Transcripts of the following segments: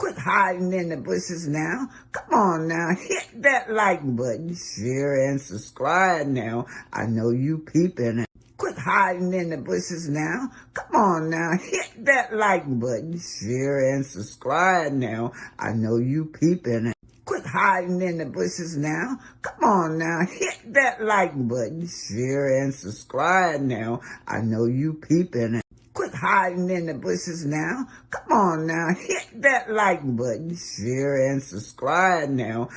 Quit hiding in the bushes now. Come on now, hit that like button, share and subscribe now. I know you peeping. Quit hiding in the bushes now. Come on now, hit that like button, share and subscribe now. I know you peeping. Quit hiding in the bushes now. Come on now, hit that like button, share and subscribe now. I know you peeping. Quit hiding in the bushes now. Come on now, hit that like button, share and subscribe now.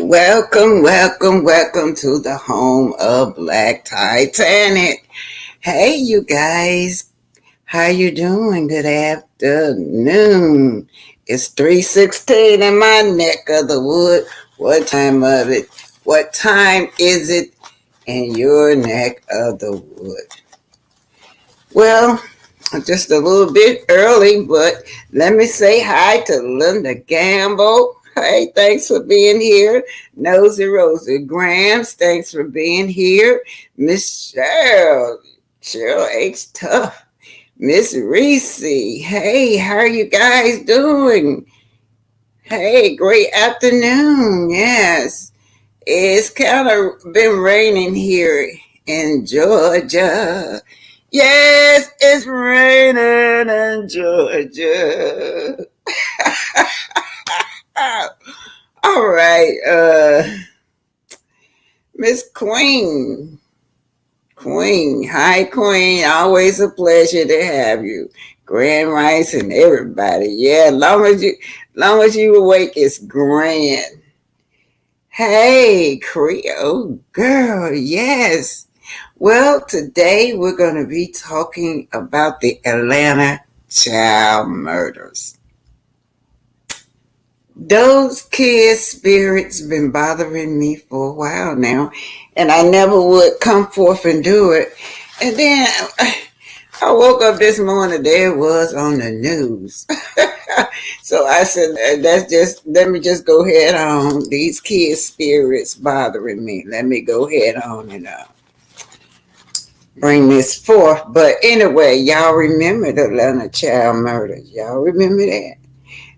welcome to the home of Black Titanic. Hey, you guys, how you doing? Good afternoon. It's 3:16 in my neck of the wood. What time of it? What time is it in your neck of the wood? Well, just a little bit early, but let me say hi to Linda Gamble. Hey, thanks for being here. Nosy Rosie Grams, thanks for being here. Miss Cheryl H. Tuff. Miss Reese, hey, how are you guys doing? Hey, great afternoon. Yes, it's kind of been raining here in Georgia. Yes, it's raining in Georgia. All right, Miss Queen, hi Queen, always a pleasure to have you. Grand Rice and everybody, yeah, long as you awake, it's grand. Hey, Creole girl, yes. Well, today we're going to be talking about the Atlanta child murders. Those kids' spirits been bothering me for a while now, and I never would come forth and do it. And then I woke up this morning, there it was on the news. So I said, let me just go ahead on. These kids' spirits bothering me. Let me go ahead on and bring this forth. But anyway, y'all remember the Atlanta child murders. Y'all remember that?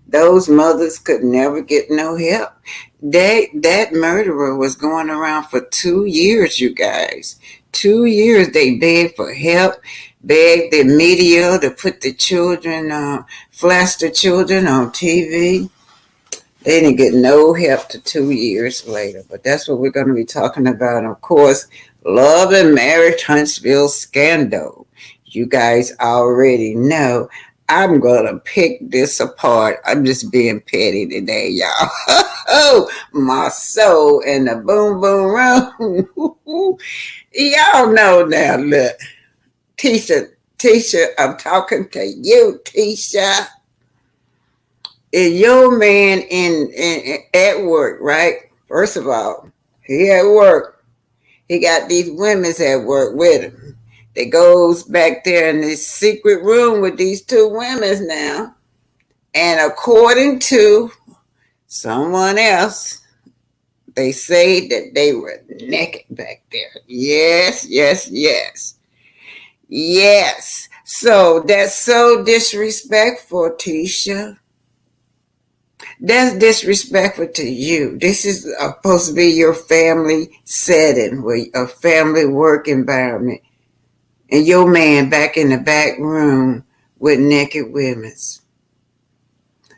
Those mothers could never get no help. That murderer was going around for 2 years, you guys. 2 years they begged for help, begged the media to put the children, flash the children on TV. They didn't get no help to 2 years later. But that's what we're going to be talking about. Of course, love and marriage Huntsville scandal. You guys already know. I'm going to pick this apart. I'm just being petty today, y'all. Oh, my soul in the boom, boom room. Y'all know now, look. Tisha, I'm talking to you, Tisha. Is your man at work, right? First of all, he at work. He got these women's at work with him. That goes back there in this secret room with these two women now. And according to someone else, they say that they were naked back there. Yes. So that's so disrespectful, Tisha. That's disrespectful to you. This is supposed to be your family setting, a family work environment. And your man back in the back room with naked women.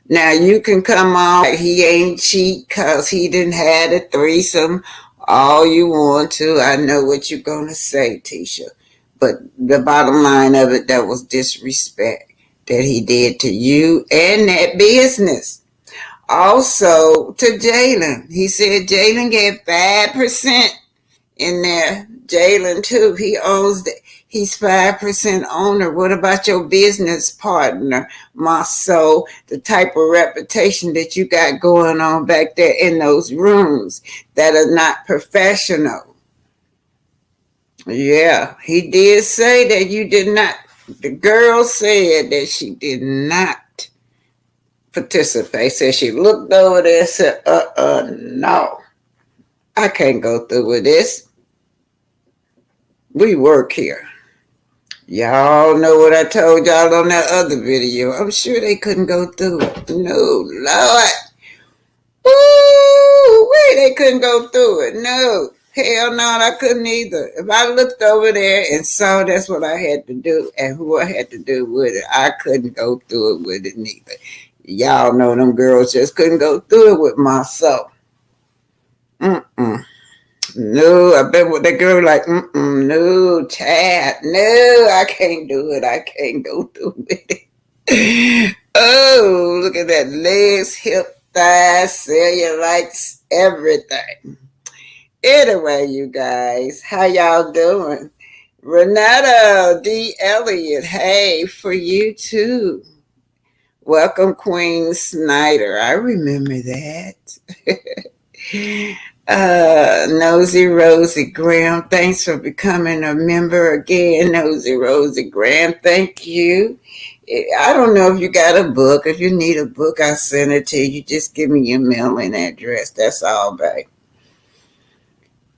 Now you can come on, he ain't cheat because he didn't have a threesome all you want to. I know what you're going to say, Tisha. But the bottom line of it, that was disrespect that he did to you and that business. Also to Jalen. He said Jalen get 5% in there. Jalen too. He owns the, he's 5% owner. What about your business partner, my soul? The type of reputation that you got going on back there in those rooms that are not professional. Yeah, he did say that you did not. The girl said that she did not participate. Said she looked over there and said, no, I can't go through with this. We work here. Y'all know what I told y'all on that other video. I'm sure they couldn't go through it. No, Lord. Ooh, wait, they couldn't go through it. No. Hell no, I couldn't either. If I looked over there and saw that's what I had to do and who I had to do with it, I couldn't go through it with it neither. Y'all know them girls just couldn't go through it with myself. No, I bet what that girl like, no, Chad, no, I can't do it. I can't go through with it. Oh, look at that legs, hip, thighs, cellulite, everything. Anyway, you guys, how y'all doing? Renata D. Elliott, hey, for you too. Welcome, Queen Snyder. I remember that. Nosy Rosie Graham, thanks for becoming a member again. Nosy Rosie Graham, thank you. I don't know if you got a book. If you need a book, I'll send it to you. Just give me your mailing address. That's all, babe.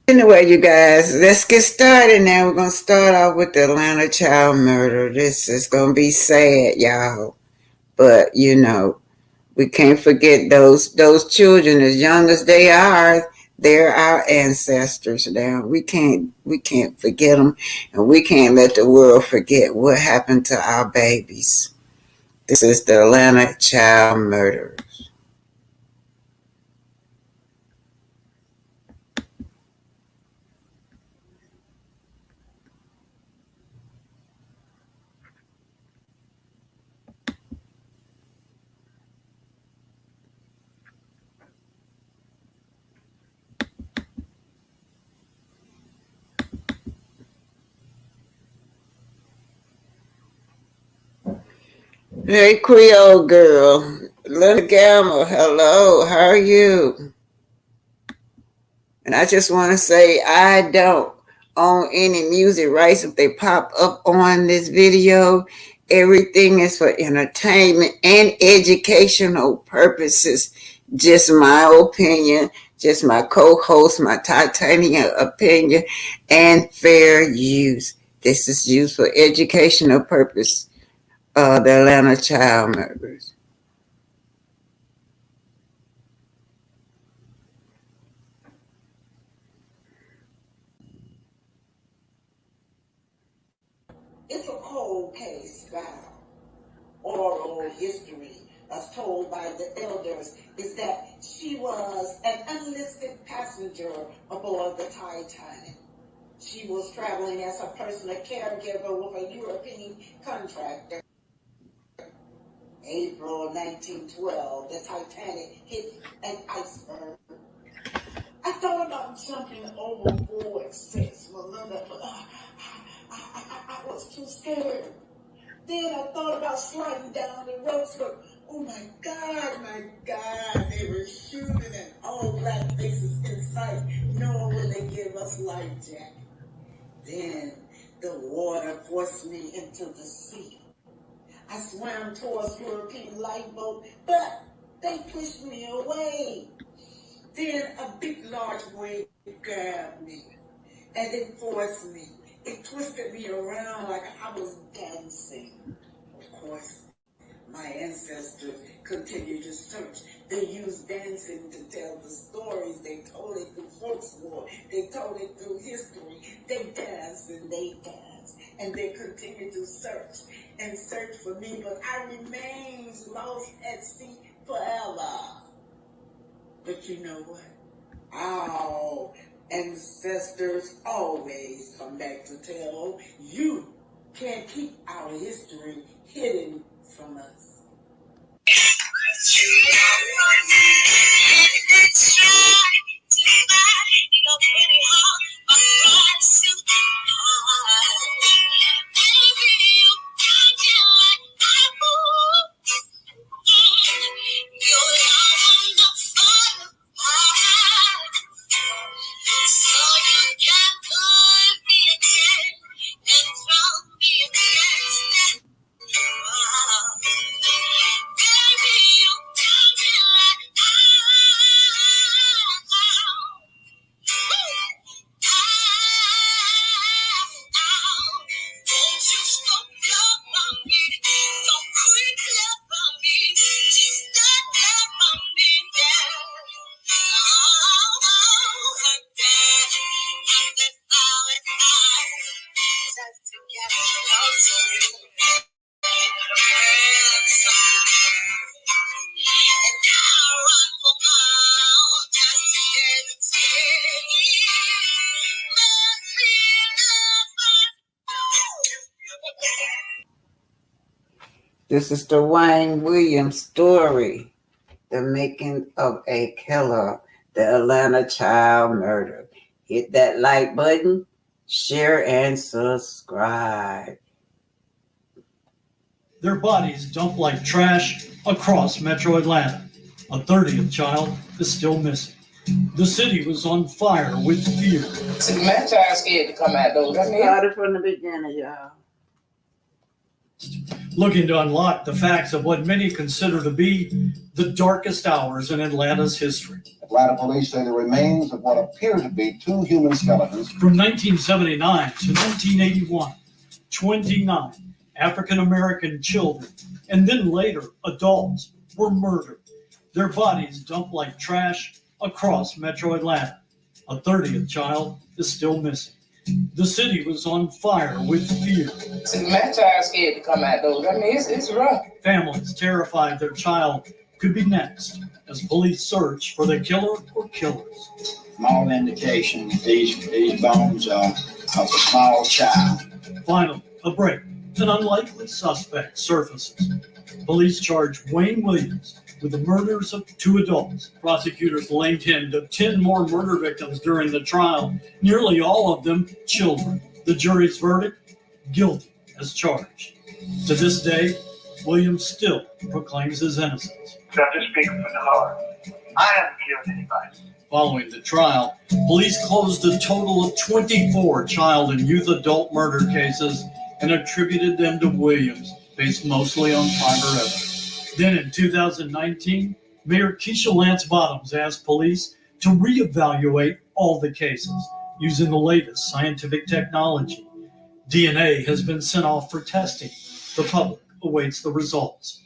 Anyway, you guys, let's get started now. We're going to start off with the Atlanta child murder. This is going to be sad, y'all. But, we can't forget those children, as young as they are. They're our ancestors now. We can't forget them, and we can't let the world forget what happened to our babies. This is the Atlanta child murder. Hey, Creole girl, Linda Gamma, hello, how are you? And I just want to say I don't own any music rights if they pop up on this video. Everything is for entertainment and educational purposes. Just my opinion, just my co-host, my titanium opinion, and fair use. This is used for educational purpose. The Atlanta child murders. It's a cold case file. Oral history, as told by the elders, is that she was an unlisted passenger aboard the Titanic. She was traveling as a personal caregiver with a European contractor. April 1912, the Titanic hit an iceberg. I thought about jumping overboard, says Melinda, but I was too scared. Then I thought about sliding down the ropes, but oh my God, they were shooting and all black faces in sight, knowing when they give us life jacket. Then the water forced me into the sea. I swam towards European lifeboat, but they pushed me away. Then a big, large wave grabbed me, and it forced me. It twisted me around like I was dancing. Of course, my ancestors continued to search. They used dancing to tell the stories. They told it through folklore. They told it through history. They danced and they danced. And they continued to search and search for me. But I remained lost at sea forever. But you know what? Our ancestors always come back to tell. You can't keep our history hidden from us. This is the Wayne Williams story, The Making of a Killer. the Atlanta child murder. Hit that like button, share, and subscribe. Their bodies dumped like trash across metro Atlanta. A 30th child is still missing. The city was on fire with fear. See, the man child scared to come out those. Started from the beginning, y'all. Looking to unlock the facts of what many consider to be the darkest hours in Atlanta's history. Atlanta police say the remains of what appear to be two human skeletons. From 1979 to 1981, 29 African-American children, and then later adults, were murdered. Their bodies dumped like trash across metro Atlanta. A 30th child is still missing. The city was on fire with fear. See, the man child scared to come out those. It's rough. Families terrified their child could be next as police search for the killer or killers. Small indication these bones are of a small child. Finally, a break. An unlikely suspect surfaces. Police charge Wayne Williams with the murders of 2 adults. Prosecutors linked him to 10 more murder victims during the trial, nearly all of them children. The jury's verdict, guilty as charged. To this day, Williams still proclaims his innocence. I'm just speaking from the heart. I haven't killed anybody. Following the trial, police closed a total of 24 child and youth adult murder cases and attributed them to Williams, based mostly on prior evidence. Then in 2019, Mayor Keisha Lance Bottoms asked police to reevaluate all the cases using the latest scientific technology. DNA has been sent off for testing. The public awaits the results.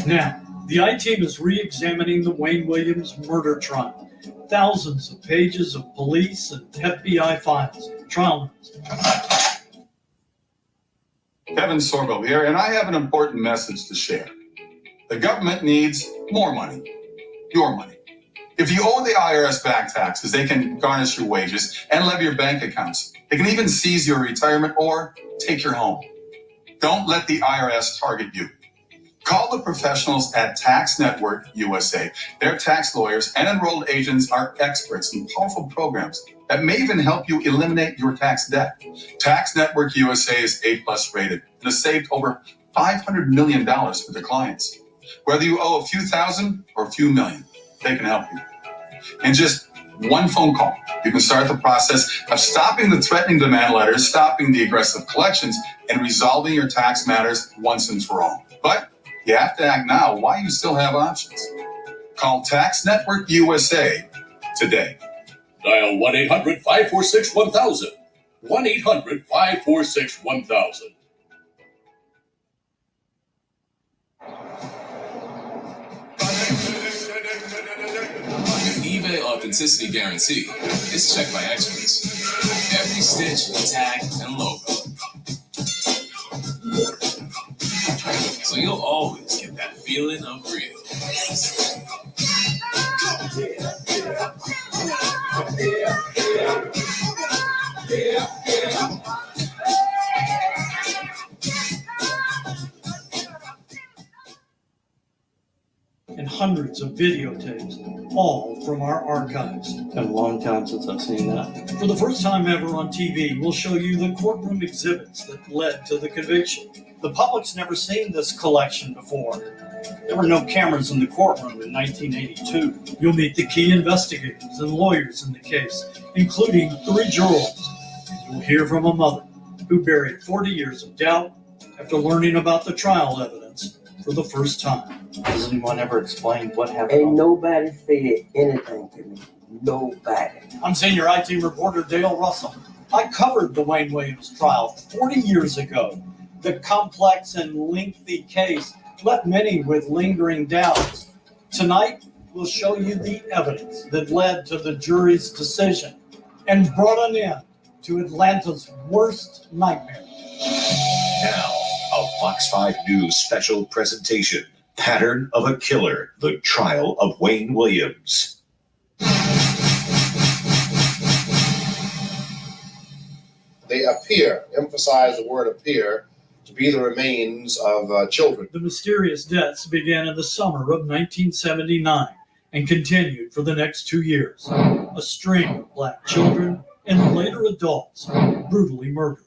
Now, the I-Team is re-examining the Wayne Williams murder trial. Thousands of pages of police and FBI files, trial notes. Kevin Sorbo here, and I have an important message to share. The government needs more money, your money. If you owe the IRS back taxes, they can garnish your wages and levy your bank accounts. They can even seize your retirement or take your home. Don't let the IRS target you. Call the professionals at Tax Network USA. Their tax lawyers and enrolled agents are experts in powerful programs that may even help you eliminate your tax debt. Tax Network USA is A+ rated and has saved over $500 million for their clients. Whether you owe a few thousand or a few million, they can help you. In just one phone call, you can start the process of stopping the threatening demand letters, stopping the aggressive collections, and resolving your tax matters once and for all. But you have to act now while you still have options. Call Tax Network USA today. Dial 1-800-546-1000. 1-800-546-1000. With eBay Authenticity Guarantee, it's checked by experts. Every stitch, tag, and logo. So you'll always get that feeling of real. And hundreds of videotapes, all from our archives. Been a long time since I've seen that. For the first time ever on TV, we'll show you the courtroom exhibits that led to the conviction. The public's never seen this collection before. There were no cameras in the courtroom in 1982. You'll meet the key investigators and lawyers in the case, including 3 jurors. You'll hear from a mother who buried 40 years of doubt after learning about the trial evidence for the first time. Has anyone ever explained what happened? Ain't nobody said anything to me. Nobody. I'm senior I-Team reporter Dale Russell. I covered the Wayne Williams trial 40 years ago. The complex and lengthy case left many with lingering doubts. Tonight, we'll show you the evidence that led to the jury's decision and brought an end to Atlanta's worst nightmare. Now, a Fox 5 News special presentation. Pattern of a Killer, the trial of Wayne Williams. They appear, emphasize the word appear, to be the remains of children. The mysterious deaths began in the summer of 1979 and continued for the next 2 years. A string of black children and later adults brutally murdered.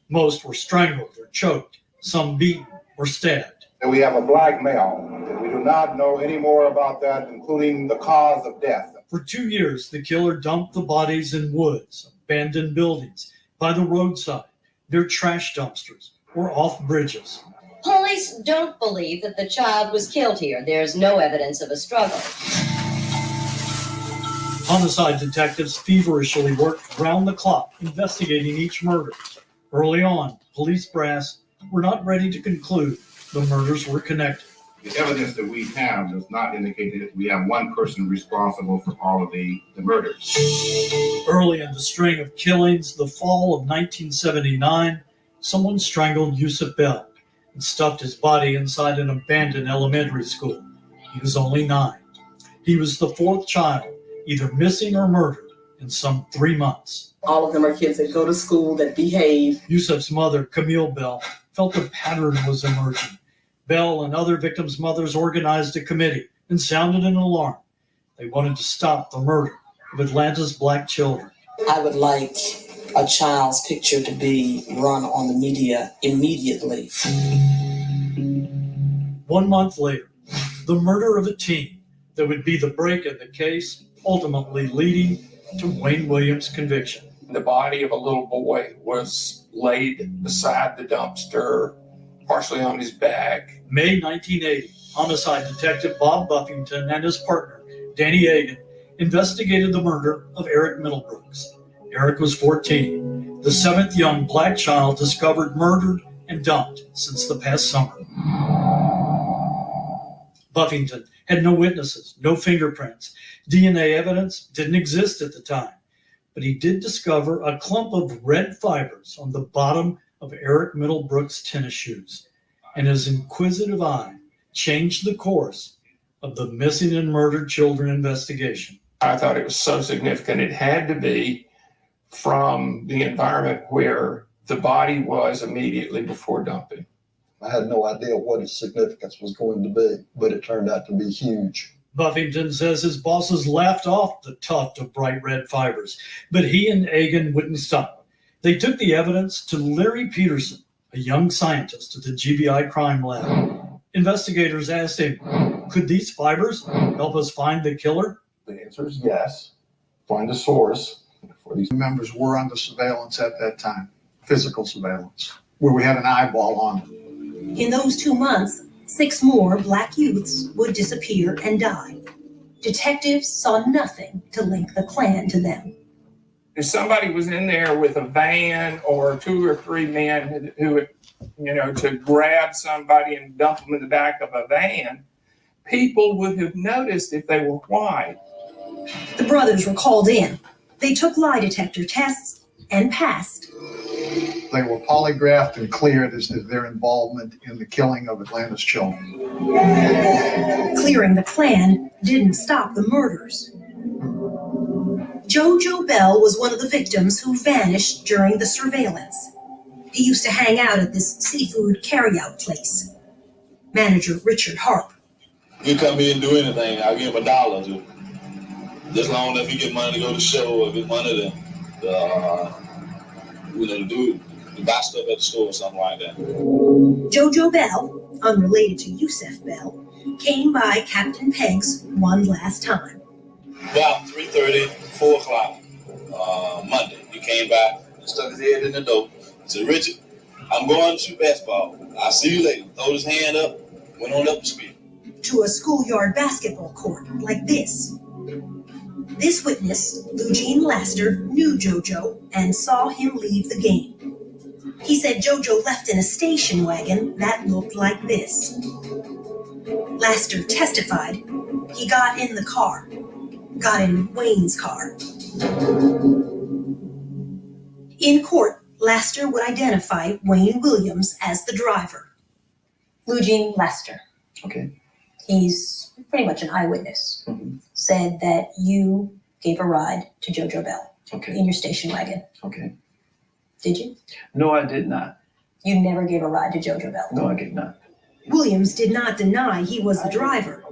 Most were strangled or choked, some beaten or stabbed. And we have a black male. We do not know any more about that, including the cause of death. For 2 years, the killer dumped the bodies in woods, abandoned buildings, by the roadside, near trash dumpsters, or off bridges. Police don't believe that the child was killed here. There's no evidence of a struggle. Homicide detectives feverishly worked round the clock investigating each murder. Early on, police brass were not ready to conclude the murders were connected. The evidence that we have does not indicate that we have one person responsible for all of the murders. Early in the string of killings, the fall of 1979, someone strangled Yusuf Bell and stuffed his body inside an abandoned elementary school. He was only 9. He was the 4th child, either missing or murdered, in some 3 months. All of them are kids that go to school, that behave. Yusuf's mother, Camille Bell, felt a pattern was emerging. Bell and other victims' mothers organized a committee and sounded an alarm. They wanted to stop the murder of Atlanta's black children. I would like a child's picture to be run on the media immediately. 1 month later, the murder of a teen that would be the break in the case, ultimately leading to Wayne Williams' conviction. The body of a little boy was laid beside the dumpster, partially on his back. May 1980, homicide detective Bob Buffington and his partner, Danny Agan, investigated the murder of Eric Middlebrooks. Eric was 14, the 7th young black child discovered murdered and dumped since the past summer. Buffington had no witnesses, no fingerprints. DNA evidence didn't exist at the time, but he did discover a clump of red fibers on the bottom of Eric Middlebrooks' tennis shoes, and his inquisitive eye changed the course of the missing and murdered children investigation. I thought it was so significant. It had to be from the environment where the body was immediately before dumping. I had no idea what its significance was going to be, but it turned out to be huge. Buffington says his bosses laughed off the tuft of bright red fibers, but he and Agan wouldn't stop. They took the evidence to Larry Peterson, a young scientist at the GBI crime lab. Investigators asked him, could these fibers help us find the killer? The answer is yes. Find the source. For these members were under surveillance at that time, physical surveillance, where we had an eyeball on them. In those 2 months, 6 more black youths would disappear and die. Detectives saw nothing to link the Klan to them. If somebody was in there with a van or 2 or 3 men who would, to grab somebody and dump them in the back of a van, people would have noticed if they were white. The brothers were called in. They took lie detector tests and passed. They were polygraphed and cleared as to their involvement in the killing of Atlanta's children. Clearing the Klan didn't stop the murders. Jojo Bell was one of the victims who vanished during the surveillance. He used to hang out at this seafood carryout place. Manager Richard Harp. He come in and do anything, I'll give him $1 to just long enough he get money to go to the show or get money to do to buy stuff at the store or something like that. Jojo Bell, unrelated to Yusuf Bell, came by Captain Pegg's one last time. About 3:30, 4 o'clock, Monday, he came by and stuck his head in the door. He said, Richard, I'm going to shoot basketball. I'll see you later. Throwed his hand up, went on up the street. To a schoolyard basketball court like this. This witness, Eugene Laster, knew Jojo and saw him leave the game. He said Jojo left in a station wagon that looked like this. Laster testified he got in the car, got in Wayne's car. In court, Laster would identify Wayne Williams as the driver. Eugene Laster. Okay. He's pretty much an eyewitness. Mm-hmm. Said that you gave a ride to Jojo Bell Okay. in your station wagon. Okay. Did you? No, I did not. You never gave a ride to Jojo Bell. No, I did not. Williams did not deny he was the driver.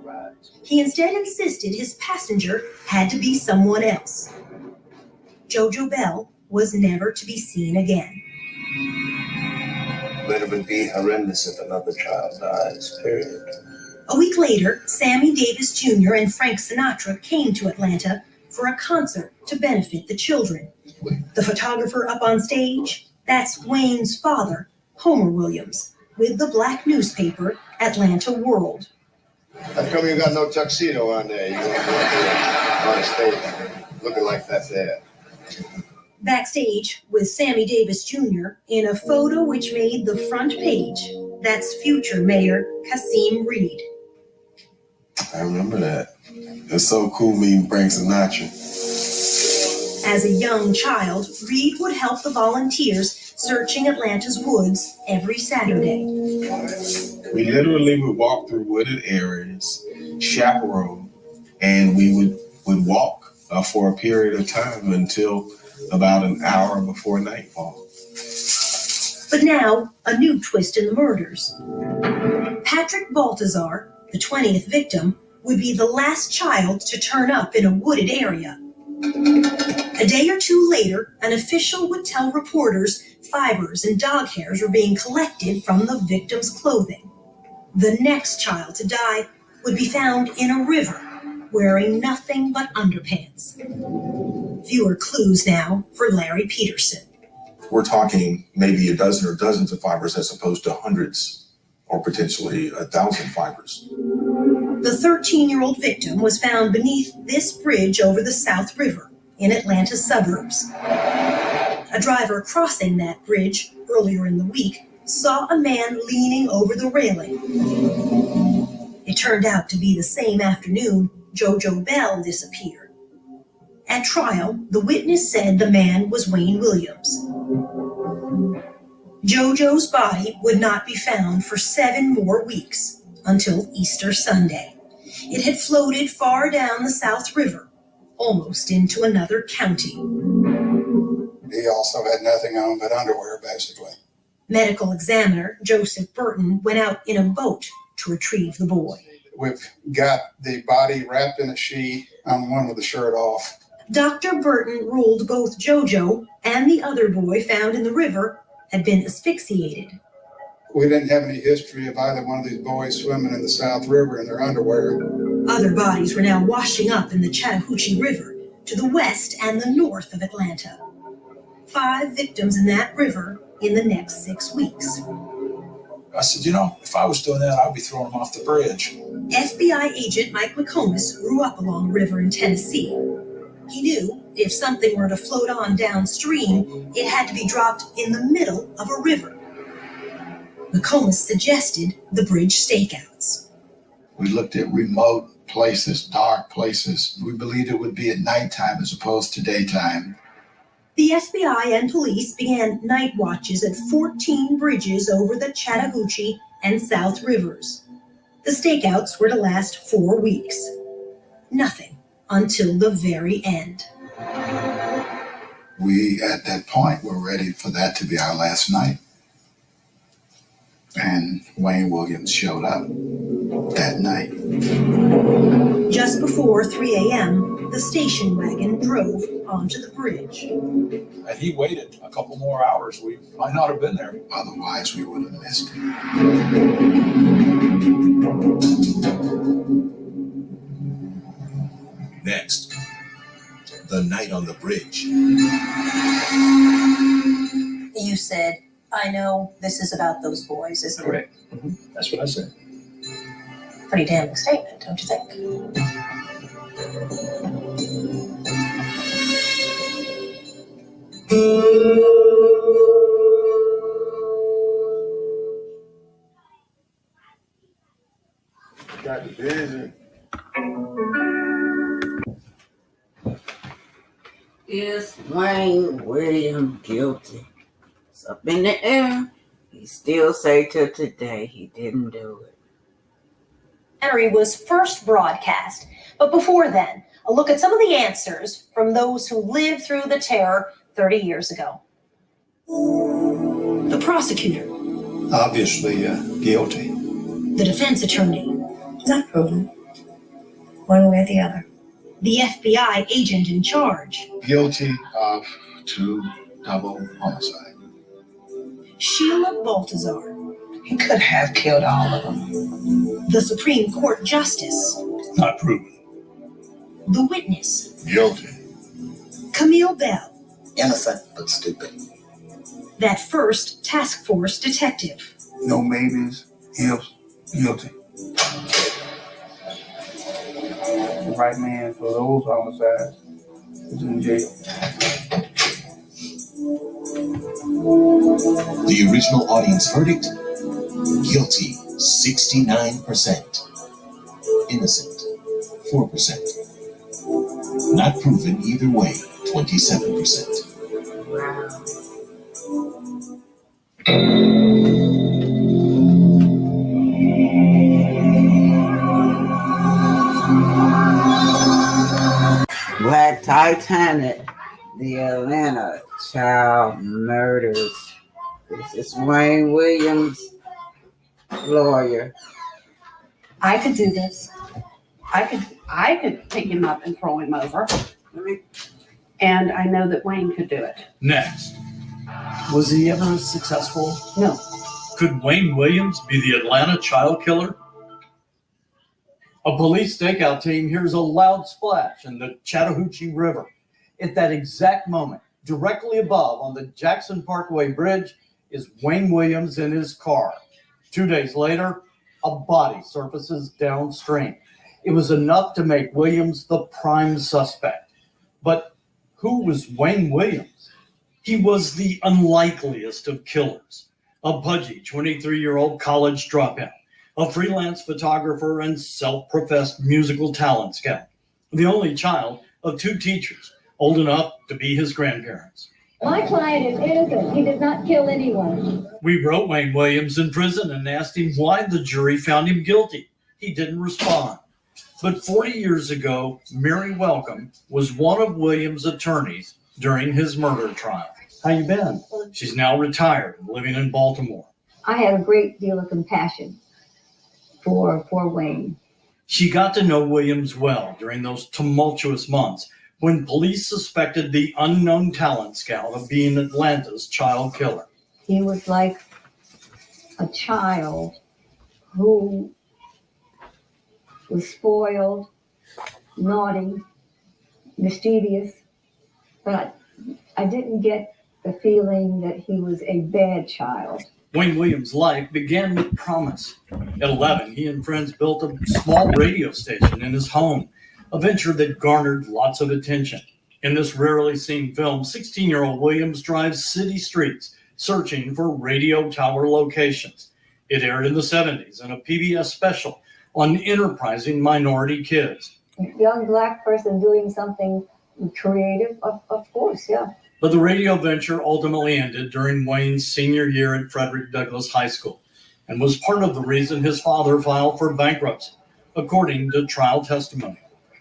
He instead insisted his passenger had to be someone else. JoJo Bell was never to be seen again. But it would be horrendous if another child dies, period. A week later, Sammy Davis Jr. and Frank Sinatra came to Atlanta for a concert to benefit the children. The photographer up on stage, that's Wayne's father, Homer Williams, with the black newspaper Atlanta World. How come you got no tuxedo on there? You on stage looking like that there. Backstage with Sammy Davis Jr. in a photo which made the front page, that's future Mayor Kasim Reed. I remember that. It's so cool meeting Frank Sinatra. As a young child, Reed would help the volunteers searching Atlanta's woods every Saturday. We literally would walk through wooded areas, chaperone, and we would walk for a period of time until about an hour before nightfall. But now, a new twist in the murders. Patrick Baltazar, the 20th victim, would be the last child to turn up in a wooded area. A day or two later, an official would tell reporters fibers and dog hairs were being collected from the victim's clothing. The next child to die would be found in a river, wearing nothing but underpants. Fewer clues now for Larry Peterson. We're talking maybe a dozen or dozens of fibers as opposed to hundreds or potentially 1,000 fibers. The 13-year-old victim was found beneath this bridge over the South River in Atlanta suburbs. A driver crossing that bridge earlier in the week saw a man leaning over the railing. It turned out to be the same afternoon JoJo Bell disappeared. At trial, the witness said the man was Wayne Williams. JoJo's body would not be found for 7 more weeks, until Easter Sunday. It had floated far down the South River, almost into another county. He also had nothing on but underwear, basically. Medical examiner Joseph Burton went out in a boat to retrieve the boy. We've got the body wrapped in a sheet on one with the shirt off. Dr. Burton ruled both JoJo and the other boy found in the river had been asphyxiated. We didn't have any history of either one of these boys swimming in the South River in their underwear. Other bodies were now washing up in the Chattahoochee River to the west and the north of Atlanta. 5 victims in that river in the next 6 weeks. I said, if I was doing that, I'd be throwing them off the bridge. FBI agent Mike McComas grew up along the river in Tennessee. He knew if something were to float on downstream, it had to be dropped in the middle of a river. McComas suggested the bridge stakeouts. We looked at remote places, dark places. We believed it would be at nighttime as opposed to daytime. The FBI and police began night watches at 14 bridges over the Chattahoochee and South Rivers. The stakeouts were to last 4 weeks. Nothing until the very end. We, at that point, were ready for that to be our last night. And Wayne Williams showed up that night. Just before 3 a.m., the station wagon drove onto the bridge. Had he waited a couple more hours, we might not have been there. Otherwise, we would have missed him. Next, the night on the bridge. You said, I know this is about those boys, isn't it? Correct. That's what I said. Pretty damning statement, don't you think? Got the vision. Is Wayne Williams guilty? It's up in the air. He still say to today he didn't do it. Henry was first broadcast, but before then, a look at some of the answers from those who lived through the terror 30 years ago. The prosecutor. Obviously guilty. The defense attorney. Not proven. one way or the other. The FBI agent in charge, Guilty of 2 double homicide. Sheila Baltazar. He could have killed all of them. The Supreme Court Justice, Not proven. the witness, Guilty. Camille Bell, Innocent but stupid. that first task force detective. No maybes, ifs, guilty. The right man for those homicides is in jail. The original audience verdict: guilty 69%, innocent 4%, not proven either way 27%. Black Titanic, the Atlanta child murders. This is Wayne Williams' lawyer. I could do this. I could pick him up and throw him over. And I know that Wayne could do it. Next, Was he ever successful? No. could Wayne Williams be the Atlanta child killer? A police stakeout team hears a loud splash in the Chattahoochee River. At that exact moment, directly above on the Jackson Parkway Bridge, is Wayne Williams in his car. 2 days later, a body surfaces downstream. It was enough to make Williams the prime suspect. But who was Wayne Williams? He was the unlikeliest of killers. A pudgy 23-year-old college dropout, a freelance photographer and self-professed musical talent scout, the only child of 2 teachers, old enough to be his grandparents. My client is innocent. He did not kill anyone. We wrote Wayne Williams in prison and asked him why the jury found him guilty. He didn't respond. But 40 years ago, Mary Welcome was one of Williams' attorneys during his murder trial. How you been? She's now retired and living in Baltimore. I have a great deal of compassion for Wayne. She got to know Williams well during those tumultuous months when police suspected the unknown talent scout of being Atlanta's child killer. He was like a child who was spoiled, naughty, mischievous, but I didn't get the feeling that he was a bad child. Wayne Williams' life began with promise. At 11, he and friends built a small radio station in his home, a venture that garnered lots of attention. In this rarely seen film, 16-year-old Williams drives city streets searching for radio tower locations. It aired in the 70s in a PBS special on enterprising minority kids. A young black person doing something creative, of course, yeah. But the radio venture ultimately ended during Wayne's senior year at Frederick Douglass High School and was part of the reason his father filed for bankruptcy, according to trial testimony.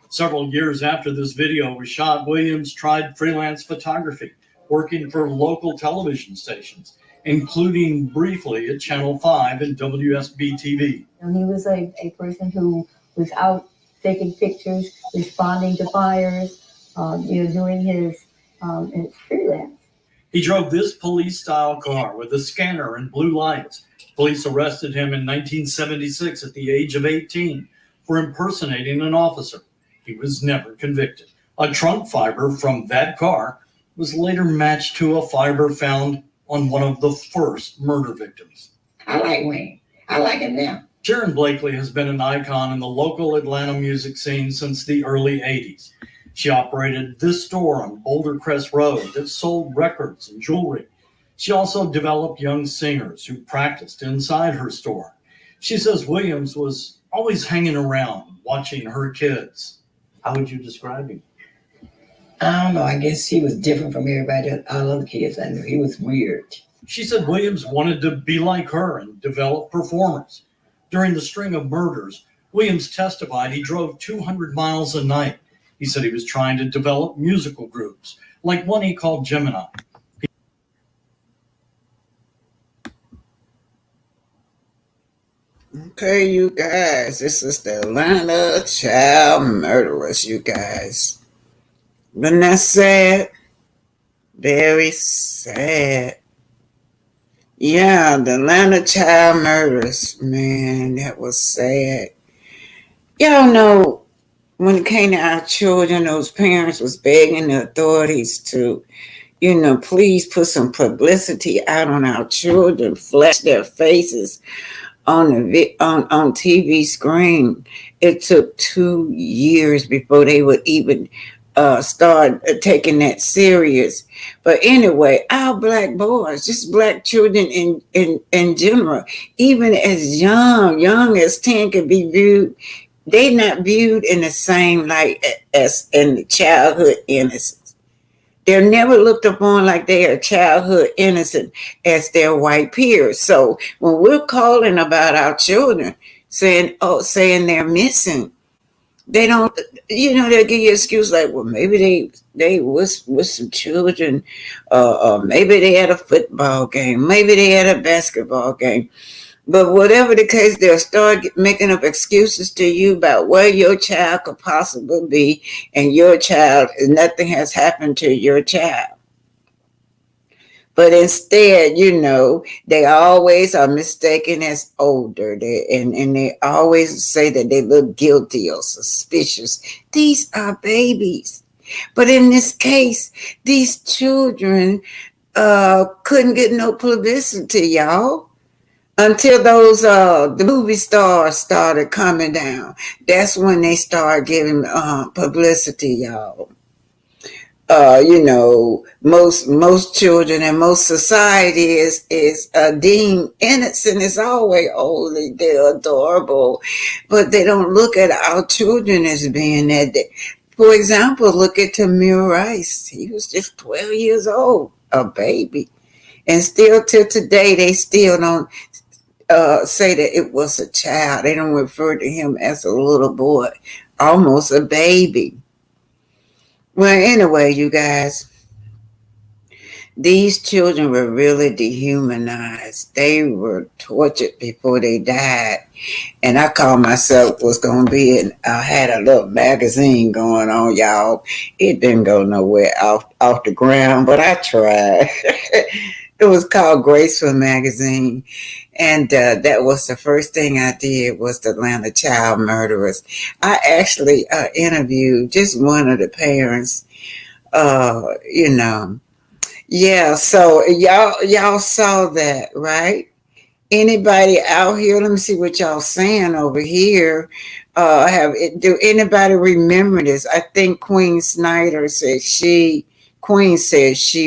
Several years after this video was shot, Williams tried freelance photography, working for local television stations, including briefly at Channel 5 and WSB-TV. And he was a person who was out taking pictures, responding to fires, doing his freelance. He drove this police-style car with a scanner and blue lights. Police arrested him in 1976 at the age of 18 for impersonating an officer. He was never convicted. A trunk fiber from that car was later matched to a fiber found on one of the first murder victims. I like Wayne. I like him now. Sharon Blakely has been an icon in the local Atlanta music scene since the early 80s. She operated this store on Boulder Crest Road that sold records and jewelry. She also developed young singers who practiced inside her store. She says Williams was always hanging around, watching her kids. How would you describe him? I don't know. I guess he was different from everybody, all other kids I knew. He was weird. She said Williams wanted to be like her and develop performers. During the string of murders, Williams testified he drove 200 miles a night. He said he was trying to develop musical groups, like one he called Gemini. Okay, you guys, this is the Atlanta child murderers, you guys. Isn't that sad? Very sad. Yeah, the Atlanta child murders. Man, that was sad. Y'all know when it came to our children, those parents was begging the authorities to, please put some publicity out on our children, flash their faces on TV screen. It took 2 years before they would even start taking that serious. But anyway, our black boys, just black children in general, even as young as 10, can be viewed. They not viewed in the same light as in the childhood innocence. They're never looked upon like they are childhood innocent as their white peers. So when we're calling about our children, saying they're missing, they don't, they'll give you an excuse like, well, maybe they was with some children, maybe they had a football game, maybe they had a basketball game. But whatever the case, they'll start making up excuses to you about where your child could possibly be, and your child, nothing has happened to your child. But instead, they always are mistaken as older. And they always say that they look guilty or suspicious. These are babies. But in this case, these children couldn't get no publicity, y'all. Until those the movie stars started coming down. That's when they started giving publicity, y'all. Most children and most society is deemed innocent. It's always they're adorable, but they don't look at our children as being that. For example, look at Tamir Rice. He was just 12 years old, a baby, and still till today they still don't say that it was a child. They don't refer to him as a little boy, almost a baby. Well, anyway, you guys, these children were really dehumanized. They were tortured before they died. And I called myself was going to be, I had a little magazine going on, y'all. It didn't go nowhere off the ground, but I tried. It was called Graceful Magazine. And that was the first thing I did was the Atlanta child murderers. I actually interviewed just one of the parents, Yeah, so y'all saw that, right? Anybody out here? Let me see what y'all saying over here. Do anybody remember this? I think Queen said she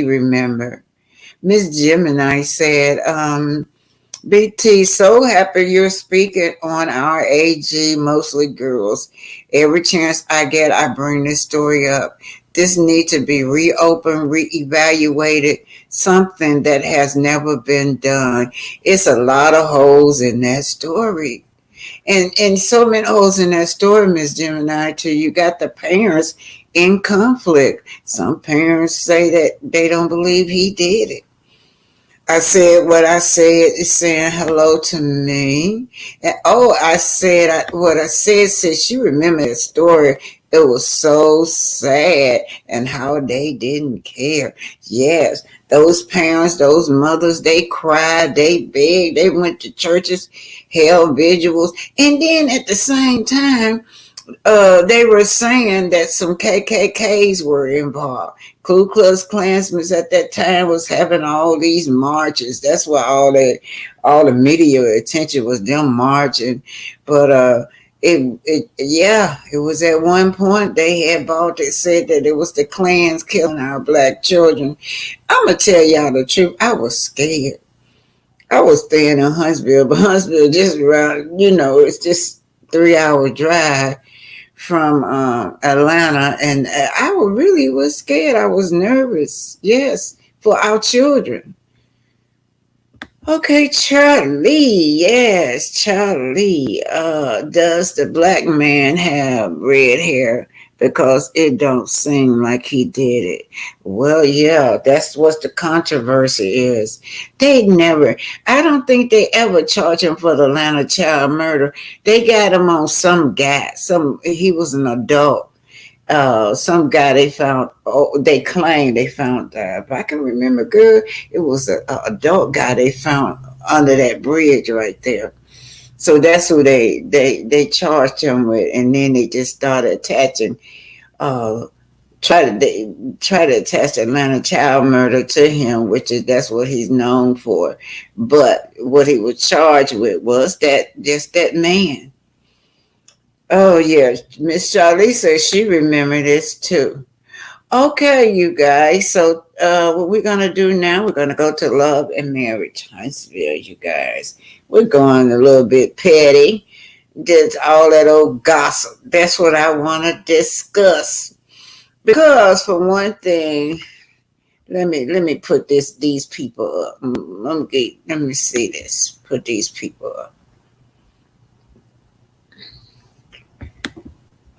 remembered. Miss Gemini said, BT, so happy you're speaking on our AG, mostly girls. Every chance I get, I bring this story up. This needs to be reopened, reevaluated, something that has never been done. It's a lot of holes in that story. And so many holes in that story, Miss Gemini, too. You got the parents in conflict. Some parents say that they don't believe he did it. I said what I said is saying hello to me. And what I said she remembered the story. It was so sad and how they didn't care. Yes, those parents, those mothers, they cried, they begged, they went to churches, held vigils. And then at the same time, they were saying that some KKKs were involved. Ku Klux Klansmen at that time was having all these marches. That's why all the media attention was them marching. But it was at one point they had said that it was the Klans killing our black children. I'm gonna tell y'all the truth. I was scared. I was staying in Huntsville, but Huntsville just around, it's just 3-hour drive from Atlanta, and I really was scared. I was nervous, yes, for our children. Okay, Charlie, yes, Charlie. Does the black man have red hair? because it don't seem like he did it. Well, yeah, that's what the controversy is. I don't think they ever charged him for the Atlanta child murder. They got him on some guy, he was an adult. Some guy they found, they claimed they found, if I can remember good, it was an adult guy they found under that bridge right there. So that's who they charged him with, and then they just started attaching, try to attach Atlanta child murder to him, that's what he's known for. But what he was charged with was that man. Oh yeah, Miss Charlie says she remembered this too. Okay, you guys. So what we're gonna do now? We're gonna go to Love and Marriage, Huntsville. You guys, we're going a little bit petty. Just all that old gossip. That's what I want to discuss. Because for one thing, let me put these people up. Let me see this. Put these people up.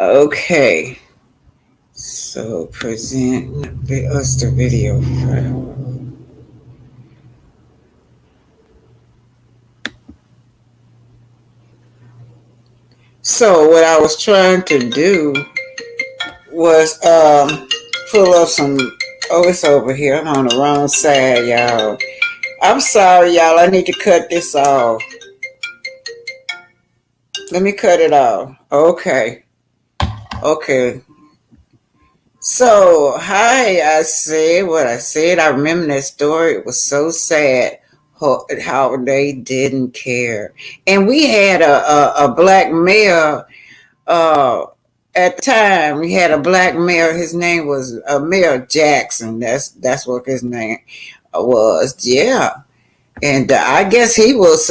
Okay. So present us the video file. So what I was trying to do was pull up some. Oh, it's over here. I'm on the wrong side, y'all. I'm sorry, y'all. I need to cut this off. Let me cut it off. Okay. So, hi, I said what I said. I remember that story. It was so sad how they didn't care. And we had a black mayor at the time. We had a black mayor. His name was Mayor Jackson. That's what his name was. Yeah. And I guess he was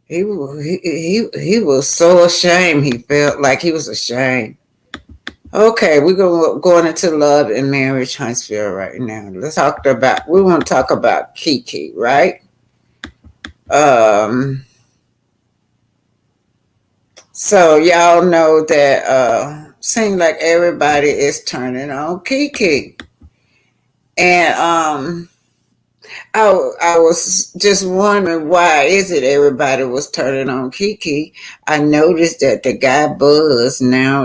he was so ashamed. He felt like he was ashamed. Okay, we're going into Love and Marriage, Huntsville right now. We want to talk about Kiki, right? So y'all know that seems like everybody is turning on Kiki. And I was just wondering, why is it everybody was turning on Kiki? I noticed that the guy Buzz, now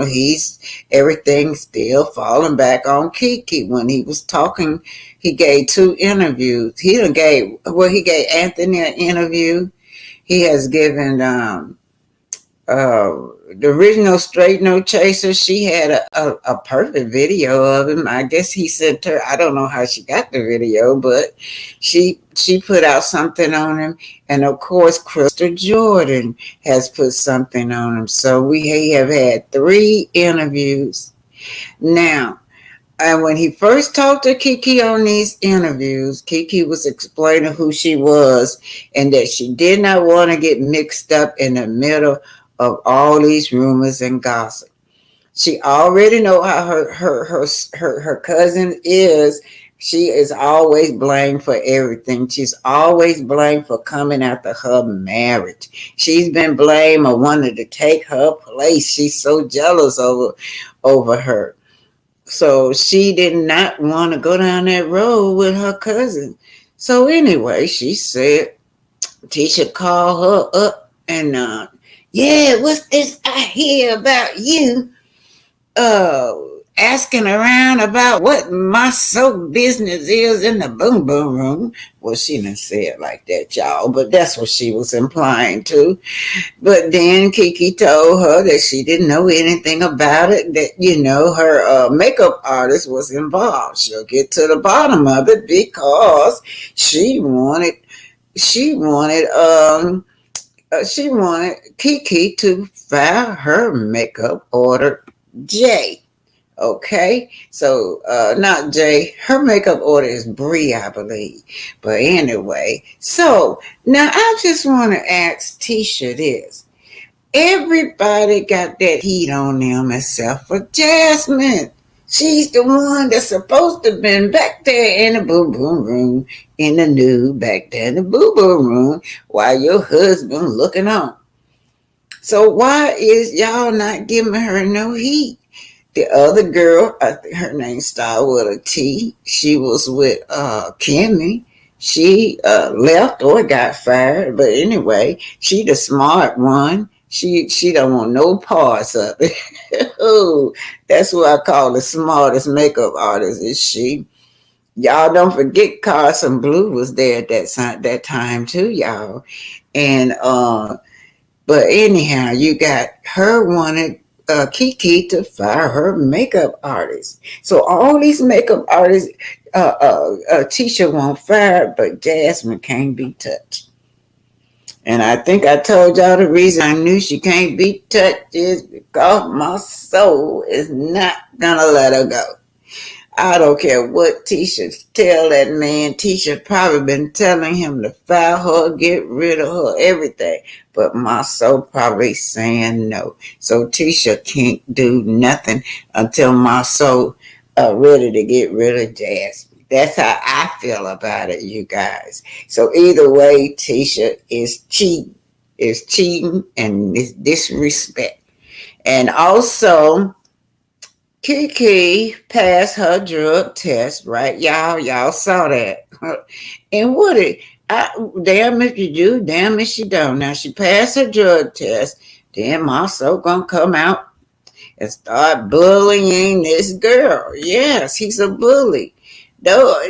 everything's still falling back on Kiki. When he was talking, he gave 2 interviews. He gave Anthony an interview. He has given the original Straight No Chaser. She had a perfect video of him. I guess he sent her. I don't know how she got the video, but she put out something on him. And of course, Crystal Jordan has put something on him. So we have had 3 interviews now. And when he first talked to Kiki on these interviews, Kiki was explaining who she was and that she did not want to get mixed up in the middle of all these rumors and gossip. She already know how her cousin is. She is always blamed for everything. She's always blamed for coming after her marriage. She's been blamed or wanted to take her place. She's so jealous over her. So she did not want to go down that road with her cousin. So anyway, she said Tisha called her up and yeah, what's this I hear about you asking around about what my soap business is in the boom boom room. Well, she didn't say it like that, y'all, but that's what she was implying to. But then Kiki told her that she didn't know anything about it, that, her makeup artist was involved. She'll get to the bottom of it because she wanted Kiki to file her makeup order J. Okay, so not J. Her makeup order is Bree, I believe. But anyway, so now I just want to ask Tisha this. Everybody got that heat on them except for Jasmine. She's the one that's supposed to have been back there in the boo-boo room, in the nude, back there in the boo-boo room, while your husband looking on. So why is y'all not giving her no heat? The other girl, I think her name started with a T. She was with Kimmy. She left or got fired, but anyway, she the smart one. She don't want no parts of it. Oh, that's what I call the smartest makeup artist is she. Y'all don't forget Carson Blue was there at that time too, y'all. And but anyhow, you got her wanted Kiki to fire her makeup artist. So all these makeup artists, Tisha won't fire, but Jasmine can't be touched. And I think I told y'all the reason I knew she can't be touched is because my soul is not gonna let her go. I don't care what Tisha tell that man. Tisha probably been telling him to fire her, get rid of her, everything. But my soul probably saying no. So Tisha can't do nothing until my soul ready to get rid of Jasmine. That's how I feel about it, you guys. So either way, Tisha is cheating and is disrespect. And also, Kiki passed her drug test, right? Y'all saw that. And what damn if you do, damn if you don't. Now she passed her drug test, then also gonna come out and start bullying this girl. Yes, he's a bully. Though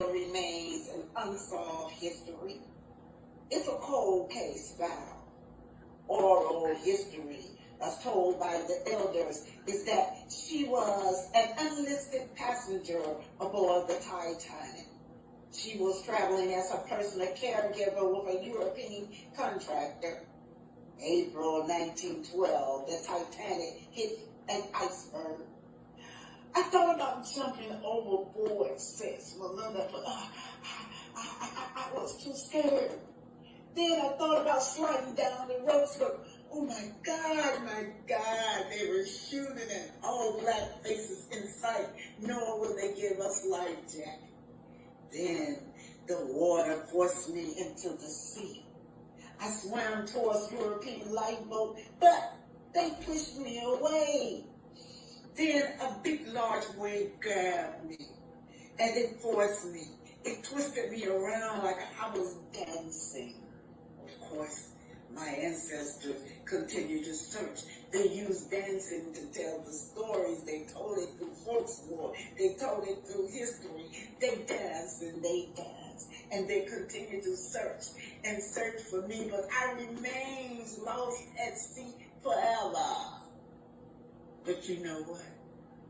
remains an unsolved history. It's a cold case file. Oral history, as told by the elders, is that she was an unlisted passenger aboard the Titanic. She was traveling as a personal caregiver with a European contractor. April 1912, the Titanic hit an iceberg. I thought about jumping overboard, says Melinda, but I was too scared. Then I thought about sliding down the ropes, but oh my God, they were shooting and all black faces in sight, nor would they give us life jacket. Then the water forced me into the sea. I swam towards European lifeboat, but they pushed me away. Then a big, large wave grabbed me, and it forced me. It twisted me around like I was dancing. Of course, my ancestors continued to search. They used dancing to tell the stories. They told it through folklore. They told it through history. They danced and they danced. And they continued to search and search for me. But I remained lost at sea forever. But you know what?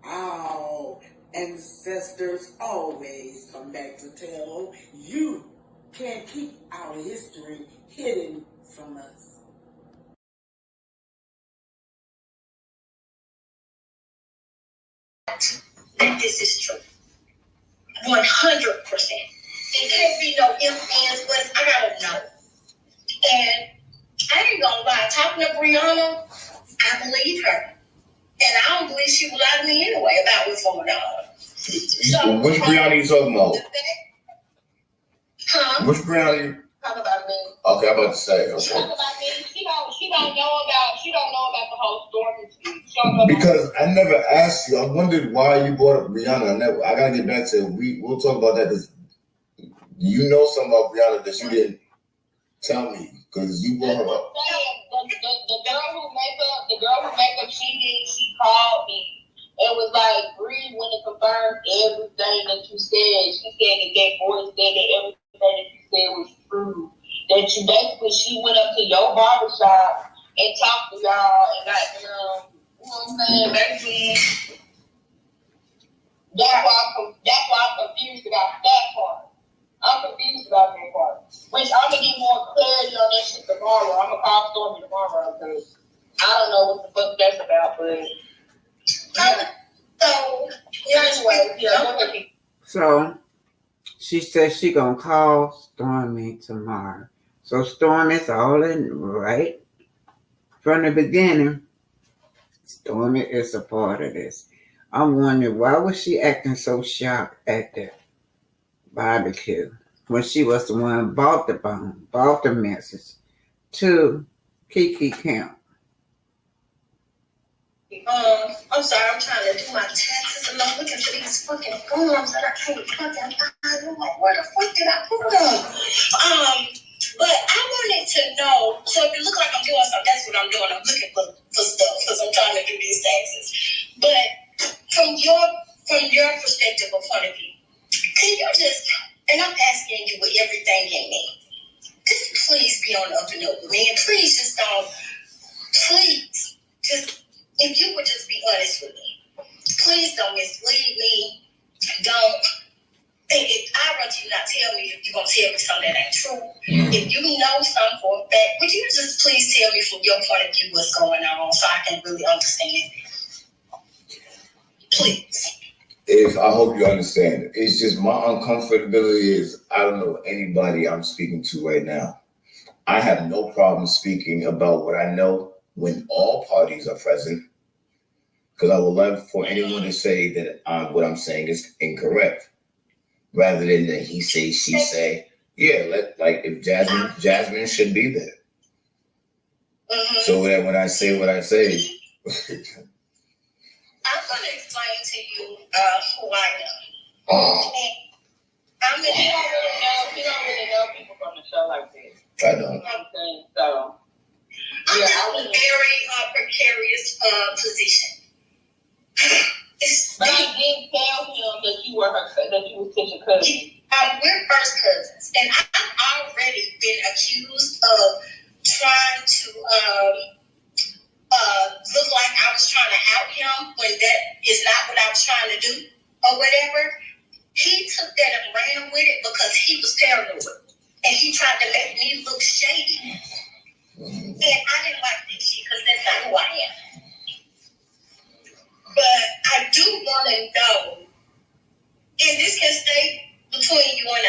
Our ancestors always come back to tell. You can't keep our history hidden from us. That this is true. 100%. It can't be no ifs, ands, buts. I gotta know. And I ain't gonna lie, talking to Brianna, I believe her. And I don't believe she would lie to me anyway about what's going on. So, which Brianna you talking about? Huh? Which Brianna? Talk about me. Okay, I'm about to say. Okay. Talk about me. She don't know about the whole story. She don't know Because I never asked you. I wondered why you brought up Brianna. I gotta get back to it. We'll talk about that. Because you know something about Brianna that you didn't tell me. Because you brought her up. The girl who makeup she called me and was like, Bree, when it confirmed everything that you said, she said that voice said that everything that you said was true. That you basically, she went up to your barbershop and talked to y'all and got, you know what I'm saying, basically. That's why I'm confused about that part. I'm confused about that part. Which I'm going to get more clarity on that shit tomorrow. I'm going to call Stormy tomorrow because I don't know what the fuck that's about, but So she says she gonna call Stormy tomorrow. So Stormy's all in right from the beginning. Stormy is a part of this. I'm wondering why was she acting so shocked at the barbecue when she was the one who bought the bone, bought the message to Kiki Camp. I'm sorry, I'm trying to do my taxes and I'm looking for these fucking forms that I can't fucking find. I'm like, where the fuck did I put them? But I wanted to know, so if it look like I'm doing something, that's what I'm doing. I'm looking for stuff because I'm trying to do these taxes. But from your perspective or point of view, can you just, and I'm asking you with everything in me, just please be on the up and up with me, and please just don't, please, just, if you would just be honest with me, please don't mislead me. Don't. I'd rather you not tell me if you're going to tell me something that ain't true. If you know something for a fact, would you just please tell me from your point of view what's going on so I can really understand? Please. I hope you understand. It's just my uncomfortability is I don't know anybody I'm speaking to right now. I have no problem speaking about what I know when all parties are present, because I would love for anyone to say that what I'm saying is incorrect, rather than that he say, she say. Yeah, like if Jasmine should be there. So that when I say what I say, I'm going to explain to you who I am. I mean, you don't really know people from the show like this. I don't. So, I'm in a very precarious position. But I didn't tell him that you were such a cousin. We're first cousins, and I've already been accused of trying to look like I was trying to out him when that is not what I was trying to do or whatever. He took that and ran with it because he was paranoid, and he tried to make me look shady. And I didn't like that shit because that's not who I am. But I do want to know, and this can stay between you and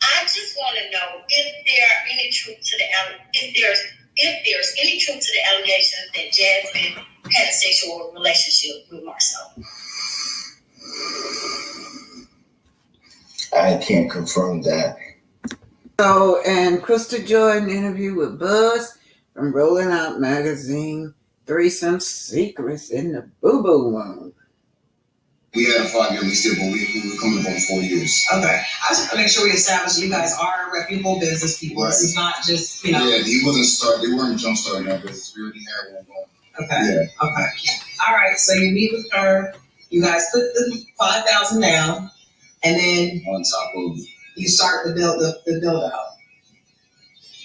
I just want to know if there are any truth to if there's any truth to the allegations that Jasmine had a sexual relationship with Marcel. I can't confirm that. So, and Crystal Jordan interview with Buzz from Rolling Out Magazine, Threesome Secrets in the Boo Boo Room. We had a 5-year lease deal, but we were coming up on 4 years. Okay. I just want to make sure we establish you guys are reputable business people. Right. This is not just, Yeah, they weren't jump starting that business. We already had one going. Okay. Yeah. Okay. All right. So you meet with her. You guys put the $5,000 down, and then on top of you start the build out.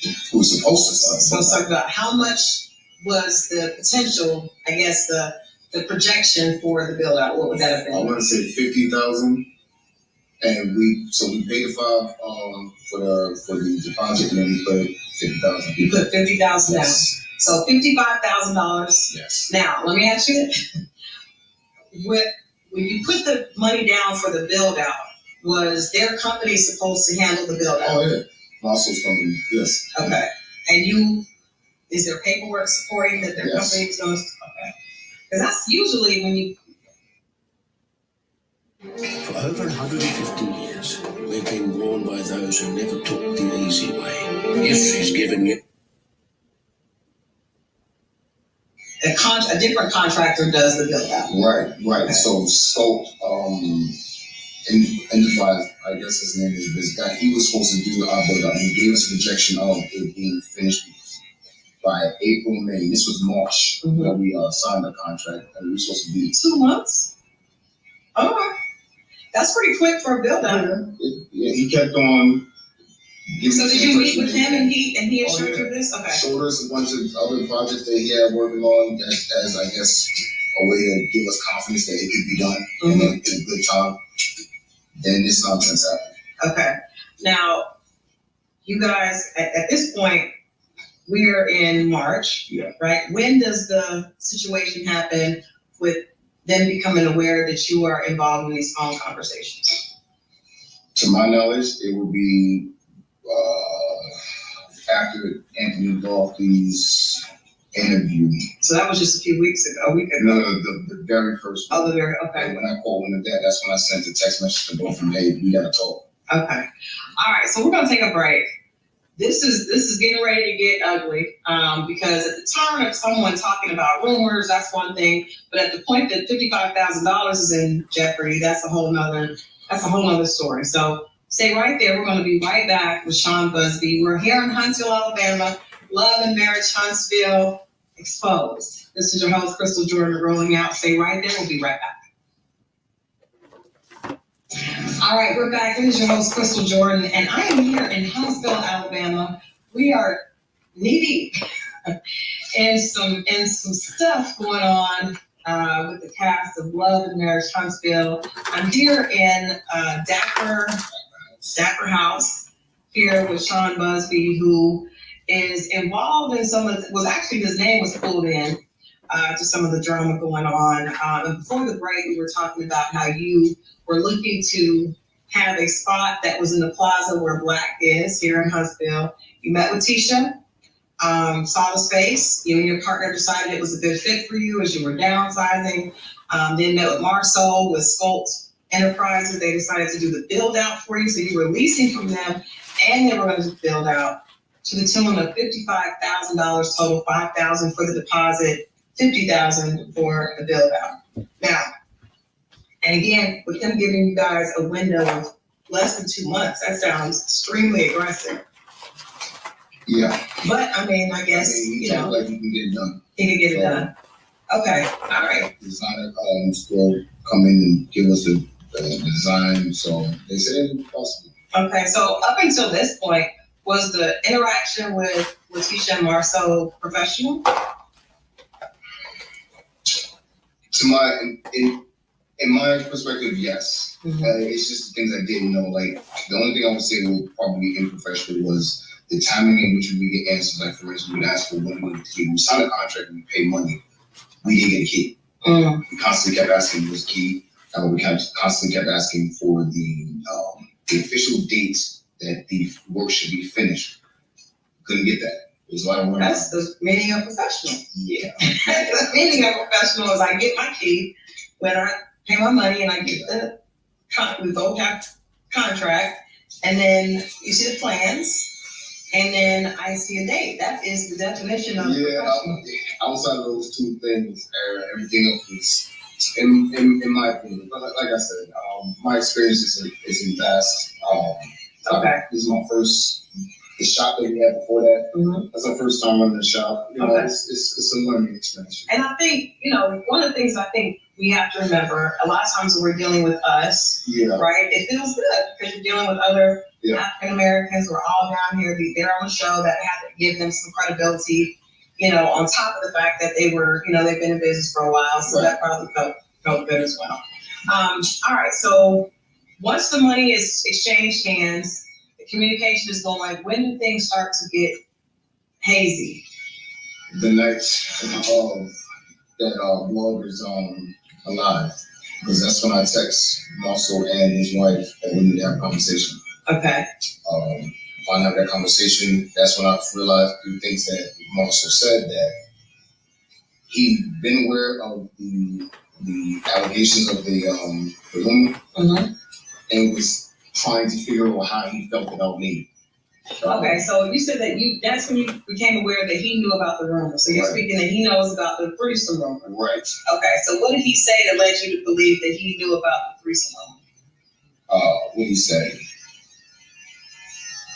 We were supposed to start. So let's talk about how much was the potential, I guess, the projection for the build out. What would that have been? I want to say 50,000, and we paid the $5,000 for the deposit, and then we put 50,000. You put 50,000 down. Yes. So $55,000. Yes. Now let me ask you this: when you put the money down for the build out, was their company supposed to handle the build out? Oh yeah, Marcel's company. Yes. Okay. And is there paperwork supporting that their company is going to? Okay. Because that's usually when you. For over 150 years, we've been warned by those who never took the easy way. History's given you. A different contractor does the build out. Right. Okay. So Scope, Enterprise, I guess his name is this guy. He was supposed to do our build out, and he gave us a projection of it being finished by April, May. This was March that we signed the contract, and we were supposed to be 2 months. All right, that's pretty quick for a build out. Yeah, he kept on. So did you meet with him and he assured you this? Okay. Showed us a bunch of other projects that he had working on as I guess a way to give us confidence that it could be done in a good time. Then this nonsense happened. Okay. Now, you guys, at this point, we're in March, right? When does the situation happen with them becoming aware that you are involved in these phone conversations? To my knowledge, it would be after Anthony Dolphy's interview. So that was just a week ago. No, the very first one. Oh, okay. When I called him that's when I sent the text message to both of them, hey, we gotta talk. Okay. All right, so we're gonna take a break. This is getting ready to get ugly, because at the turn of someone talking about rumors, that's one thing, but at the point that $55,000 is in jeopardy, that's a whole nother story. So stay right there. We're going to be right back with Sean Busby. We're here in Huntsville, Alabama. Love and Marriage Huntsville Exposed. This is your host, Crystal Jordan, rolling out. Stay right there. We'll be right back. All right, we're back. This is your host, Crystal Jordan, and I am here in Huntsville, Alabama. We are knee-deep in some stuff going on with the cast of Love and Marriage Huntsville. I'm here in Dapper House here with Sean Busby, who is involved in his name was pulled in to some of the drama going on. And before the break, we were talking about how you were looking to have a spot that was in the plaza where blaQue is here in Huntsville. You met with Tisha, saw the space. You and your partner decided it was a good fit for you as you were downsizing. Then met with Marceau with Sculpt Enterprises. They decided to do the build out for you. So you were leasing from them and they were going to build out to the tune of $55,000 total, $5,000 for the deposit, $50,000 for the build out. Now, and again, with them giving you guys a window of less than 2 months, that sounds extremely aggressive. Yeah. But I mean, I guess, he like he can get it done. He can get it done. Okay. All right. It's not still come in and give us the design. So they said it was possible. Okay, so up until this point, was the interaction with Letitia and Marcel professional? To my in my perspective, yes. It's just the things I didn't know. Like the only thing I would say was probably inprofessional was the timing in which we get answers. Like for instance, we would ask for when we get the key. We signed a contract and we pay money. We didn't get a key. We constantly kept asking was key. We constantly kept asking for the official date that the work should be finished. Couldn't get that. It was a lot of work. That's the meaning of professional. Yeah. The meaning of professional is I get my key when I pay my money and I get the we both have contract, and then you see the plans, and then I see a date. That is the definition of professional. Outside of those two things, everything else is in my opinion. But like I said, my experience isn't vast. This is my first. The shop that we had before that, that's our first time running the shop. You know, it's a learning experience. And I think, one of the things I think we have to remember, a lot of times when we're dealing with us, right, it feels good because you're dealing with other African Americans who are all down here. They're on the show that have to give them some credibility, on top of the fact that they were, they've been in business for a while. So that probably felt good as well. All right. So once the money is exchanged hands, communication is going. When do things start to get hazy? The night of that blog is alive, because that's when I text Marcel and his wife that we need to have a conversation. Okay. Upon having that conversation, that's when I realized through things that Marcel said that he'd been aware of the allegations of the rumor and was trying to figure out how he felt about me. Okay, so you said that that's when you became aware that he knew about the rumor. So you're speaking that he knows about the threesome rumor. Right. Okay, so what did he say that led you to believe that he knew about the threesome rumor? What did he say?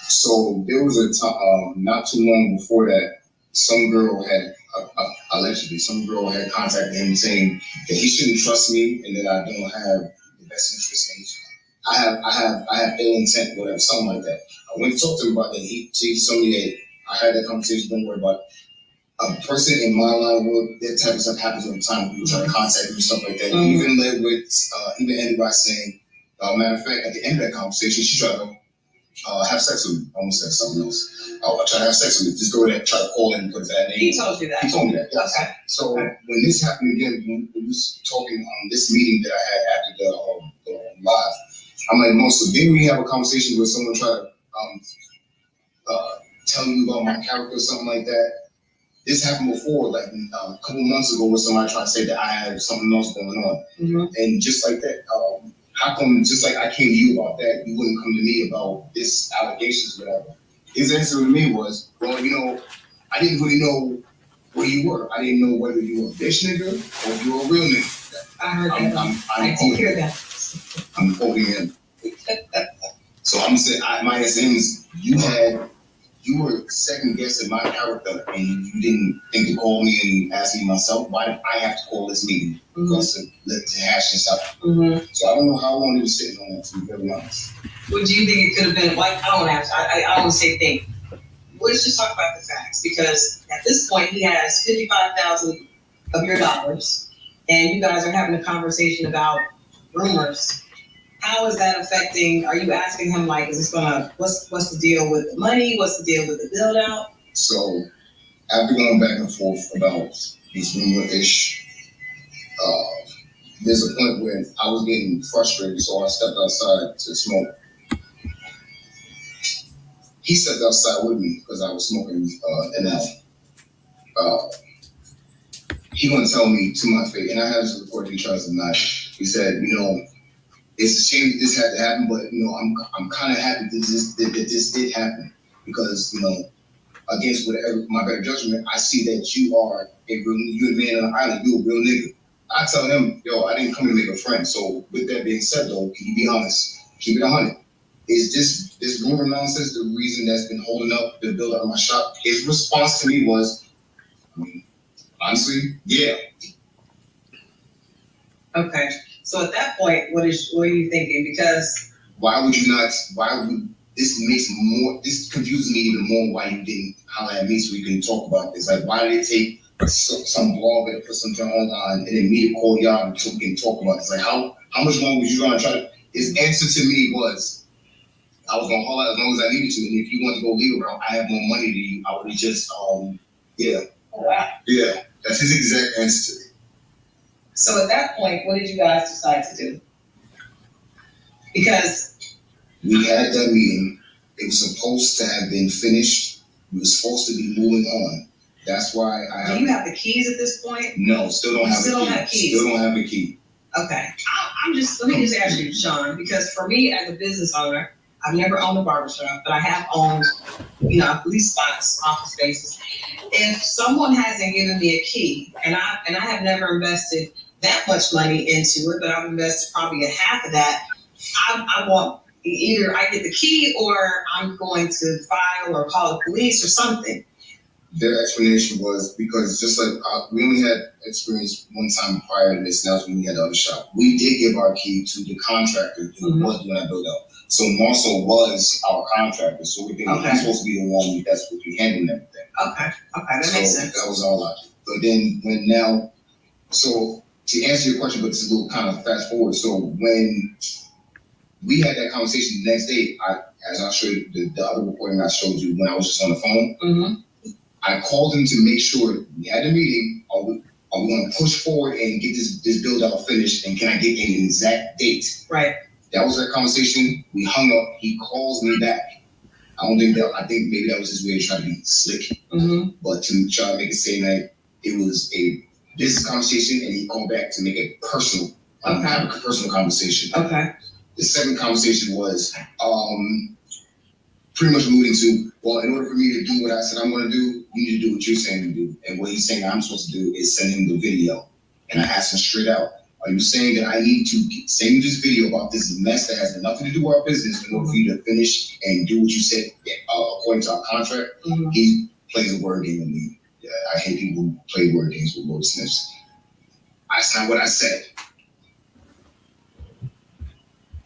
So there was a time, not too long before that, some girl had, allegedly, contacted him saying that he shouldn't trust me and that I don't have the best interest in him. I have ill intent, whatever, something like that. I went to talk to him about that. He told me that I had that conversation. Don't worry about it. A person in my line of work, that type of stuff happens all the time. People try to contact me and stuff like that. Even led with, even ended by saying, matter of fact, at the end of that conversation, she tried to have sex with me. I almost said something else. I tried to have sex with me. Just go ahead and try to call him and put his name. He told you that? He told me that, yes. Okay. So when this happened again, when we was talking on this meeting that I had after the live, I'm like, Marcel, didn't we have a conversation where someone tried to tell you about my character or something like that? This happened before, like a couple months ago, where somebody tried to say that I had something else going on. And just like that, how come, just like I came to you about that, you wouldn't come to me about this allegations or whatever? His answer to me was, well, I didn't really know where you were. I didn't know whether you were a bitch nigga or if you were a real nigga. I heard that. I did hear that. I'm quoting him. So I'm saying, my SM is, you were second guessing my character and you didn't think to call me and ask me myself. Why did I have to call this meeting? Because to hash this out. So I don't know how long he was sitting on that, to be very honest. What do you think it could have been? Like, I don't want to say think. Let's just talk about the facts, because at this point he has 55,000 of your dollars, and you guys are having a conversation about rumors. How is that affecting? Are you asking him, like, is this what's the deal with the money? What's the deal with the build out? So after going back and forth about these rumor-ish, there's a point where I was getting frustrated, so I stepped outside to smoke. He stepped outside with me because I was smoking NL. He gonna tell me to my face, and I have this recording. He tries to deny it. He said, it's a shame that this had to happen, but I'm kind of happy that this did happen, because against whatever my better judgment, I see that you're a man on an island, you're a real nigga. I tell him, I didn't come to make a friend. So with that being said, though, can you be honest? Keep it 100. Is this rumor nonsense the reason that's been holding up the build out of my shop? His response to me was, honestly, yeah. Okay. So at that point, what are you thinking? Because why would this confuses me even more why you didn't holler at me so we can talk about this. Like, why did it take some blogger to put something on and then me to call y'all so we can talk about this? Like, how much longer was you gonna try to? His answer to me was, I was gonna holler as long as I needed to, and if you want to go legal route, I have more money than you. I would have just, yeah. Wow. Yeah, that's his exact answer to me. So at that point, what did you guys decide to do? Because we had that meeting. It was supposed to have been finished. We were supposed to be moving on. That's why I have. Do you have the keys at this point? No, still don't have the key. Still don't have keys. Still don't have the key. Okay. Let me just ask you, Sean, because for me as a business owner, I've never owned a barbershop, but I have owned, police spots, office spaces. If someone hasn't given me a key, and I have never invested that much money into it, but I've invested probably a half of that, I want either I get the key or I'm going to file or call the police or something. Their explanation was because just like we only had experience one time prior to this, and that was when we had the other shop. We did give our key to the contractor who was doing that build out. So Marcel was our contractor, so we think he's supposed to be the one that's supposed to be handling everything. Okay, that makes sense. That was all logic. But then so to answer your question, but it's a little kind of fast forward. So when we had that conversation the next day, as I showed you the other recording I showed you when I was just on the phone, I called him to make sure we had a meeting. Are we going to push forward and get this build out finished? And can I get an exact date? Right. That was our conversation. We hung up. He calls me back. I think maybe that was his way of trying to be slick. But to try to make it seem like it was a business conversation, and he called back to make it personal. Have a personal conversation. Okay. The second conversation was pretty much alluding to, well, in order for me to do what I said I'm going to do, you need to do what you're saying to do. And what he's saying I'm supposed to do is send him the video. And I asked him straight out, are you saying that I need to send you this video about this mess that has nothing to do with our business in order for you to finish and do what you said according to our contract? He plays a word game with me. Yeah, I hate people who play word games with Lord Sniffs. That's not what I said.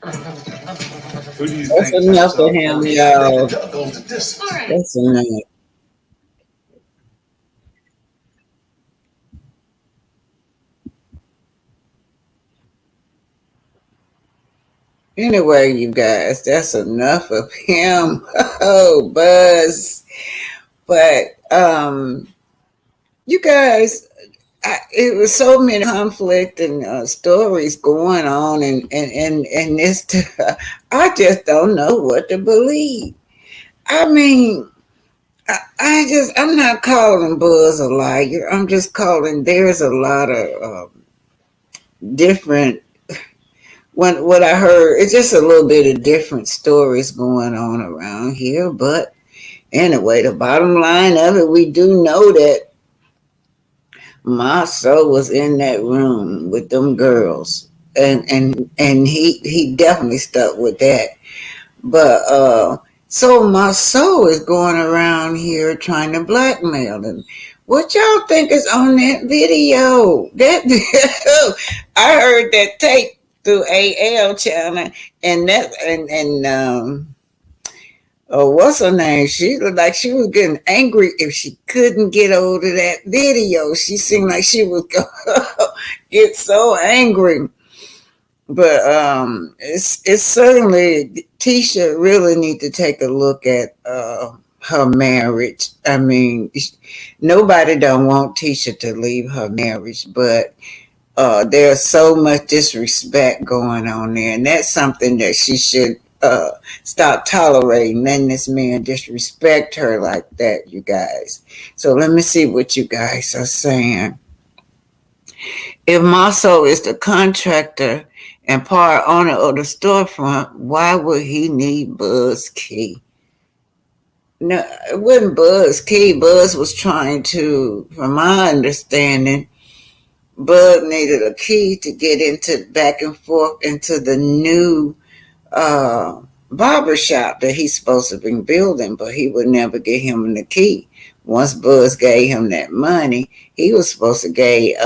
Who do you That's think enough for him, yo. That's enough. Anyway, you guys, that's enough of him. Oh, Buzz. But you guys, it was so many conflict and stories going on, and this. I just don't know what to believe. I mean, I'm not calling Buzz a liar. I'm just calling. There's a lot of different. What I heard, it's just a little bit of different stories going on around here. But anyway, the bottom line of it, we do know that Marcel was in that room with them girls, and he definitely stuck with that. But so Marcel is going around here trying to blackmail him. What y'all think is on that video? That I heard that tape through AL channel, and what's her name? She looked like she was getting angry if she couldn't get over to that video. She seemed like she was gonna get so angry. But it's certainly Tisha really need to take a look at her marriage. I mean, nobody don't want Tisha to leave her marriage, but there's so much disrespect going on there, and that's something that she should stop tolerating, letting this man disrespect her like that, you guys. So let me see what you guys are saying. If Marcel is the contractor and part owner of the storefront, why would he need Buzz key? No, it wasn't Buzz key. Buzz was trying to, from my understanding, Bud needed a key to get back and forth into the new barbershop that he's supposed to be building, but he would never give him the key. Once Buzz gave him that money, he was supposed to give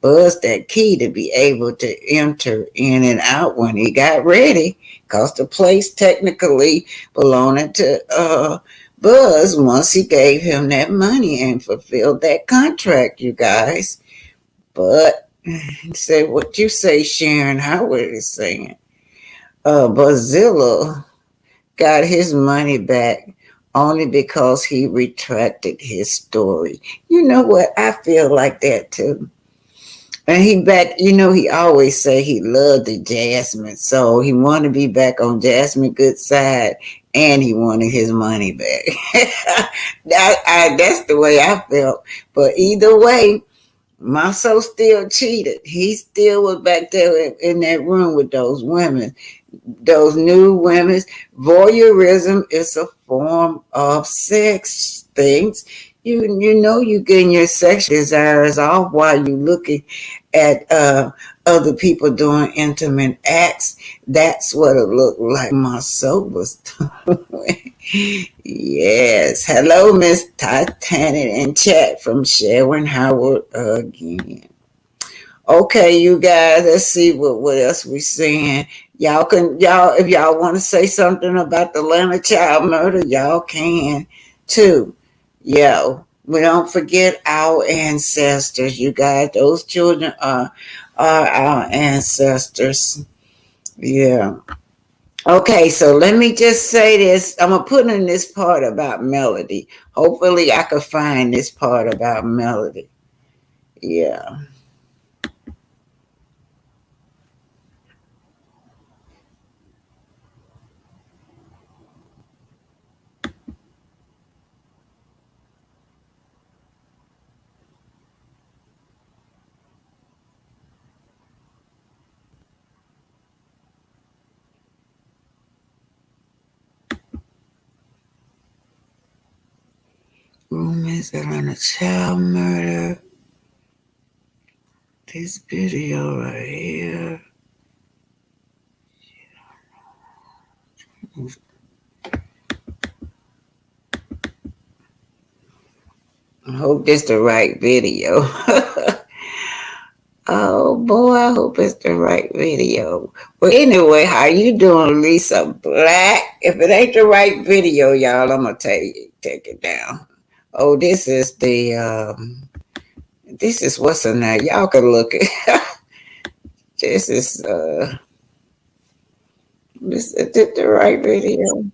Buzz that key to be able to enter in and out when he got ready, because the place technically belonged to Buzz once he gave him that money and fulfilled that contract, you guys. But say what you say, Sharon Howard is saying. Buzzilla got his money back only because he retracted his story. You know what? I feel like that too. And he always say he loved the Jasmine. So he wanted to be back on Jasmine good side and he wanted his money back. That's the way I felt. But either way, Maso still cheated. He still was back there in that room with those women, those new women. Voyeurism is a form of sex things. You getting your sexual desires off while you looking at other people doing intimate acts. That's what it looked like my soul was doing. Yes. Hello, Miss Titanic in chat from Sharon Howard again. Okay, you guys, let's see what else we saying. If y'all want to say something about the Atlanta child murder, y'all can too. Yo, we don't forget our ancestors, you guys. Those children are our ancestors. Yeah. Okay, so let me just say this. I'm going to put in this part about Melody. Hopefully I can find this part about Melody. Yeah. Rumors around a child murder. This video right here. I hope this the right video. Oh boy, I hope it's the right video. Well, anyway, how you doing, Lisa Black? If it ain't the right video, y'all, I'm gonna take it down. Oh, this is what's in there. Y'all can look at. This is the right video.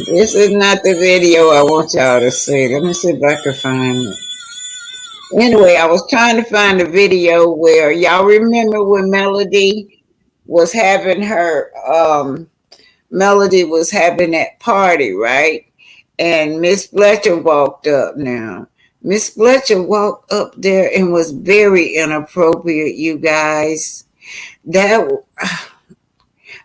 This is not the video I want y'all to see. Let me see if I can find it. Anyway, I was trying to find a video where y'all remember when Melody was having that party, right? And Miss Fletcher walked up now. Miss Fletcher walked up there and was very inappropriate, you guys.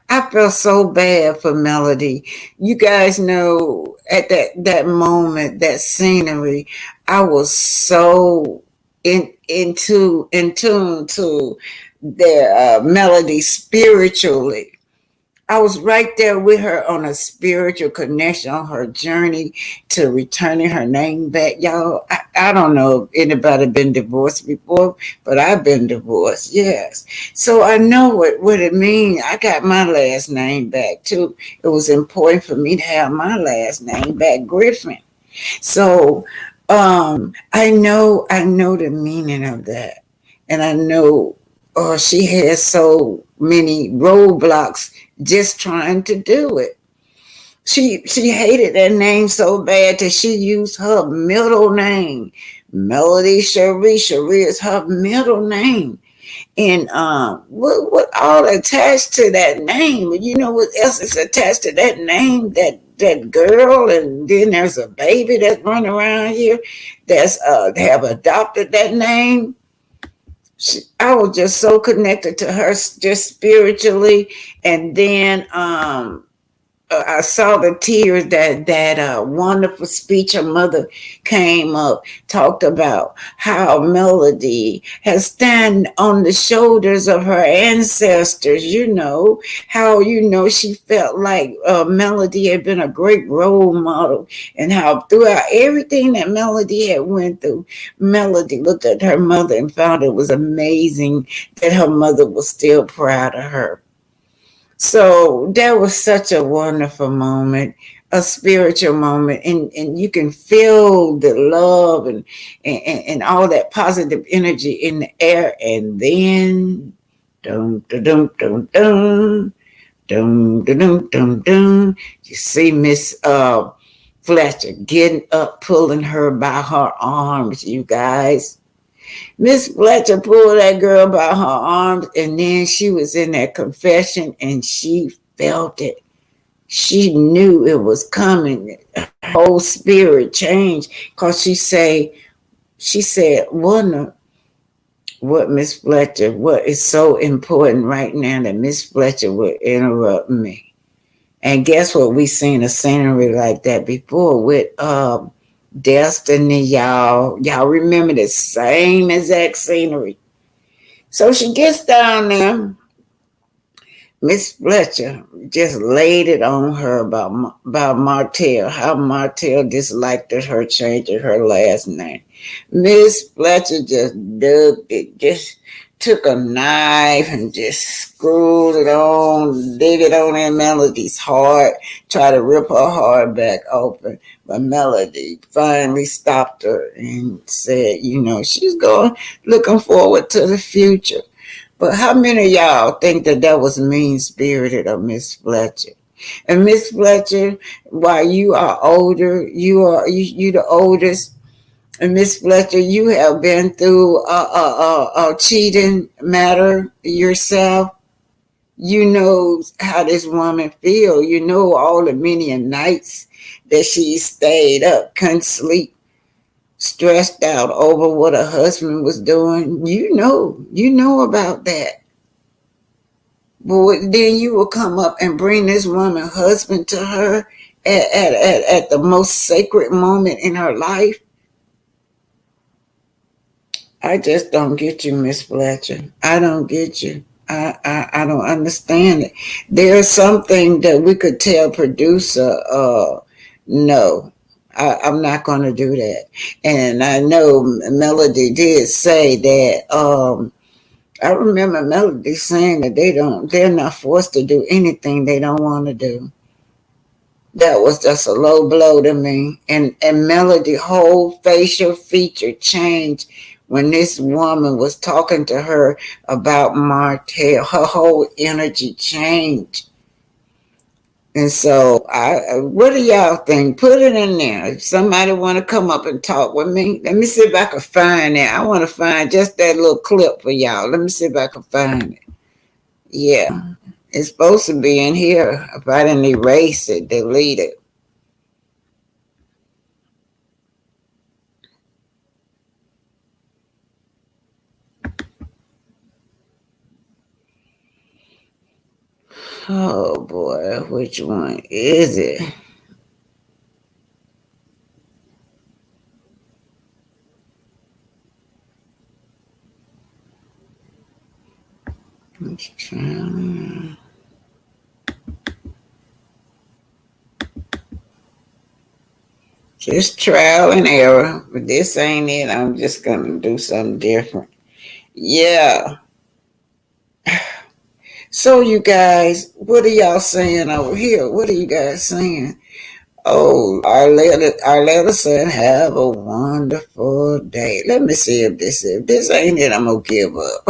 I felt so bad for Melody. You guys know at that moment, that scenery, I was so in tune to their Melody spiritually. I was right there with her on a spiritual connection on her journey to returning her name back. Y'all, I don't know if anybody been divorced before, but I've been divorced, yes. So I know what it means. I got my last name back too. It was important for me to have my last name back, Griffin. So I know the meaning of that. And I know she has so many roadblocks just trying to do it. She hated that name so bad that she used her middle name. Melody Cherie. Cherie is her middle name. And what all attached to that name? You know what else is attached to that name? That girl, and then there's a baby that's running around here that's have adopted that name. I was just so connected to her just spiritually. And then I saw the tears that wonderful speech her mother came up, talked about how Melody has stand on the shoulders of her ancestors, how, she felt like Melody had been a great role model, and how throughout everything that Melody had went through, Melody looked at her mother and found it was amazing that her mother was still proud of her. So that was such a wonderful moment, a spiritual moment, and you can feel the love and all that positive energy in the air. And then, dum dum dum dum dum dum dum dum dum, you see Miss Fletcher getting up, pulling her by her arms. You guys. Miss Fletcher pulled that girl by her arms, and then she was in that confession, and she felt it. She knew it was coming. Her whole spirit changed because she said, "Wonder what Miss Fletcher, what is so important right now that Miss Fletcher would interrupt me." And guess what? We seen a scenery like that before with Destiny, y'all. Y'all remember the same exact scenery. So she gets down there. Miss Fletcher just laid it on her about Martell, how Martell disliked her changing her last name. Miss Fletcher just dug it, just took a knife and just screwed it on, dig it on in Melody's heart, try to rip her heart back open. But Melody finally stopped her and said, she's looking forward to the future. But how many of y'all think that was mean-spirited of Miss Fletcher? And Miss Fletcher, while you are older, you the oldest, and Miss Fletcher, you have been through a cheating matter yourself. You know how this woman feel. You know all the many nights that she stayed up, couldn't sleep, stressed out over what her husband was doing. You know about that. But then you will come up and bring this woman husband to her at the most sacred moment in her life. I just don't get you, Miss Fletcher. I don't get you. I don't understand it. There's something that we could tell producer, no, I'm not going to do that. And I know Melody did say that. I remember Melody saying that they're not forced to do anything they don't want to do. That was just a low blow to me. And Melody's whole facial feature changed when this woman was talking to her about Martell. Her whole energy changed. And so, what do y'all think? Put it in there. If somebody want to come up and talk with me, let me see if I can find it. I want to find just that little clip for y'all. Let me see if I can find it. Yeah, it's supposed to be in here. If I didn't erase it, delete it. Oh boy, which one is it? Let's try. Just trial and error, but this ain't it. I'm just gonna do something different. Yeah. So you guys, what are y'all saying over here? What are you guys saying? Oh, our letter said, have a wonderful day. Let me see if this ain't it, I'm gonna give up.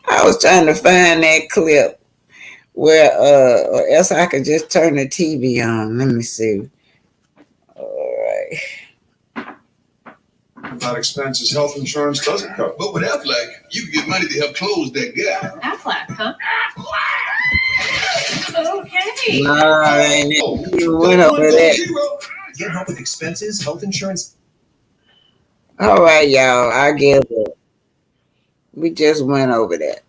I was trying to find that clip where or else I could just turn the TV on. Let me see. All right. Without expenses, health insurance doesn't cover. But with Aflac, you can get money to help close that gap. Aflac, huh? Okay. All right. You went over that. Get help with expenses, health insurance. All right, y'all. I give up. We just went over that.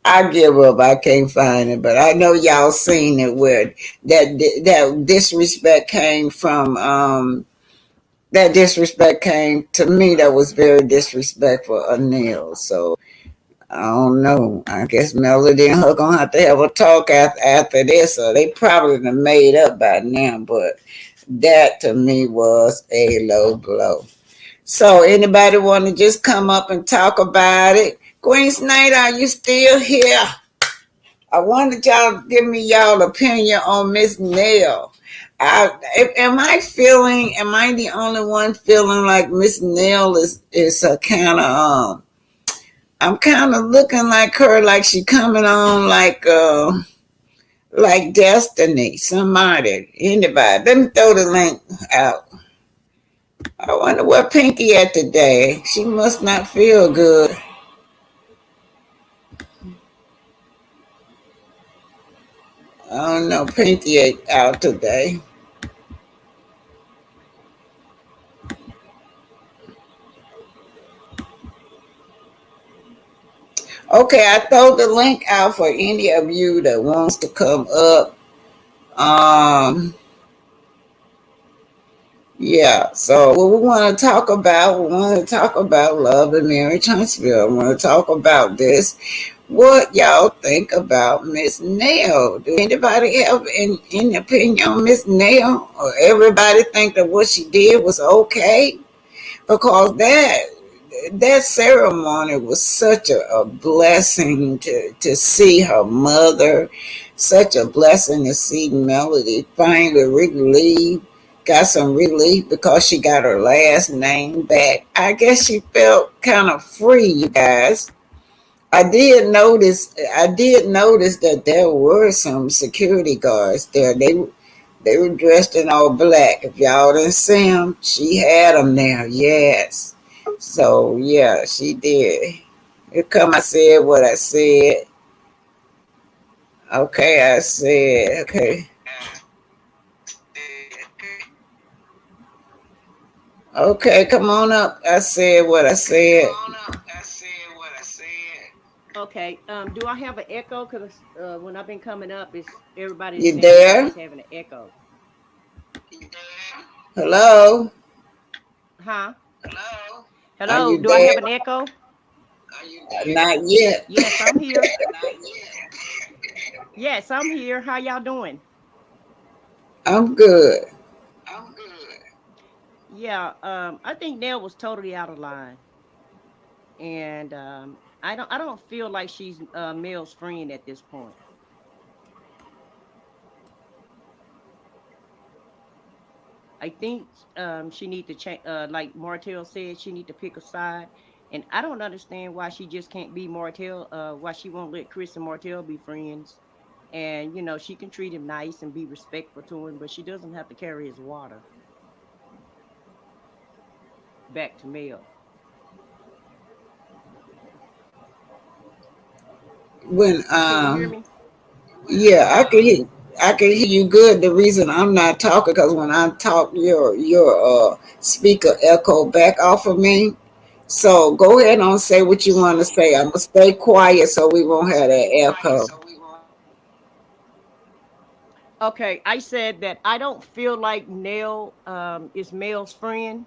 I give up. I can't find it, but I know y'all seen it where that disrespect came from. That disrespect came to me. That was very disrespectful of Neil. So I don't know. I guess Melody and her gonna have to have a talk after this, or they probably done made up by now. But that to me was a low blow. So anybody want to just come up and talk about it? Queen Snyder, are you still here? I wanted y'all to give me y'all opinion on Miss Nell. Am I the only one feeling like Miss Nell is a kind of I'm kind of looking like her, like she coming on like Destiny, somebody, anybody. Let me throw the link out. I wonder where Pinky at today. She must not feel good. I don't know. Pinky ain't out today. Okay, I throw the link out for any of you that wants to come up. Yeah, so what we want to talk about love and marriage Huntsville. I want to talk about this. What y'all think about Miss Nail? Do anybody have any opinion on Miss Nail? Or everybody think that what she did was okay? Because that ceremony was such a blessing to see her mother, such a blessing to see Melody finally got some relief because she got her last name back. I guess she felt kind of free, you guys. I did notice that there were some security guards there. They were dressed in all black. If y'all didn't see them, she had them there. Yes. So yeah, she did. Here come I said what I said. Okay, I said okay. Okay, come on up. I said what I said. Okay. Do I have an echo? Because when I've been coming up, it's everybody's You saying there? everybody's having an echo. Hello? Huh? Are Hello. you Do I there? have an echo? Not yet. Yes, I'm here. Yes, I'm here. How y'all doing? I'm good. Yeah. I think Nell was totally out of line, and I don't feel like she's Mel's friend at this point. I think she need to change. Like Martell said, she need to pick a side. And I don't understand why she just can't be Martell. Why she won't let Chris and Martell be friends. And she can treat him nice and be respectful to him, but she doesn't have to carry his water back to Mel. When Can you hear me? yeah, I can hear you good. The reason I'm not talking because when I talk, your speaker echo back off of me. So go ahead and say what you want to say. I'm gonna stay quiet so we won't have that echo. Okay, I said that I don't feel like Nell is Mel's friend,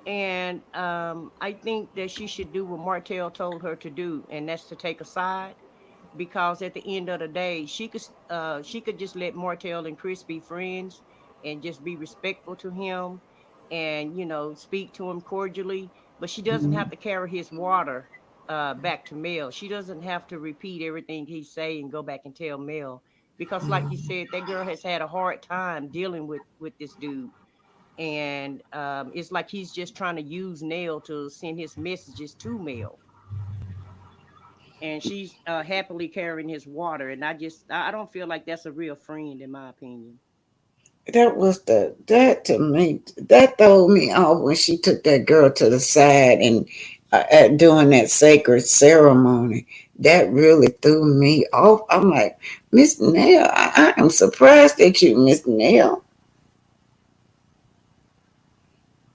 and I think that she should do what Martell told her to do, and that's to take a side. Because at the end of the day, she could just let Martell and Chris be friends and just be respectful to him and speak to him cordially, but she doesn't have to carry his water back to Mel. She doesn't have to repeat everything he say and go back and tell Mel because like you said, that girl has had a hard time dealing with this dude, and it's like he's just trying to use Nell to send his messages to Mel, and she's happily carrying his water. And I don't feel like that's a real friend in my opinion. That to me that threw me off when she took that girl to the side and at doing that sacred ceremony. That really threw me off. I'm like, Miss Nail, I am surprised at you, Miss Nail.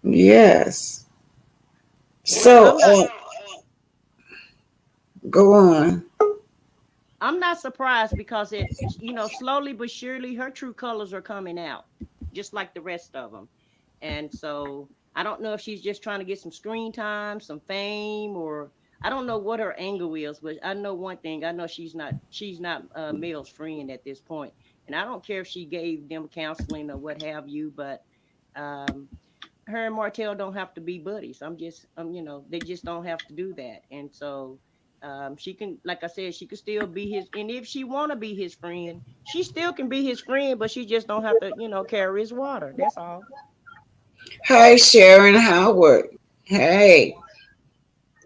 Yes. Well, So I'm not. go on. I'm not surprised because slowly but surely her true colors are coming out, just like the rest of them. And so I don't know if she's just trying to get some screen time, some fame, or I don't know what her angle is. But I know one thing: I know she's not Mel's friend at this point. And I don't care if she gave them counseling or what have you, but um, her and Martell don't have to be buddies. They just don't have to do that. And so she can, like I said, she could still be his. And if she want to be his friend, she still can be his friend, but she just don't have to, carry his water. That's all. Hi, Sharon Howard. Hey.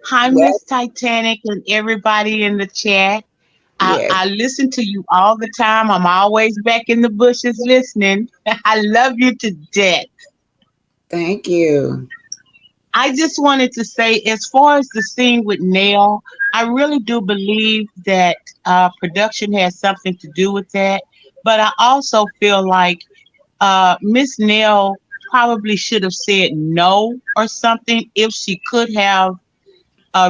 Hi, Yes. Miss Titanic and everybody in the chat. Yes. I listen to you all the time. I'm always back in the bushes listening. I love you to death. Thank you. I just wanted to say, as far as the scene with Nell, I really do believe that production has something to do with that. But I also feel like Miss Nell probably should have said no or something if she could have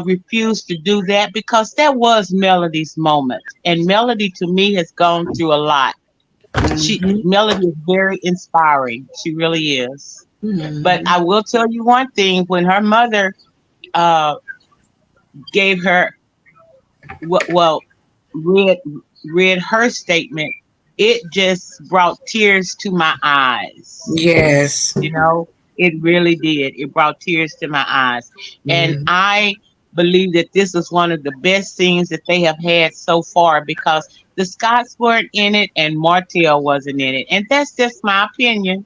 refused to do that, because that was Melody's moment. And Melody to me has gone through a lot. Melody is very inspiring. She really is. But I will tell you one thing: when her mother gave her, well, read her statement, it just brought tears to my eyes. Yes. It really did. It brought tears to my eyes. And I believe that this is one of the best scenes that they have had so far, because the Scots weren't in it and Martell wasn't in it. And that's just my opinion.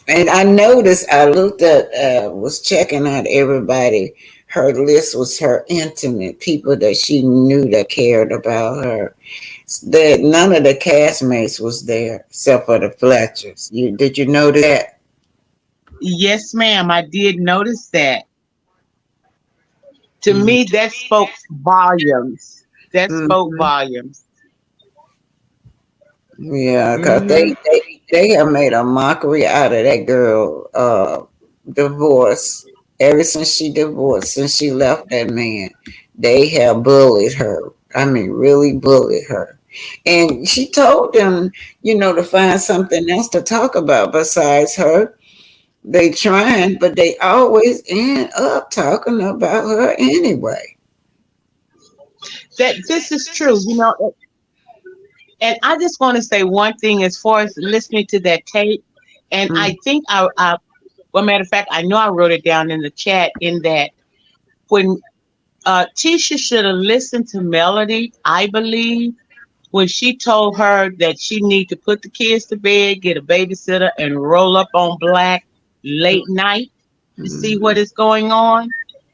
And I noticed, I looked at, was checking out everybody. Her list was her intimate people that she knew that cared about her. That none of the castmates was there except for the Fletchers. Did you notice that? Yes, ma'am. I did notice that. To me, that spoke volumes. That spoke volumes. Yeah, because they have made a mockery out of that girl divorce. Ever since she divorced, since she left that man, they have bullied her. I mean, really bullied her. And she told them, to find something else to talk about besides her. They trying, but they always end up talking about her anyway. That this is true, and I just want to say one thing as far as listening to that tape. And I think well, matter of fact, I know I wrote it down in the chat, in that when Tisha should have listened to Melody, I believe, when she told her that she need to put the kids to bed, get a babysitter, and roll up on black late night to see what is going on.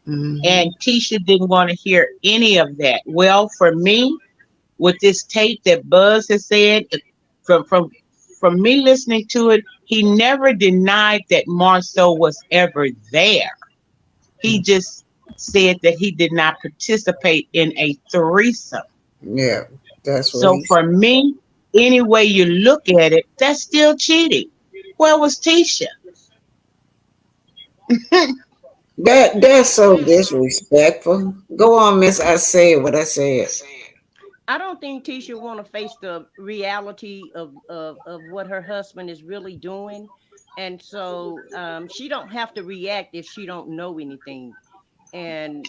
And Tisha didn't want to hear any of that. Well, for me, with this tape that Buzz has said, from me listening to it, he never denied that Marceau was ever there. He just said that he did not participate in a threesome. Yeah, that's what. So for me, any way you look at it, that's still cheating. Where was Tisha? That's so disrespectful. Go on, Miss. I said what I said. I don't think Tisha want to face the reality of what her husband is really doing. And so she don't have to react if she don't know anything. And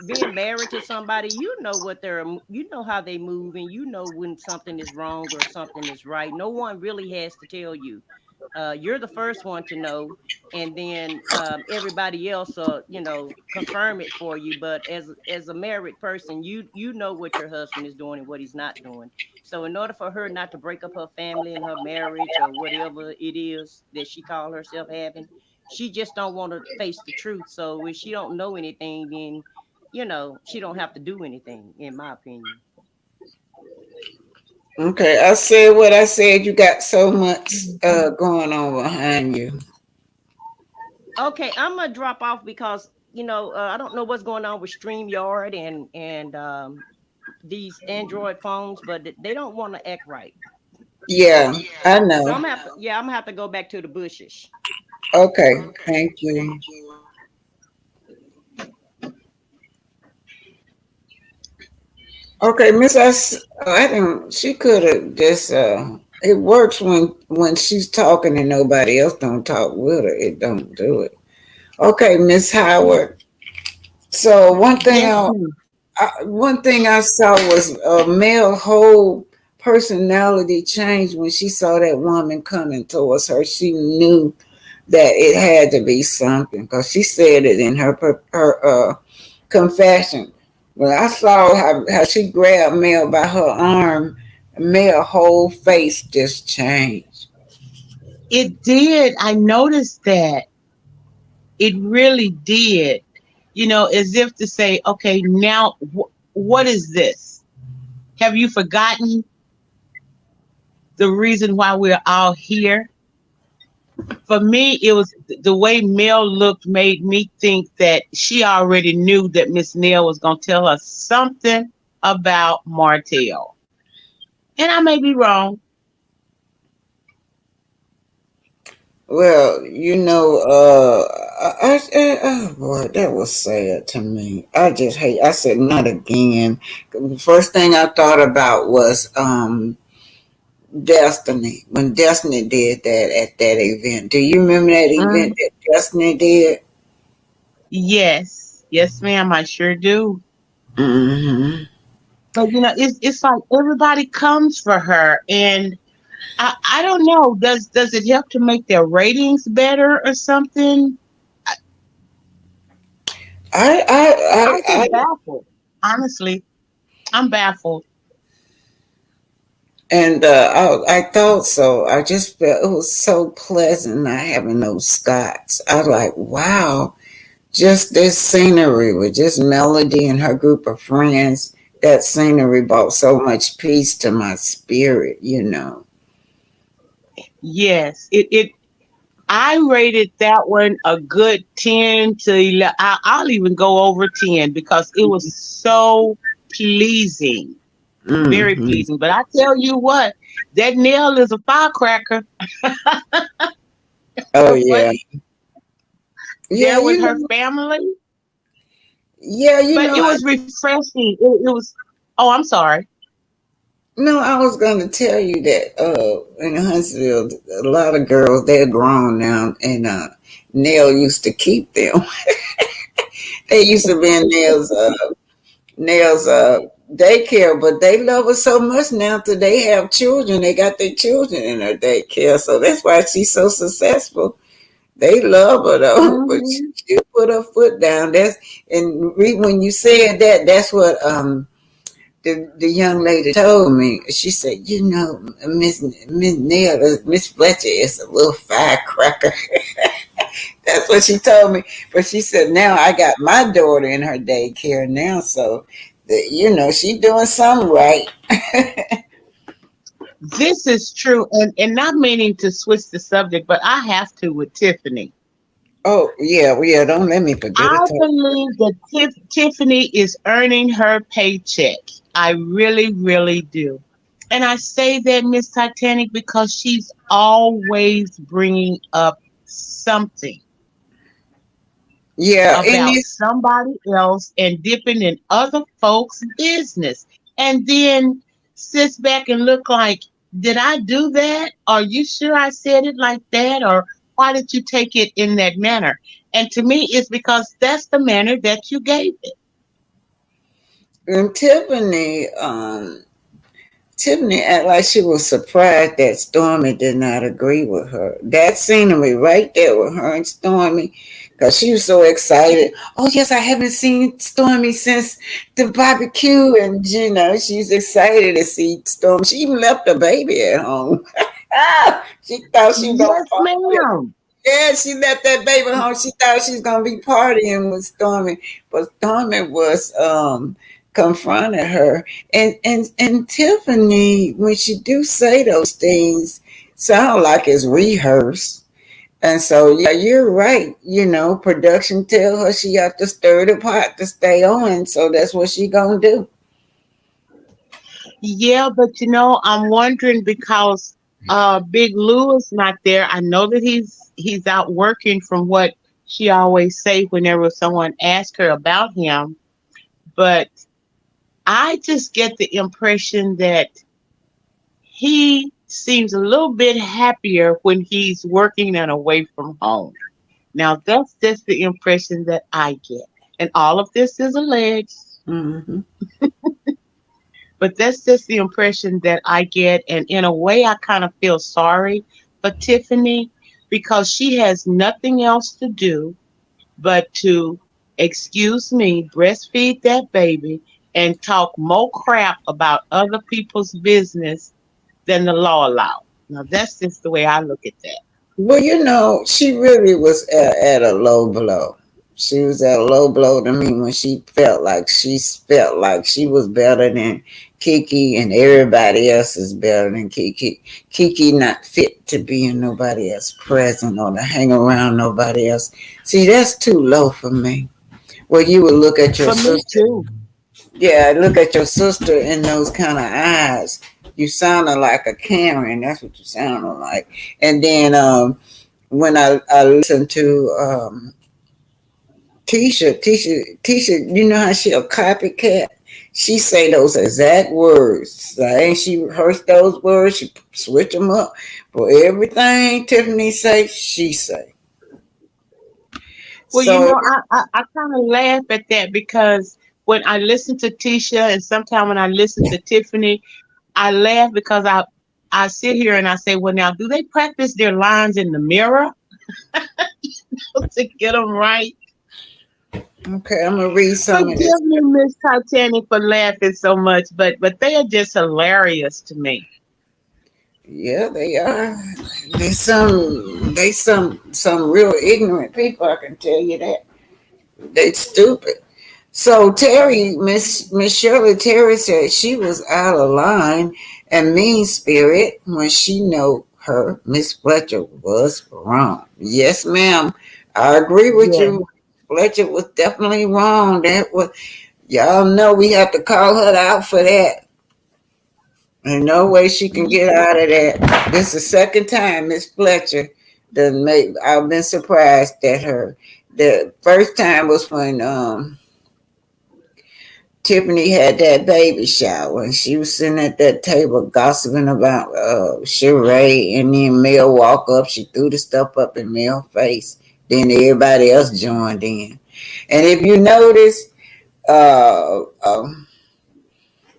being married to somebody, you know how they move, and you know when something is wrong or something is right. No one really has to tell you. You're the first one to know, and then everybody else confirm it for you. But as a married person, you know what your husband is doing and what he's not doing. So in order for her not to break up her family and her marriage or whatever it is that she call herself having, she just don't want to face the truth. So if she don't know anything, then she don't have to do anything, in my opinion. Okay, I said what I said. You got so much going on behind you. Okay, I'm gonna drop off because I don't know what's going on with StreamYard and these Android phones, but they don't want to act right. Yeah, I know. So I'm gonna have to go back to the bushes. Okay, thank you. Okay, Miss, I didn't. She could have just. It works when she's talking and nobody else don't talk with her. It don't do it. Okay, Miss Howard. So Yes, ma'am. one thing I saw was Mel whole personality changed when she saw that woman coming towards her. She knew that it had to be something because she said it in her confession. When I saw how she grabbed Mel by her arm, Mel's whole face just changed. It did. I noticed that. It really did. As if to say, okay, now what is this? Have you forgotten the reason why we're all here? For me, it was the way Mel looked made me think that she already knew that Miss Neal was going to tell us something about Martell. And I may be wrong. Well, oh boy, that was sad to me. I just hate. I said not again. The first thing I thought about was Destiny when Destiny did that at that event. Do you remember that event that Destiny did? Yes. Yes, ma'am, I sure do. Mm-hmm. But it's like everybody comes for her, and I don't know. Does it help to make their ratings better or something? I'm just baffled. Honestly, I'm baffled. And I thought so. I just felt it was so pleasant not having those Scots. I was like, wow, just this scenery with just Melody and her group of friends. That scenery brought so much peace to my spirit. Yes, it. I rated that one a good 10 to 11. I'll even go over 10 because it was so pleasing, very Mm-hmm. pleasing. But I tell you what, that nail is a firecracker. Oh yeah, yeah. There with her family. Yeah, But it was refreshing. It was. Oh, I'm sorry. No, I was going to tell you that in Huntsville, a lot of girls, they're grown now, and Nell used to keep them. They used to be in Nell's daycare, but they love her so much now that they have children. They got their children in her daycare, so that's why she's so successful. They love her though, but she put her foot down. When you said that, that's what the young lady told me. She said, Miss Neal, Miss Fletcher is a little firecracker. That's what she told me. But she said, now I got my daughter in her daycare now, so she doing something right. This is true, and not meaning to switch the subject, but I have to with Tiffany. Oh yeah. Don't let me forget I it. believe that Tiffany is earning her paycheck. I really, really do. And I say that, Miss Titanic, because she's always bringing up something Yeah, about somebody else and dipping in other folks' business. And then sits back and look like, did I do that? Are you sure I said it like that? Or why did you take it in that manner? And to me, it's because that's the manner that you gave it. And Tiffany acted like she was surprised that Stormy did not agree with her. That scenery right there with her and Stormy, because she was so excited. Oh, yes, I haven't seen Stormy since the barbecue. And, she's excited to see Stormy. She even left her baby at home. She thought she was going Yes, ma'am. Yeah, she left that baby home. She thought she was going to be partying with Stormy. But Stormy was confronted her. And Tiffany, when she do say those things, sound like it's rehearsed. And so, yeah, you're right. Production tell her she have to stir the pot to stay on. So that's what she gonna do. Yeah, but I'm wondering because Big Lou is not there. I know that he's out working from what she always say whenever someone asks her about him. But I just get the impression that he seems a little bit happier when he's working and away from home. Now, that's just the impression that I get. And all of this is alleged, Mm-hmm. but that's just the impression that I get. And in a way, I kind of feel sorry for Tiffany because she has nothing else to do but to, excuse me, breastfeed that baby and talk more crap about other people's business than the law allows. Now, that's just the way I look at that. Well, she really was at a low blow. She was at a low blow to me when she felt like she was better than Kiki and everybody else is better than Kiki. Kiki not fit to be in nobody else's present or to hang around nobody else. See, that's too low for me. Well, you would look at your For me sister. too. Yeah, look at your sister in those kind of eyes. You sounded like a Karen. That's what you sounded like. And then when I listened to Tisha, you know how she a copycat? She say those exact words. Ain't she rehearsed those words? She switch them up. But everything Tiffany say, she say. Well, So I kind of laugh at that because when I listen to Tisha and sometimes when I listen to Tiffany, I laugh because I sit here and I say, well, now, do they practice their lines in the mirror to get them right? okay, I'm gonna read some of this. Forgive me, Miss Titanic, for laughing so much, but they are just hilarious to me. Yeah, they are. They some real ignorant people. I can tell you that. They stupid. So Terry, Miss Shirley Terry said she was out of line and mean spirit when she know her Miss Fletcher was wrong. Yes, ma'am. I agree with Yeah. you. Fletcher was definitely wrong. That was y'all know we have to call her out for that. There's no way she can get out of that. This is the second time Miss Fletcher doesn't make. I've been surprised at her. The first time was when Tiffany had that baby shower and she was sitting at that table gossiping about Sheree, and then Mel walked up, she threw the stuff up in Mel's face. Then everybody else joined in. And if you notice, uh, um,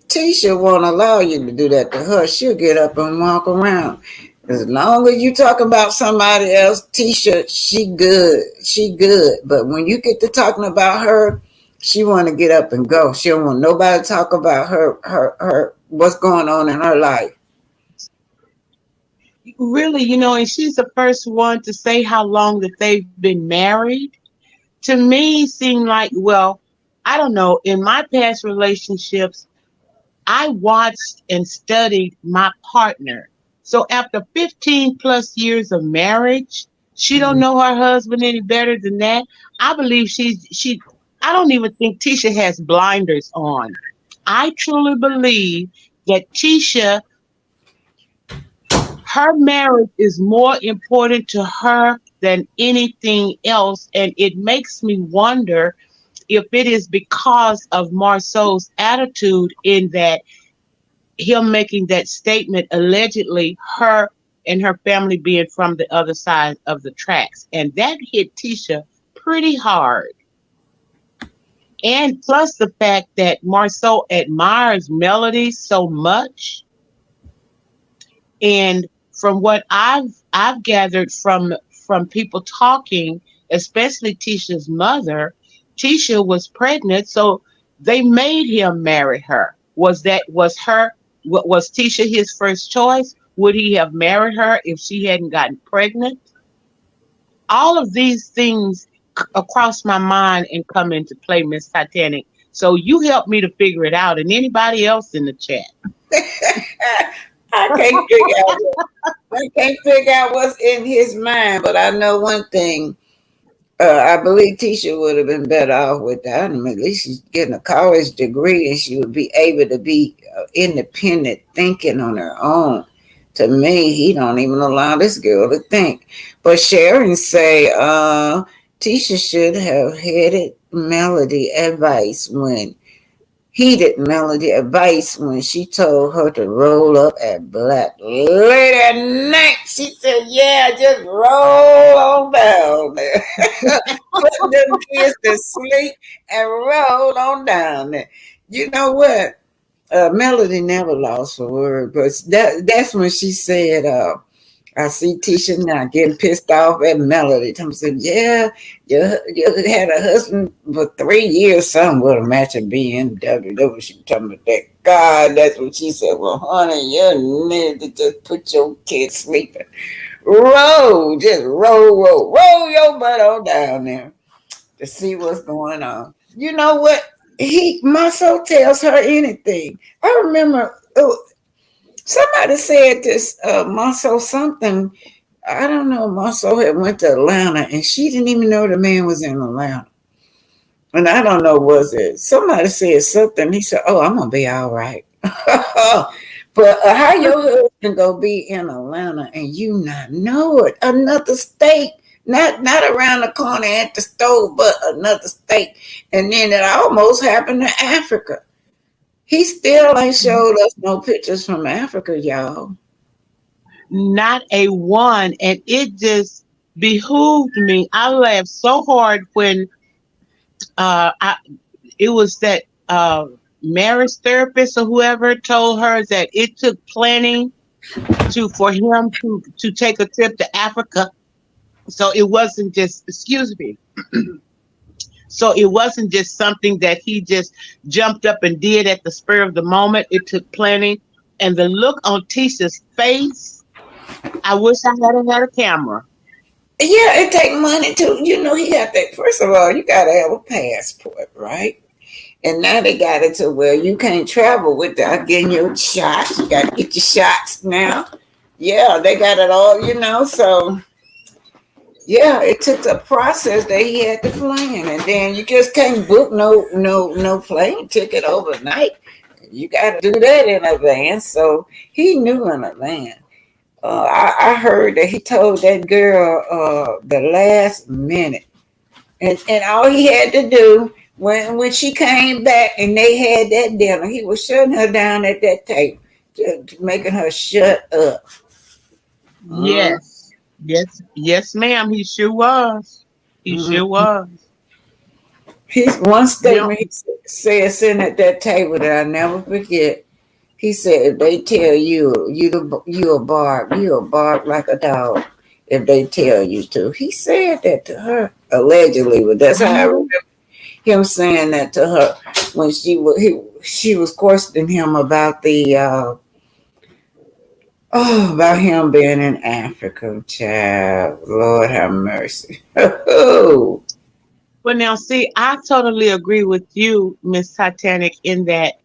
Tisha won't allow you to do that to her. She'll get up and walk around. As long as you talk about somebody else, Tisha, she good. She good. But when you get to talking about her, she want to get up and go. She don't want nobody to talk about her, what's going on in her life. Really, and she's the first one to say how long that they've been married. To me, seemed like, well, I don't know. In my past relationships, I watched and studied my partner. So after 15 plus years of marriage, she don't know her husband any better than that. I believe I don't even think Tisha has blinders on. I truly believe that Tisha, her marriage is more important to her than anything else. And it makes me wonder if it is because of Marceau's attitude in that him making that statement, allegedly her and her family being from the other side of the tracks. And that hit Tisha pretty hard. And plus the fact that Marceau admires Melody so much. And from what I've gathered from people talking, especially Tisha's mother, Tisha was pregnant, so they made him marry her. Was Tisha his first choice? Would he have married her if she hadn't gotten pregnant? All of these things across my mind and come into play, Miss Titanic. So you help me to figure it out, and anybody else in the chat. I can't figure out what's in his mind, but I know one thing. I believe Tisha would have been better off without him. At least she's getting a college degree and she would be able to be independent thinking on her own. To me, he don't even allow this girl to think. But Sharon say Tisha should have headed Melody advice when heeded Melody advice when she told her to roll up at black late at night. She said, yeah, just roll on down there. Put them kids to sleep and roll on down there. You know what? Melody never lost a word, but that's when she said, I see Tisha now getting pissed off at Melody. Tom said, yeah, you had a husband for 3 years, something with a matching BMW. That was she talking about that. God, that's what she said. Well, honey, you need to just put your kids sleeping. Roll, just roll your butt on down there to see what's going on. You know what? Marceau tells her anything. I remember somebody said this, Marceau something. I don't know. Marceau had went to Atlanta and she didn't even know the man was in Atlanta. And I don't know, was it? Somebody said something. He said, oh, I'm going to be all right. But how your husband going to be in Atlanta and you not know it? Another state. Not around the corner at the store, but another state. And then it almost happened to Africa. He still ain't showed us no pictures from Africa, y'all. Not a one. And it just behooved me. I laughed so hard when it was that marriage therapist or whoever told her that it took planning for him to take a trip to Africa. So it wasn't just, excuse me. So it wasn't just something that he just jumped up and did at the spur of the moment. It took planning. And the look on Tisha's face, I wish I had a camera. Yeah, it take money too. You know, he got that. First of all, you got to have a passport, right? And now they got it to where you can't travel without getting your shots. You got to get your shots now. Yeah, they got it all, you know, so... Yeah, it took a process that he had to plan, and then you just can't book no plane ticket overnight. You got to do that in advance. So he knew in advance. I heard that he told that girl the last minute, and all he had to do when she came back and they had that dinner, he was shutting her down at that table, just making her shut up. Yes. Yes, ma'am. He sure was. He sure was. He's one statement he said sitting at that table that I never forget. He said, if they tell you a bark like a dog. If they tell you to. He said that to her, allegedly, but that's how I remember him saying that to her when she was questioning him about about him being in Africa, child. Lord have mercy. Well, now, see, I totally agree with you, Miss Titanic, in that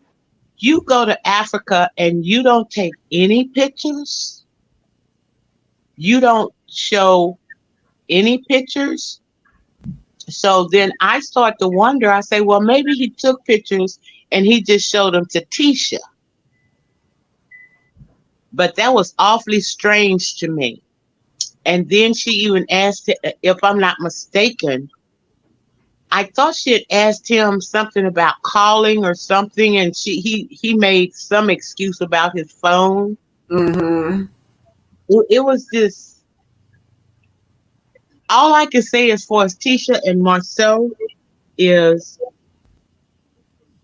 you go to Africa and you don't take any pictures. You don't show any pictures. So then I start to wonder, I say, well, maybe he took pictures and he just showed them to Tisha. But that was awfully strange to me. And then she even asked, if I'm not mistaken, I thought she had asked him something about calling or something, and he made some excuse about his phone. Mm-hmm. It was just, all I can say as far as Tisha and Marceau is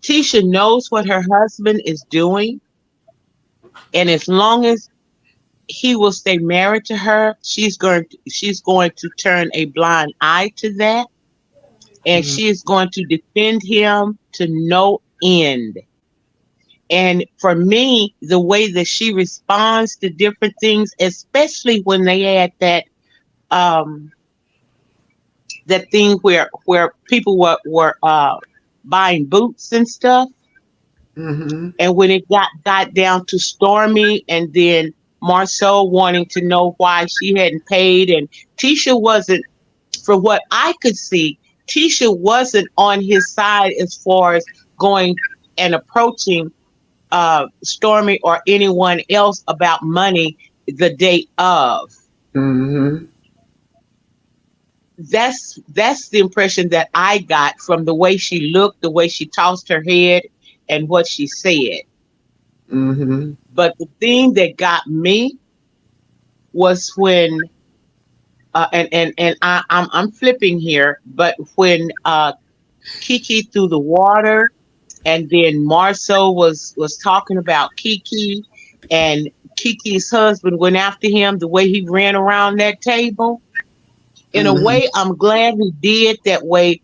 Tisha knows what her husband is doing. And as long as he will stay married to her, she's going to turn a blind eye to that. And she is going to defend him to no end. And for me, the way that she responds to different things, especially when they had that thing where people were buying boots and stuff. Mm-hmm. And when it got down to Stormy and then Marceau wanting to know why she hadn't paid, and Tisha wasn't, for what I could see, Tisha wasn't on his side as far as going and approaching Stormy or anyone else about money the day of. Mm-hmm. That's the impression that I got from the way she looked, the way she tossed her head, and what she said. Mm-hmm. But the thing that got me was when I'm flipping here, but when Kiki threw the water, and then Marceau was talking about Kiki, and Kiki's husband went after him the way he ran around that table. In a Mm-hmm. way, I'm glad he did that way.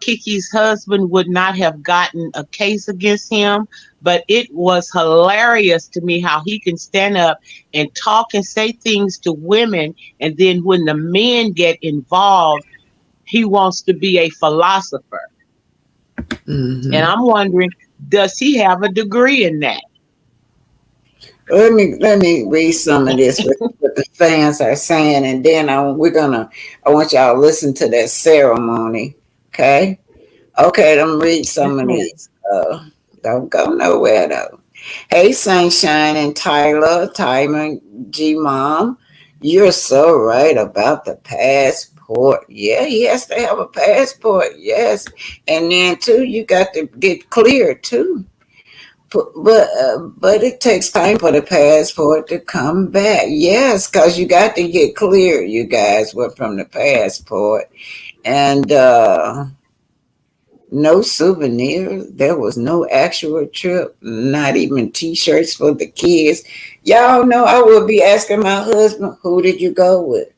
Kiki's husband would not have gotten a case against him, but it was hilarious to me how he can stand up and talk and say things to women, and then when the men get involved, he wants to be a philosopher. Mm-hmm. And I'm wondering, does he have a degree in that? Let me read some of this what the fans are saying, and then I want y'all to listen to that ceremony. Okay, let me read Yes, some of ma'am. these. Don't go nowhere though. Hey, Sunshine and Timer G Mom, you're so right about the passport. Yeah, he has to have a passport. Yes, and then too, you got to get cleared too. But it takes time for the passport to come back. Yes, because you got to get clear, you guys, from the passport. And no souvenirs. There was no actual trip, not even T-shirts for the kids. Y'all know I would be asking my husband, who did you go with?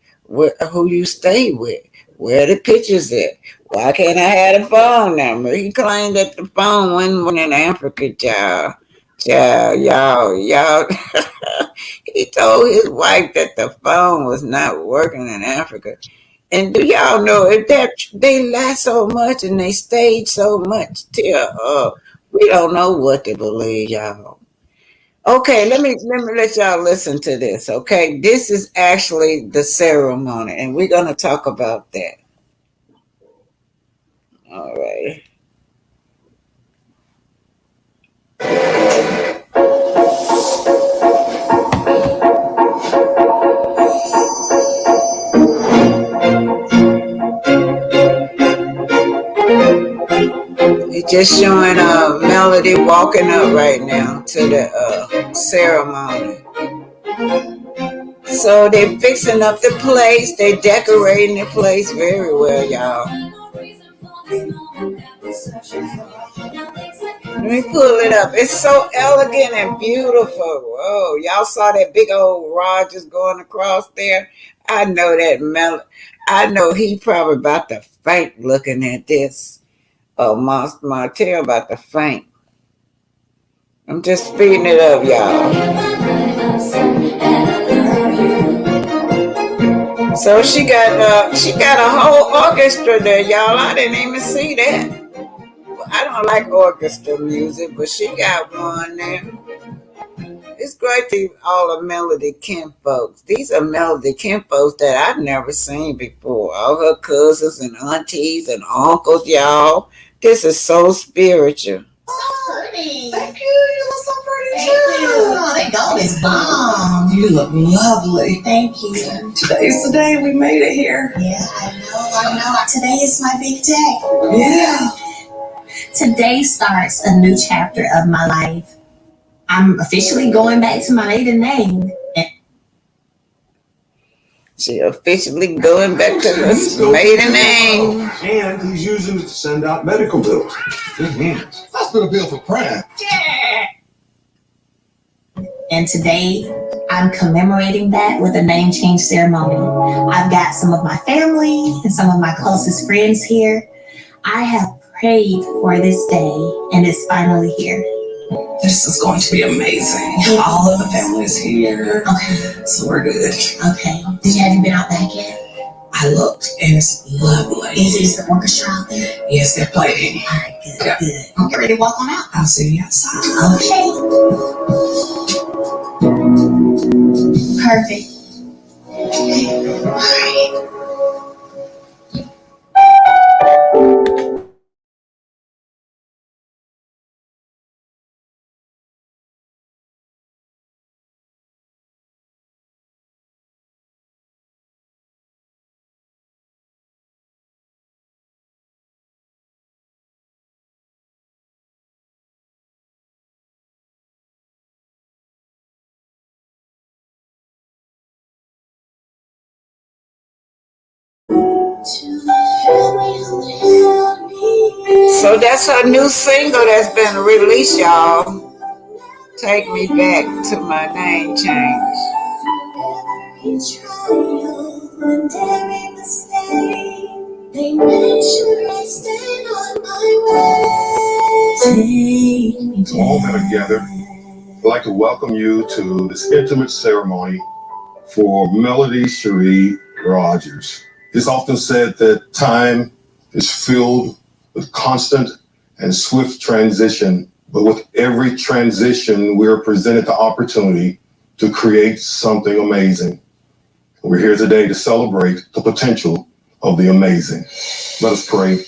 Who you stay with? Where the pictures at? Why can't I have the phone number? He claimed that the phone wasn't in Africa, child. Y'all. He told his wife that the phone was not working in Africa. And do y'all know if that they lie so much and they stage so much till we don't know what to believe, y'all. Okay, let me let y'all listen to this. Okay, this is actually the ceremony, and we're gonna talk about that. All right. It's just showing Melody walking up right now to the ceremony. So they're fixing up the place. They decorating the place very well, y'all. Let me pull it up. It's so elegant and beautiful. Whoa, y'all saw that big old rod just going across there? I know that I know he probably about to faint looking at this. Oh, Martell about to faint. I'm just speeding it up, y'all. So she got a whole orchestra there, y'all. I didn't even see that. I don't like orchestra music, but she got one there. It's great to all the Melody Kemp folks. These are Melody Kemp folks that I've never seen before. All her cousins and aunties and uncles, y'all. This is so spiritual. Pretty. Thank you. You look so pretty too. Oh, that gold is bomb. You look lovely. Thank you. Today's the day we made it here. Yeah, I know. Today is my big day. Yeah. Today starts a new chapter of my life. I'm officially going back to my maiden name. She officially going back to her maiden name. And he's using it to send out medical bills. Good hands. Hospital bill for crime. Yeah. And today, I'm commemorating that with a name change ceremony. I've got some of my family and some of my closest friends here. I have prayed for this day, and it's finally here. This is going to be amazing. All of the family's here. Okay. So we're good. Okay. Have you been out back yet? I looked, and it's lovely. Is the orchestra out there? Yes, they're playing. All right, good. I'm ready to walk on out. I'll see you outside. Okay. Perfect. All right. So that's her new single that's been released, y'all. Take Me Back to My Name Change. They make sure I stand on my way. To all that are gathered, I'd like to welcome you to this intimate ceremony for Melody Cherie Rogers. It's often said that time is filled with constant and swift transition, but with every transition, we're presented the opportunity to create something amazing. We're here today to celebrate the potential of the amazing. Let us pray.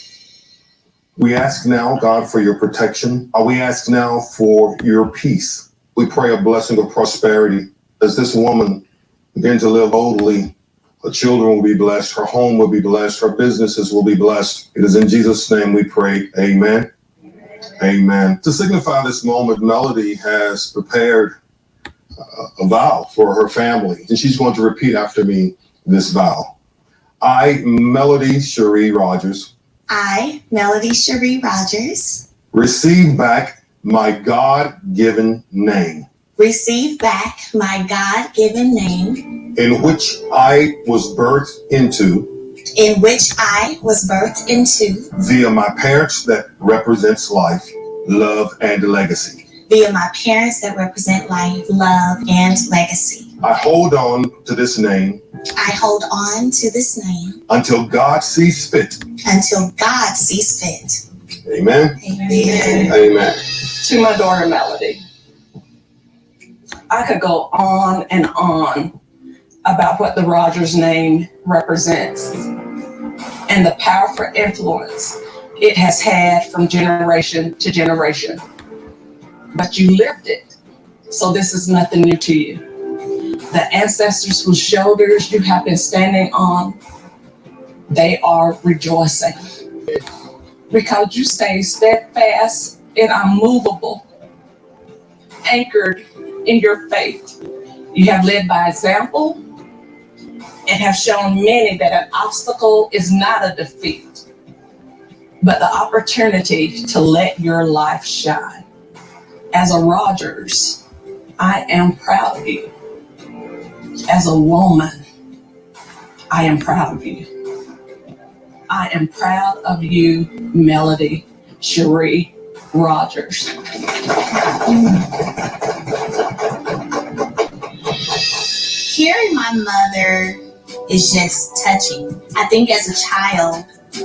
We ask now, God, for your protection. We ask now for your peace. We pray a blessing of prosperity as this woman begins to live boldly. Her children will be blessed. Her home will be blessed. Her businesses will be blessed. It is in Jesus' name we pray. Amen. Amen. To signify this moment, Melody has prepared a vow for her family, and she's going to repeat after me this vow. I, Melody Cherie Rogers. I, Melody Cherie Rogers. Receive back my God-given name. Receive back my God-given name. In which I was birthed into. In which I was birthed into. Via my parents that represents life, love, and legacy. Via my parents that represent life, love, and legacy. I hold on to this name. I hold on to this name. Until God sees fit. Until God sees fit. Amen. Amen. Amen. To my daughter Melody, I could go on and on about what the Rogers name represents and the powerful influence it has had from generation to generation. But you lived it, so this is nothing new to you. The ancestors whose shoulders you have been standing on, they are rejoicing because you stay steadfast and unmovable, anchored in your faith. You have led by example and have shown many that an obstacle is not a defeat, but the opportunity to let your life shine. As a Rogers, I am proud of you. As a woman, I am proud of you. I am proud of you, Melody Cherie Rogers. Hearing my mother is just touching. I think as a child,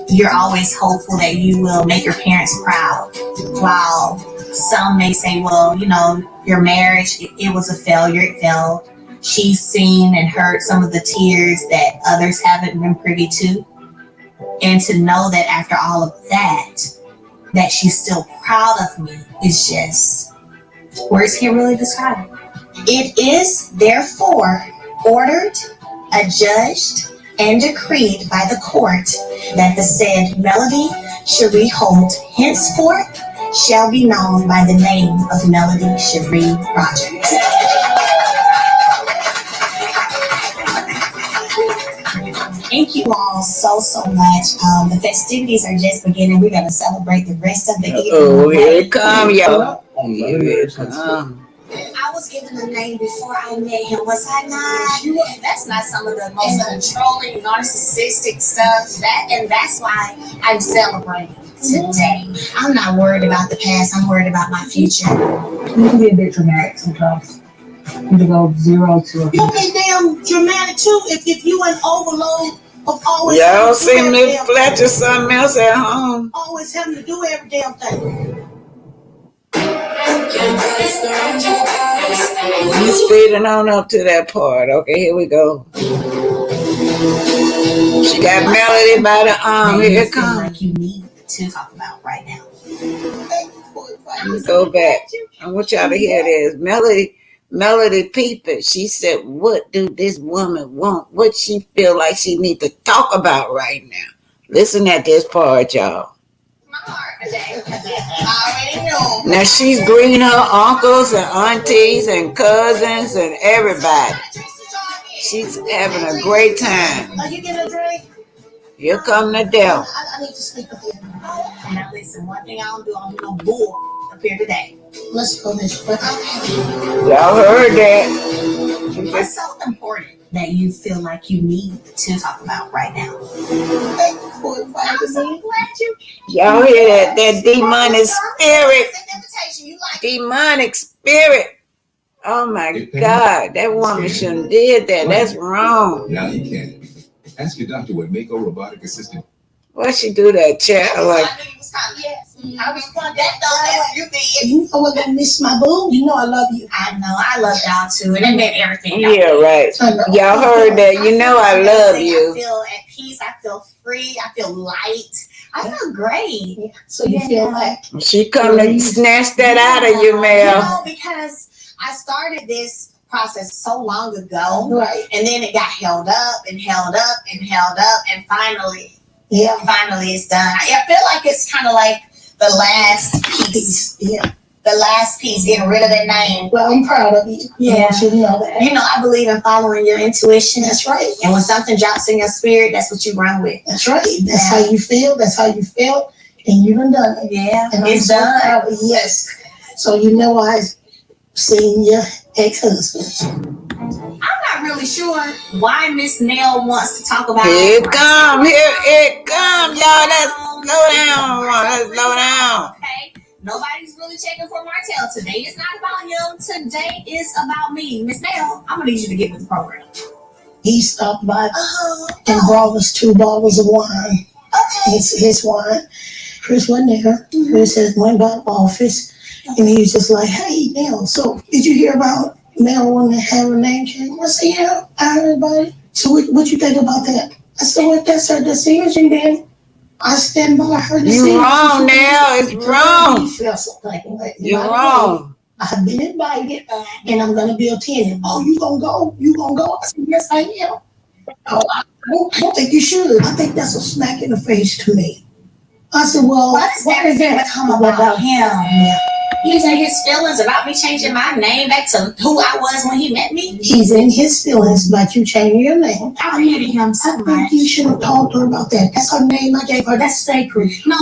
you're always hopeful that you will make your parents proud. While some may say, well, you know, your marriage, it was a failure, it failed. She's seen and heard some of the tears that others haven't been privy to. And to know that after all of that, that she's still proud of me is just, words can't really describe it. It is therefore ordered, adjudged, and decreed by the court that the said Melody Cherie Holt henceforth shall be known by the name of Melody Cherie Rogers. Thank you all so much. The festivities are just beginning. We're going to celebrate the rest of the evening. Oh, here it come, y'all. Here it come. I was given a name before I met him, was I not? That's not some of the most controlling, narcissistic stuff. That's why I'm celebrating today. I'm not worried about the past. I'm worried about my future. You can be a bit dramatic sometimes. You can go 0 to 100. You be damn dramatic too if you an overload of always. Y'all seem to fletcher something else at home. Always having to do every damn thing. You speeding on up to that part. Okay, here we go. She got Melody by the arm. Here it comes. Like you need to talk about right now. Let me go back. I want y'all to hear this. Melody peeping. She said, what do this woman want? What she feel like she need to talk about right now? Listen at this part, y'all. Now she's greeting her uncles and aunties and cousins and everybody. She's having a great time. Are you getting a drink? Here come the devil. I need to sleep up here. Now listen, one thing I don't do, I don't do no bull up here today. Let's go this way. Y'all heard that. What's so important that you feel like you need to talk about right now? I'm so glad you came. Y'all hear that? That demonic spirit. Demonic spirit. Oh my God. That woman shouldn't did that. That's wrong. Now you can. Ask your doctor what Mako robotic assistant. Why she do that, child? Like, I respond that though. You did. You know what? I miss my boo. You know I love you. I know. I love y'all too. And it meant everything. yeah, right. Y'all heard that. You know I love I you. feel at peace. I feel free. I feel light. I feel great. So you feel like She come to snatch that out of you, Mel. You know, because I started this process so long ago. Right. And then it got held up and held up and held up. And finally it's done. I feel like it's kind of like the last piece. Yeah. The last piece, getting rid of that name. Well, I'm proud of you. Yeah. You know that. You know, I believe in following your intuition. That's right. And when something drops in your spirit, that's what you run with. That's right. That's how you feel. That's how you felt. And you done done it. Yeah. And it's I'm so done. proud of you. Yes. So you know I've seen your ex-husband. I'm not really sure why Miss Nell wants to talk about Here it. it come. Here it come. Y'all, let's slow down. Let's slow down. Okay. Nobody's really checking for Martell. Today is not about him. Today is about me. Miss Nell, I'm going to need you to get with the program. He stopped by and brought us 2 bottles of wine. Okay. His wine. Chris wasn't there. Chris went by the office and he was just like, hey, Nell, so did you hear about Mel wanting to have her name changed? I said, yeah, I heard about it. So what you think about that? I said, well, that's her decision then. I stand by her decision. You wrong, Nell. It's wrong. You feel something like You're wrong. I've been invited and I'm going to be attending. Oh, you going to go? You going to go? I said, yes, I am. Oh, I don't think you should. I think that's a smack in the face to me. I said, well, why does everything become about him? He's in his feelings about me changing my name back to who I was when he met me. He's in his feelings about you changing your name. I hated him so much. I think you should have talked to her about that. That's her name I gave her. That's sacred. No.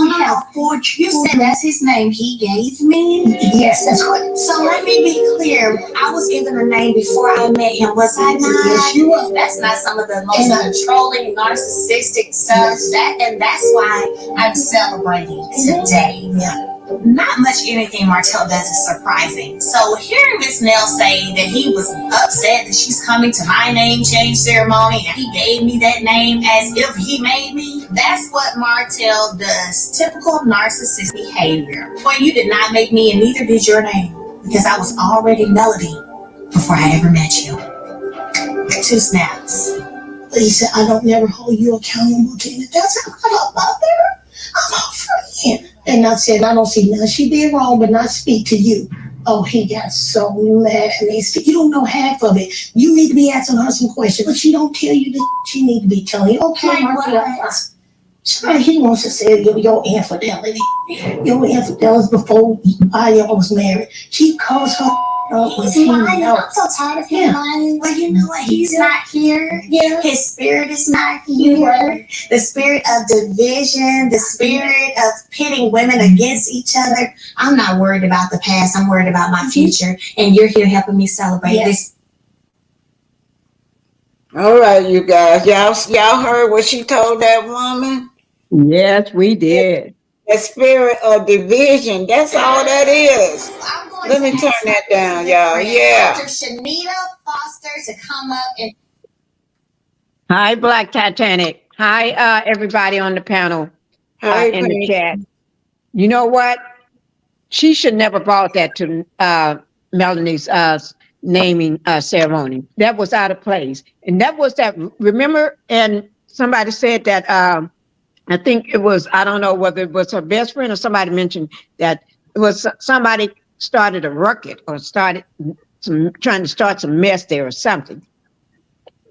You said that's his name he gave me? Yes, that's right. So let me be clear. I was given a name before I met him, was I not? Yes, you were. That's not some of the most controlling, narcissistic stuff. And that's why I'm celebrating today. Yeah. Not much anything Martell does is surprising. So hearing Miss Nell say that he was upset that she's coming to my name change ceremony and he gave me that name as if he made me, that's what Martell does. Typical narcissistic behavior. Boy, you did not make me and neither did your name because I was already Melody before I ever met you. 2 snaps. Lisa, I don't never hold you accountable to it. That's not a mother. I'm a friend. And I said, I don't see nothing she did wrong, but not speak to you. Oh, he got so mad at me. You don't know half of it. You need to be asking her some questions, but she don't tell you that she need to be telling you. Okay, Martell. He wants to say your infidelity. Your infidelity before y'all was married. She calls her He's lying. I'm so tired of him lying. Well, you know what? He's not here. Yeah. His spirit is not here. The spirit of division, the spirit of pitting women against each other. I'm not worried about the past. I'm worried about my future. And you're here helping me celebrate this. All right, you guys. Y'all heard what she told that woman? Yes, we did. The spirit of division. That's all that is. Let me turn that down, y'all. Yeah. Dr. Shanita Foster to come up and. Hi, Black Titanic. Hi, everybody on the panel. Hi, in the chat. You know what? She should never brought that to Melanie's naming ceremony. That was out of place. And that was that. Remember, and somebody said that. I think it was. I don't know whether it was her best friend or somebody mentioned that it was somebody started a ruckus or started trying to start some mess there or something.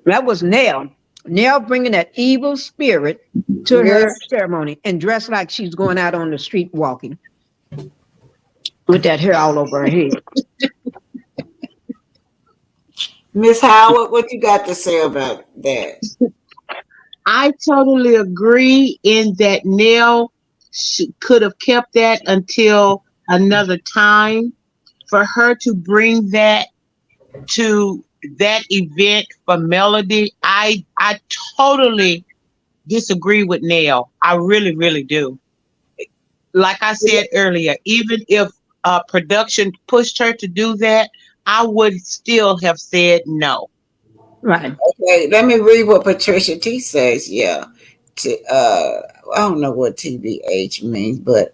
That was Nell. Nell bringing that evil spirit to her ceremony and dressed like she's going out on the street walking with that hair all over her head. Miss Howard, what you got to say about that? I totally agree in that Nell could have kept that until another time. For her to bring that to that event for Melody, I totally disagree with Nell. I really, really do. Like I said earlier, even if production pushed her to do that, I would still have said no. Right. Okay, let me read what Patricia T says. Yeah. I don't know what TBH means, but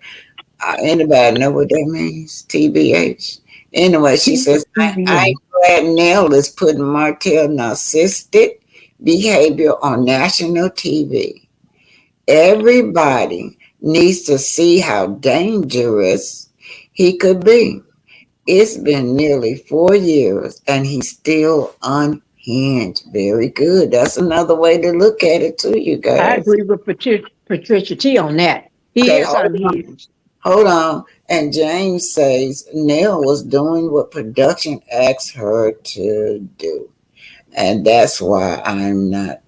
anybody know what that means? TBH. Anyway, she says, I'm glad Nell is putting Martell narcissistic behavior on national TV. Everybody needs to see how dangerous he could be. It's been nearly 4 years and he's still unhinged. Very good. That's another way to look at it too, you guys. I agree with Patricia T on that. He Okay, is unhinged. Hold on. And James says Nell was doing what production asked her to do. And that's why I'm not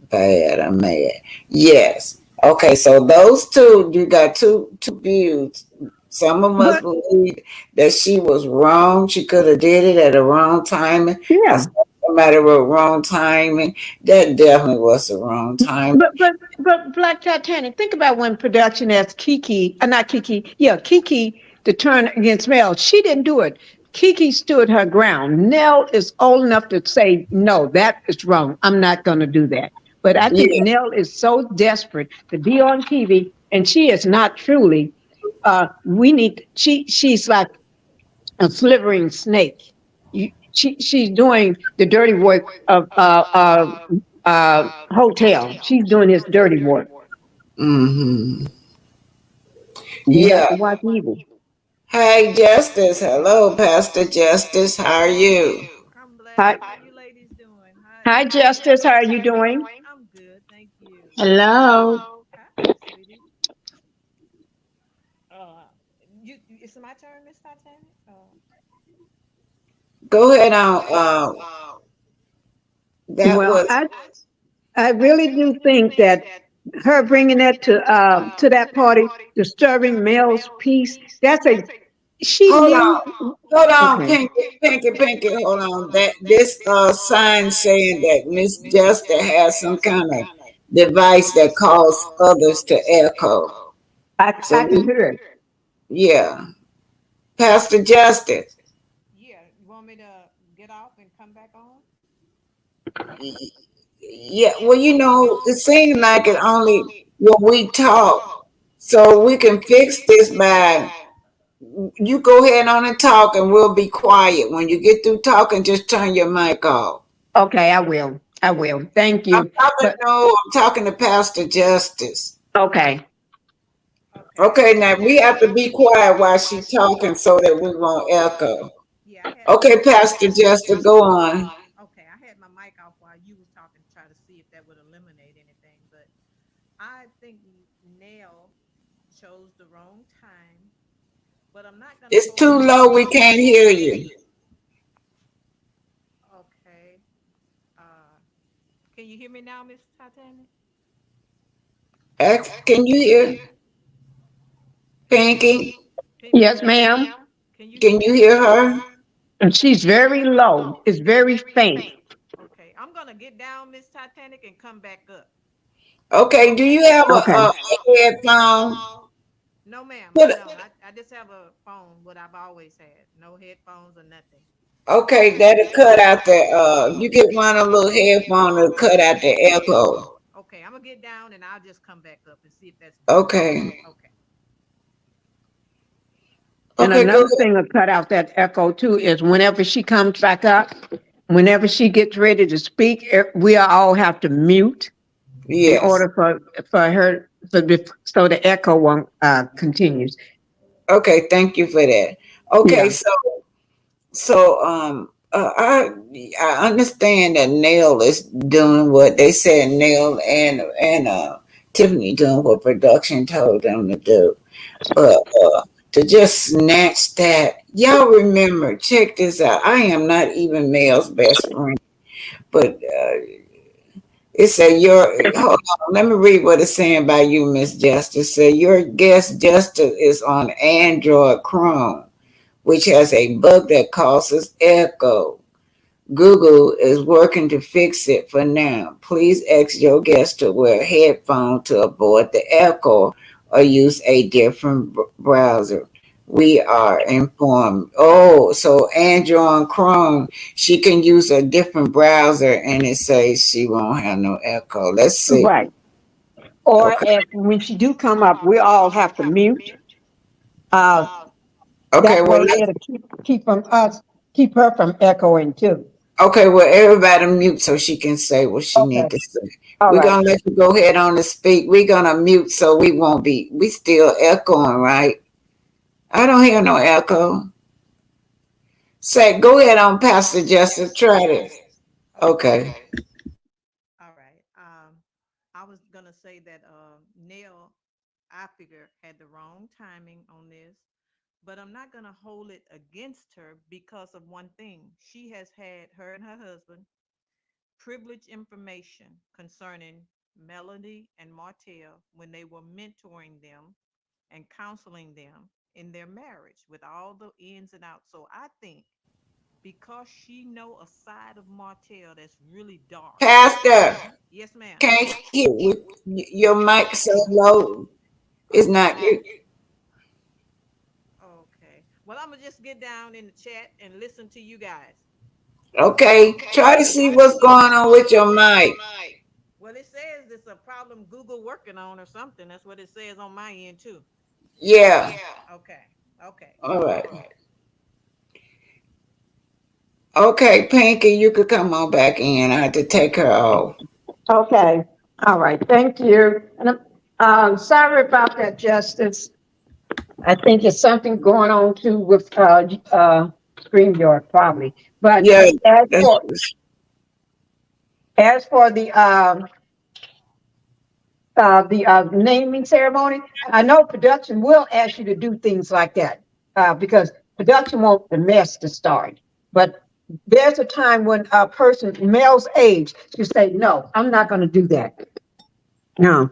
bad. I'm mad. Yes. Okay, so those two, you got two views. Some of us believe that she was wrong. She could have did it at the wrong time. Yeah. Somebody with wrong timing. That definitely was the wrong time. But Black Titanic, think about when production asked Kiki to turn against Mel. She didn't do it. Kiki stood her ground. Nell is old enough to say, no, that is wrong. I'm not going to do that. But I think Nell is so desperate to be on TV, and she is not truly. She's like a slithering snake. She's doing the dirty work of Hotel. She's doing his dirty work. Mm-hmm. You have to watch evil. Hey, Justice. Hello, Pastor Justice. How are you? Hi. Hi, Justice. How are you doing? I'm good, thank you. Hello. Hi, sweetie. It's my turn, Miss Titanic? Go ahead on. I really do think that her bringing that to that party, disturbing Mel's peace. Hold on, Pinky, hold on. That this sign saying that Miss Justice has some kind of device that causes others to echo. I can hear it. Yeah, Pastor Justice. Yeah, you want me to get off and come back on? Yeah, well, it seems like it only when we talk, so we can fix this by. You go ahead on and talk, and we'll be quiet. When you get through talking, just turn your mic off. Okay, I will. Thank you. I'm talking to Pastor Justice. Okay. Okay, now we have to be quiet while she's talking so that we won't echo. Okay, Pastor Justice, go on. Okay, I had my mic off while you was talking to try to see if that would eliminate anything, but I think Nell chose the wrong time. But I'm not gonna. It's too low. We can't hear you. Okay. Can you hear me now, Miss Titanic? Can you hear? Pinky? Yes, ma'am. Can you hear her? And she's very low. It's very faint. Okay, I'm gonna get down, Miss Titanic, and come back up. Okay. Do you have a headphone? No, ma'am. I just have a phone, what I've always had. No headphones or nothing. Okay, that'll cut out the. You get one of those headphones to cut out the echo. Okay, I'm gonna get down and I'll just come back up and see if that's okay. Okay. And another thing to cut out that echo too is whenever she comes back up, whenever she gets ready to speak, we all have to mute in order for her so the echo won't continues. Okay, thank you for that. Okay, so I understand that Nell is doing what they said. Nell and Tiffany doing what production told them to do, but to just snatch that. Y'all remember? Check this out. I am not even Mel's best friend, but It said hold on, let me read what it's saying about you, Miss Justice. It said your guest Justice is on Android Chrome, which has a bug that causes echo. Google is working to fix it for now. Please ask your guest to wear headphones to avoid the echo or use a different browser. We are informed. Oh, so Android Chrome, she can use a different browser and it says she won't have no echo. Let's see. Right. Or Okay. if when she do come up, we all have to mute. Okay, That well, way it'll keep her from echoing too. okay, well, everybody mute so she can say what she need Okay. to say. All We're right. gonna let you go ahead on and speak. We're gonna mute so we still echoing, right? I don't hear no echo. Say, go ahead on, Pastor Justice. Try this. Okay. All right. I was gonna say that Nell, I figure, had the wrong timing on this, but I'm not gonna hold it against her because of one thing. She has had her and her husband privileged information concerning Melody and Martell when they were mentoring them and counseling them in their marriage with all the ins and outs. So I think because she know a side of Martell that's really dark. Pastor, Yes, ma'am. can't hear you. Your mic so low. It's not you. Okay. Well, I'm gonna just get down in the chat and listen to you guys. Okay. Try to see what's going on with your mic. Well, it says it's a problem Google working on or something. That's what it says on my end too. Yeah. Okay. Okay. All right. Okay, Pinky, you could come on back in. I had to take her off. Okay. All right. Thank you. And I'm sorry about that, Justice. I think it's something going on too with StreamYard probably. But Yeah. as for the naming ceremony, I know production will ask you to do things like that because production wants the mess to start. But there's a time when a person, male's age, you say, no, I'm not going to do that. No.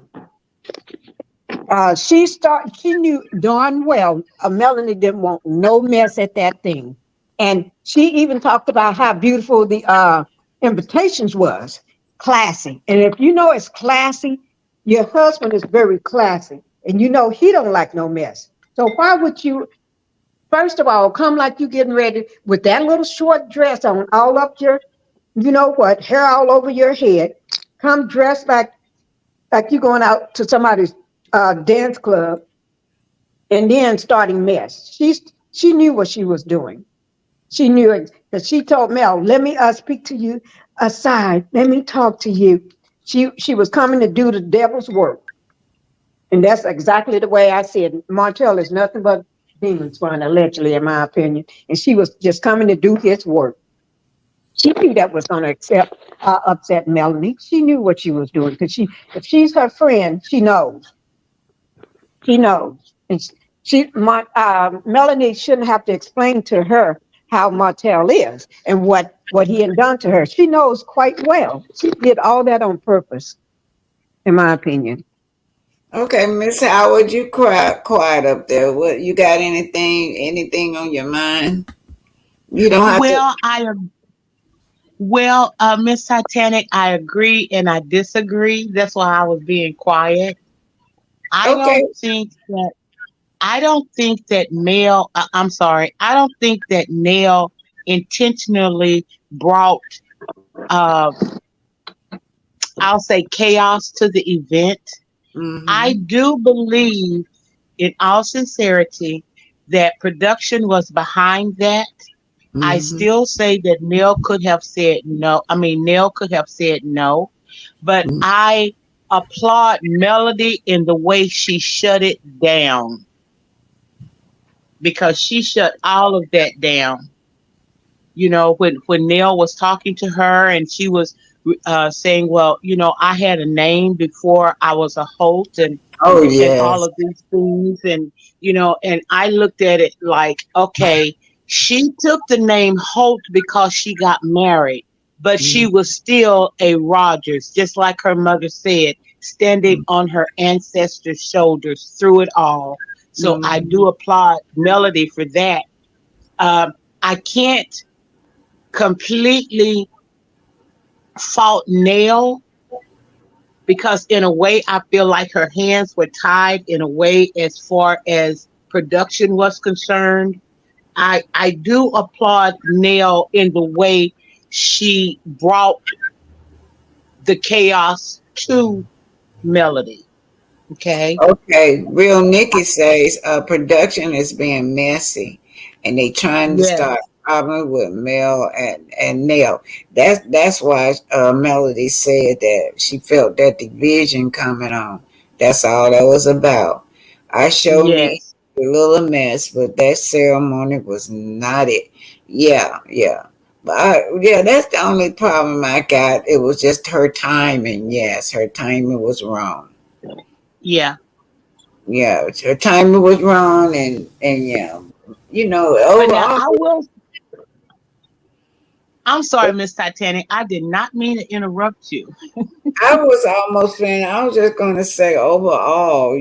She knew darn well Melanie didn't want no mess at that thing. And she even talked about how beautiful the invitations was. Classy. And if you know it's classy, your husband is very classy. And you know he don't like no mess. So why would you, first of all, come like you getting ready with that little short dress on, all up your, you know what, hair all over your head. Come dressed like you going out to somebody's dance club and then starting mess. She knew what she was doing. She knew it because she told Mel, "Let me speak to you aside. Let me talk to you." She was coming to do the devil's work, and that's exactly the way I said. Martell is nothing but demons fun, allegedly, in my opinion, and she was just coming to do his work. She knew that was going to upset Melanie. She knew what she was doing because if she's her friend, she knows. She knows. And Melanie shouldn't have to explain to her how Martell is and what he had done to her. She knows quite well. She did all that on purpose, in my opinion. Okay, Miss Howard, you quiet up there. What you got anything on your mind? You don't have to. Miss Titanic, I agree and I disagree. That's why I was being quiet. I Okay. don't think that Nell, I'm sorry, I don't think that Nell intentionally brought, uh, I'll say, chaos to the event. I do believe, in all sincerity, that production was behind that. I still say that Nell could have said no. I mean, Nell could have said no, but I applaud Melody in the way she shut it down because she shut all of that down. You know, when Nell was talking to her and she was saying, well, you know, I had a name before I was a host and Oh all yes. of these things. And, you know, and I looked at it like, okay, she took the name Holt because she got married. but she was still a Rogers, just like her mother said, standing on her ancestors' shoulders through it all. So I do applaud Melody for that. I can't completely fault Nell because in a way I feel like her hands were tied in a way as far as production was concerned. I do applaud Nell in the way she brought the chaos to Melody. Okay. Okay, Real Nikki says production is being messy, and they trying to Yes. start problem with Mel and Nell. That's why Melody said that she felt that division coming on. That's all that was about. I showed you Yes. a little mess, but that ceremony was not it. Yeah, yeah. But yeah, that's the only problem I got. It was just her timing. Yes, her timing was wrong. Yeah. Yeah, her timing was wrong, and yeah, But now overall, I will. I'm sorry, Miss Titanic. I did not mean to interrupt you. I was almost finished. I was just going to say, overall,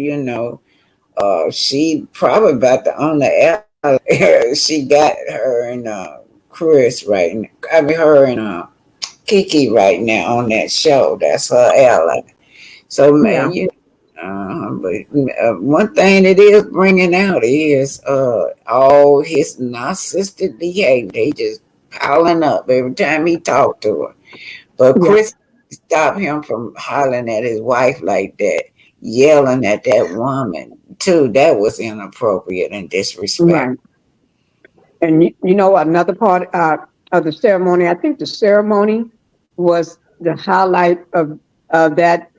she probably about the only app she got her and Chris right now. I mean, her and Kiki right now on that show. That's her ally. So, Yeah. man, but one thing it is bringing out is all his narcissistic behavior. They just piling up every time he talked to her. But Yeah. Chris stopped him from hollering at his wife like that, yelling at that woman too. That was inappropriate and disrespectful. Right. And another part of the ceremony, I think the ceremony was the highlight of that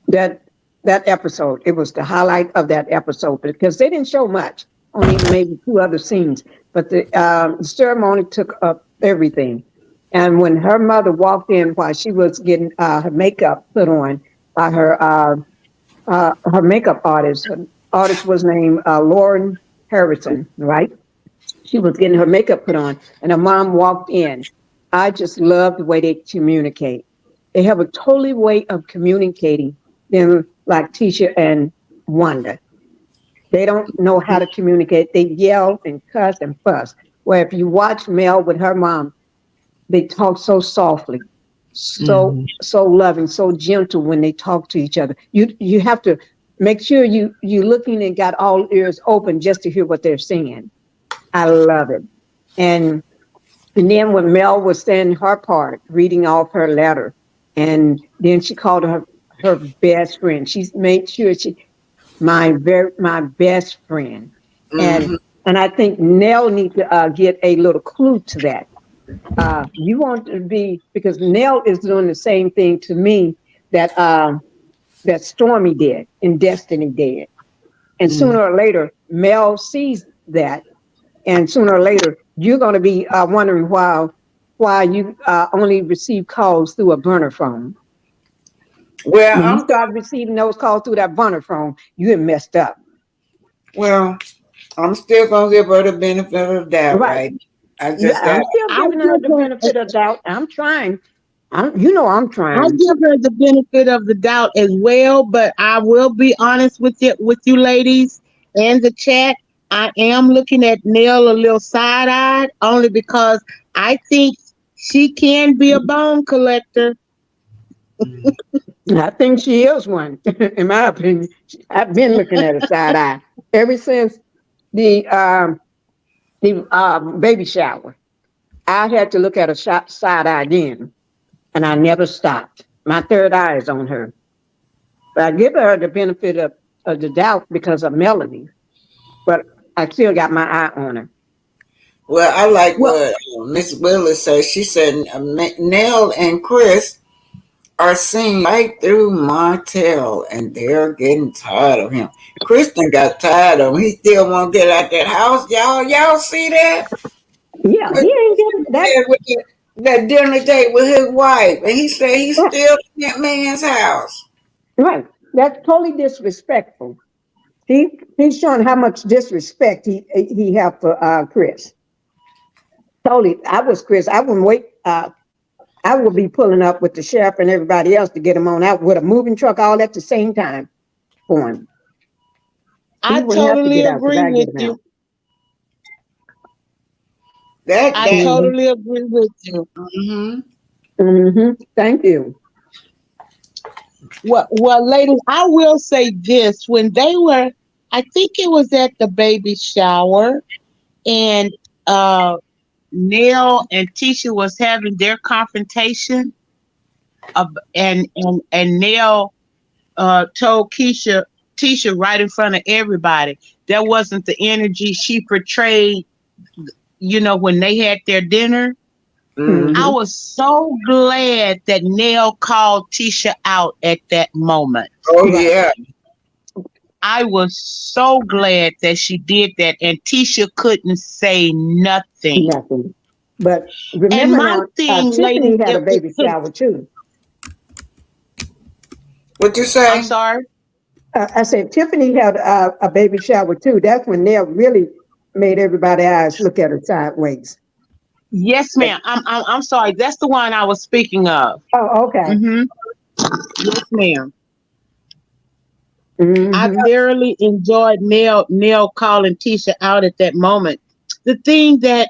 that episode. It was the highlight of that episode because they didn't show much, only maybe two other scenes. But the ceremony took up everything. And when her mother walked in while she was getting her makeup put on by her makeup artist, her artist was named Lauren Harrison, right? She was getting her makeup put on, and her mom walked in. I just love the way they communicate. They have a totally way of communicating than like Tisha and Wanda. They don't know how to communicate. They yell and cuss and fuss. Where if you watch Mel with her mom, they talk so softly, so loving, so gentle when they talk to each other. You have to make sure you looking and got all ears open just to hear what they're saying. I love it. And then when Mel was saying her part, reading off her letter, and then she called her best friend. She's made sure my best friend. And I think Nell needs to get a little clue to that. You want to be, because Nell is doing the same thing to me that that Stormy did in Destiny did. And sooner or later, Mel sees that. And sooner or later, you're going to be wondering why you only receive calls through a burner phone. Well, when you start receiving those calls through that burner phone, you get messed up. Well, I'm still going to give her the benefit of the doubt, right? I'm still giving her the benefit of the doubt. I'm trying. I'm trying. I give her the benefit of the doubt as well, but I will be honest with you ladies and the chat. I am looking at Nell a little side-eyed only because I think she can be a bone collector. I think she is one, in my opinion. I've been looking at her side-eye ever since the baby shower. I had to look at her side-eye then, and I never stopped. My third eye is on her. But I give her the benefit of the doubt because of Melanie. But I still got my eye on her. Well, I like what Miss Willis says. She said Nell and Chris are seeing right through Martell, and they're getting tired of him. Kristen got tired of him. He still won't get out that house. Y'all see that? Yeah, he ain't getting that. That dinner date with his wife, and he said he's still in that man's house. Right. That's totally disrespectful. He's showing how much disrespect he have for Chris. Totally. I was Chris. I wouldn't wait. I will be pulling up with the sheriff and everybody else to get him on out with a moving truck all at the same time for him. I He wouldn't have to totally get out because agree I with get him out. you. I Mhm. totally agree with you. Thank you. Well, ladies, I will say this. When they were, I think it was at the baby shower, and Neil and Tisha was having their confrontation, and Neil told Tisha right in front of everybody. That wasn't the energy she portrayed, when they had their dinner. I was so glad that Neil called Tisha out at that moment. Oh, yeah. I was so glad that she did that, and Tisha couldn't say nothing. Nothing. But And remember my now, thing, ladies, Tiffany had a baby shower too. What you say? I'm sorry? I said Tiffany had a baby shower too. That's when Neil really made everybody's eyes look at her sideways. Yes, ma'am. I'm sorry. That's the one I was speaking of. Oh, okay. Yes, ma'am. I thoroughly enjoyed Neil calling Tisha out at that moment. The thing that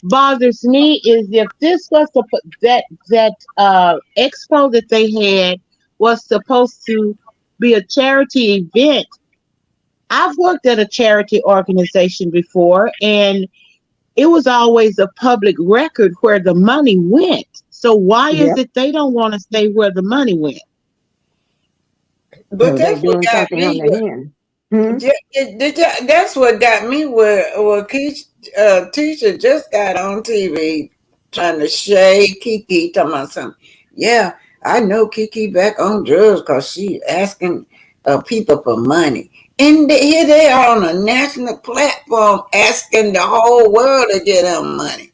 bothers me is if this was that expo that they had was supposed to be a charity event. I've worked at a charity organization before, and it was always a public record where the money went. So why is it they don't want to say where the money went? But They're that's what doing got something on me. their hand. That's what got me where Tisha just got on TV trying to shade Kiki, talking about something. Yeah, I know Kiki back on drugs because she asking people for money. And here they are on a national platform asking the whole world to get them money.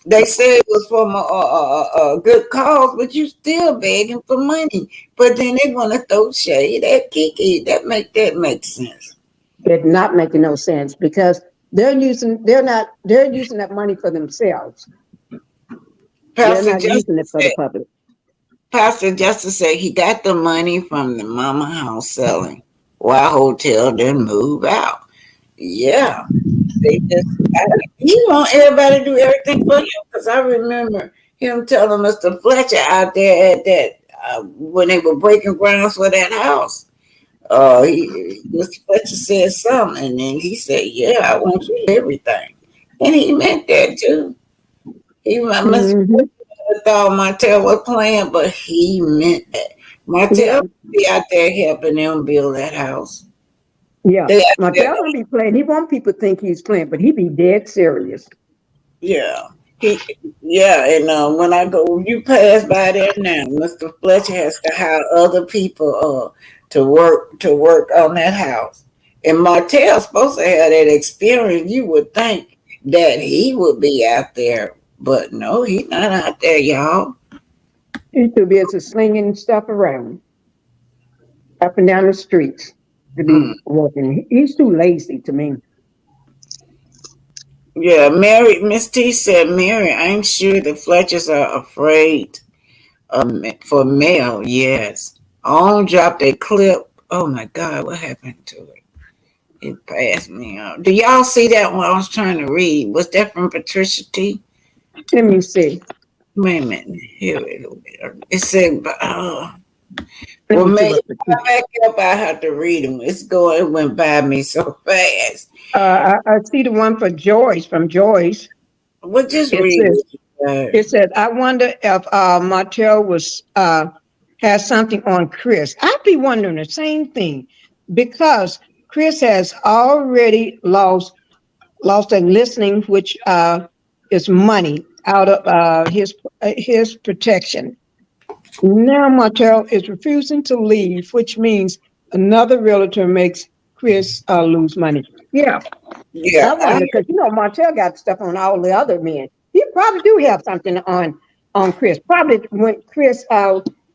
They said it was from a good cause, but you still begging for money. But then they want to throw shade at Kiki. That make sense. It's not making no sense because they're using that money for themselves. They're Pastor not using it for the public. Pastor Justice said he got the money from the mama house selling while hotel then move out. Yeah. They just, he want everybody to do everything for you. Because I remember him telling Mr. Fletcher out there at that, when they were breaking grounds for that house. Mr. Fletcher said something, and then he said, yeah, I want you everything. And he meant that too. Mr. Fletcher thought Martell was playing, but he meant that. Martell be out there helping them build that house. Yeah, Martell don't be playing. He want people to think he's playing, but he be dead serious. Yeah. And when you pass by there now, Mr. Fletcher has to hire other people to work on that house. And Martell's supposed to have that experience. You would think that he would be out there, but no, he's not out there, y'all. He's too busy slinging stuff around, up and down the streets to be working. He's too lazy to me. Yeah, Miss T said, Mary, I'm sure the Fletchers are afraid for Mel. Yes. On dropped a clip. Oh my God, what happened to it? It passed me out. Do y'all see that one I was trying to read? Was that from Patricia T? Let me see. Wait a minute. Here it said, well, maybe back up, I have to read them. It went by me so fast. I see the one for Joyce, from Joyce. Well, just read it. It said, I wonder if Martell has something on Chris. I'd be wondering the same thing because Chris has already lost a listening, which is money out of his protection. Now Martell is refusing to leave, which means another realtor makes Chris lose money. Yeah. I wonder because Martell got stuff on all the other men. He probably do have something on Chris. Probably when Chris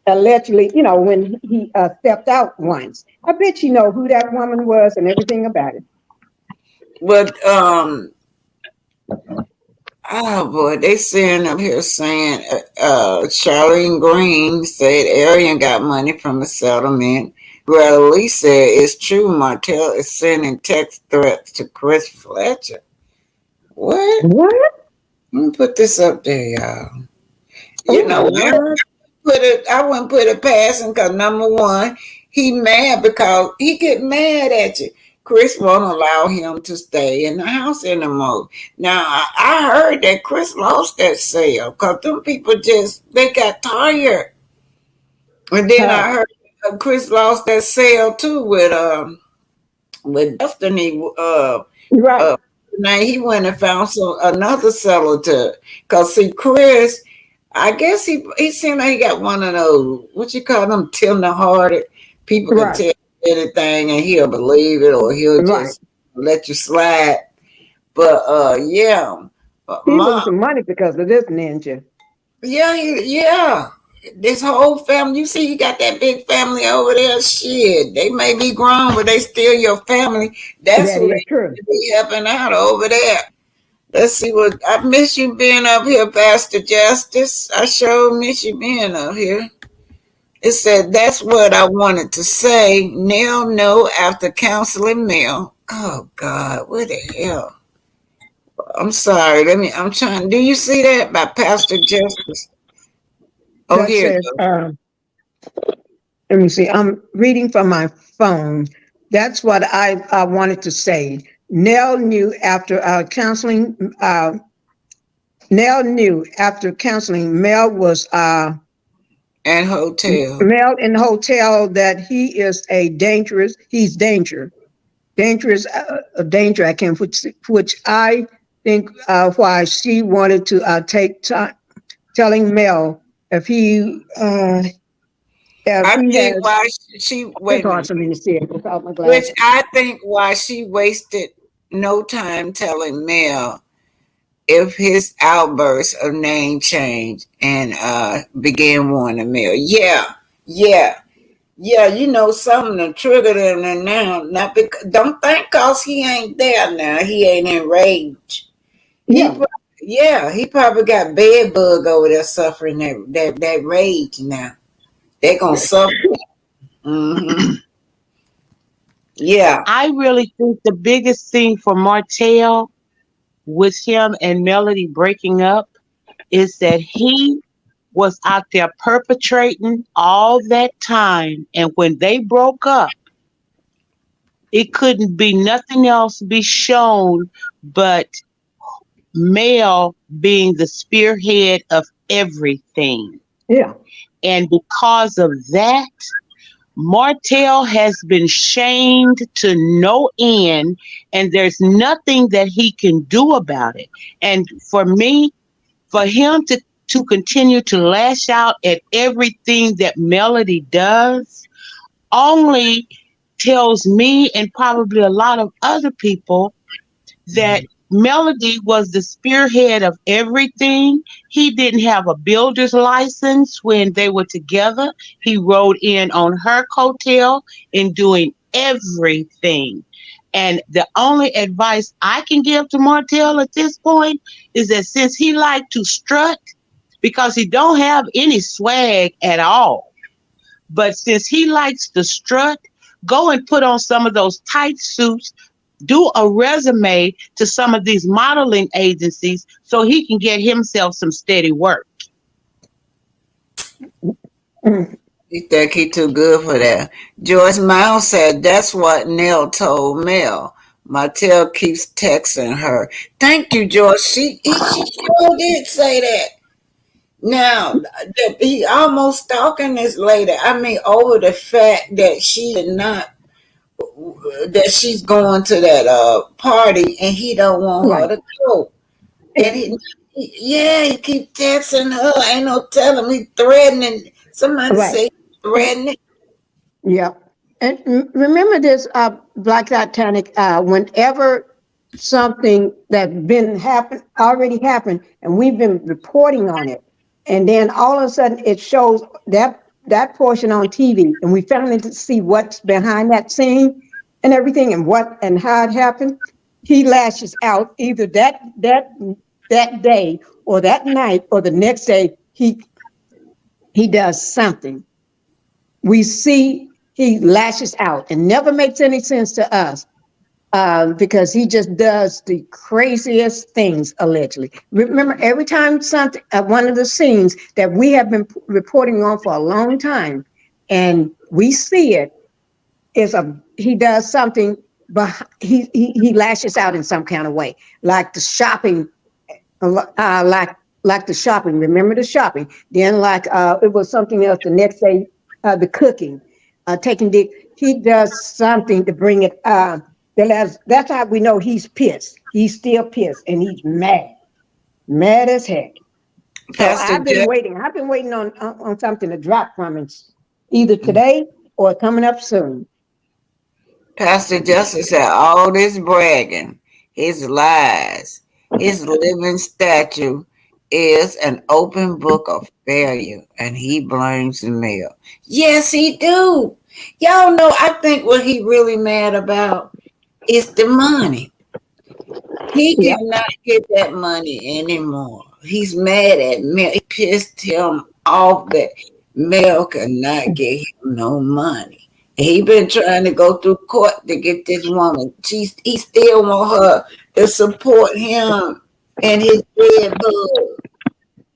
allegedly, when he stepped out once. I bet you know who that woman was and everything about it. But Oh boy, they sitting up here saying Charlene Green said Arian got money from a settlement. Well, Lee said it's true. Martell is sending text threats to Chris Fletcher. What? What? Let me put this up there, y'all. You Oh know, Lord. I wouldn't put it past him because number one, he mad because he get mad at you. Chris won't allow him to stay in the house anymore. Now I heard that Chris lost that sale because them people they got tired. And then I heard Chris lost that sale too with Destiny. Right. Now he went and found another seller to. Cause see, Chris, I guess he seemed like he got one of those, what you call them, tender-hearted. People can Right. tell you anything and he'll believe it or he'll Right. just let you slide. But yeah. He losing money because of this ninja. Yeah. This whole family, you see, you got that big family over there. Shit, they may be grown, but they still your family. That's That who is they true. be helping out over there. Let's see what I miss you being up here, Pastor Justice. I sure miss you being up here. It said that's what I wanted to say. Nell no after counseling Mel. Oh God, what the hell? I'm sorry. I'm trying. Do you see that by Pastor Justice? Oh, That here it says, goes. let me see. I'm reading from my phone. That's what I wanted to say. Nell knew after counseling. Nell knew after counseling. Mel was and hotel. Mel in the hotel that he is he's dangerous, danger. I can which I think why she wanted to take time telling Mel if he I think has. why she wait It's a hard minute. for me to see it without my Which glasses. I think why she wasted no time telling Mel if his outburst of name change and began warning Mel. Yeah. You know something to trigger them and now. Not because don't think cause he ain't there now. He ain't enraged. He probably got bed bug over there suffering that rage now. They're gonna suffer. Mm-hmm. Yeah. I really think the biggest thing for Martell with him and Melody breaking up is that he was out there perpetrating all that time. And when they broke up, it couldn't be nothing else be shown but Mel being the spearhead of everything. Yeah. And because of that, Martell has been shamed to no end, and there's nothing that he can do about it. And for me, for him to continue to lash out at everything that Melody does only tells me and probably a lot of other people that Melody was the spearhead of everything. He didn't have a builder's license when they were together. He rode in on her coattail in doing everything. And the only advice I can give to Martell at this point is that since he liked to strut, because he don't have any swag at all, but since he likes to strut, go and put on some of those tight suits, do a resume to some of these modeling agencies so he can get himself some steady work. He think he too good for that. Joyce Miles said that's what Nell told Mel. Martell keeps texting her. Thank you, Joyce. She sure did say that. Now, he almost stalking this lady. I mean, over the fact that she did not, that she's going to that party and he don't want her to go. And he keep texting her. Ain't no telling me threatening. Somebody say threatening. Yeah. And remember this Black Titanic, whenever something that's already happened, and we've been reporting on it, and then all of a sudden it shows that portion on TV, and we finally see what's behind that scene and everything and how it happened. He lashes out either that that day or that night or the next day, he does something. We see he lashes out and never makes any sense to us because he just does the craziest things allegedly. Remember, every time something, one of the scenes that we have been reporting on for a long time, and we see it, he does something, but he lashes out in some kind of way, like the shopping, like the shopping. Remember the shopping? Then it was something else. The next day, the cooking, taking Dick. He does something to bring it. That's how we know he's pissed. He's still pissed, and he's mad as heck. So I've been waiting. I've been waiting on something to drop from him, either today or coming up soon. Pastor Justice said all this bragging, his lies, his living statue is an open book of failure, and he blames the mayor. Yes, he do. Y'all know, I think what he really mad about is the money. He cannot get that money anymore. He's mad at Mel. It pissed him off that Mel cannot get him no money. He been trying to go through court to get this woman. He still want her to support him and his red bug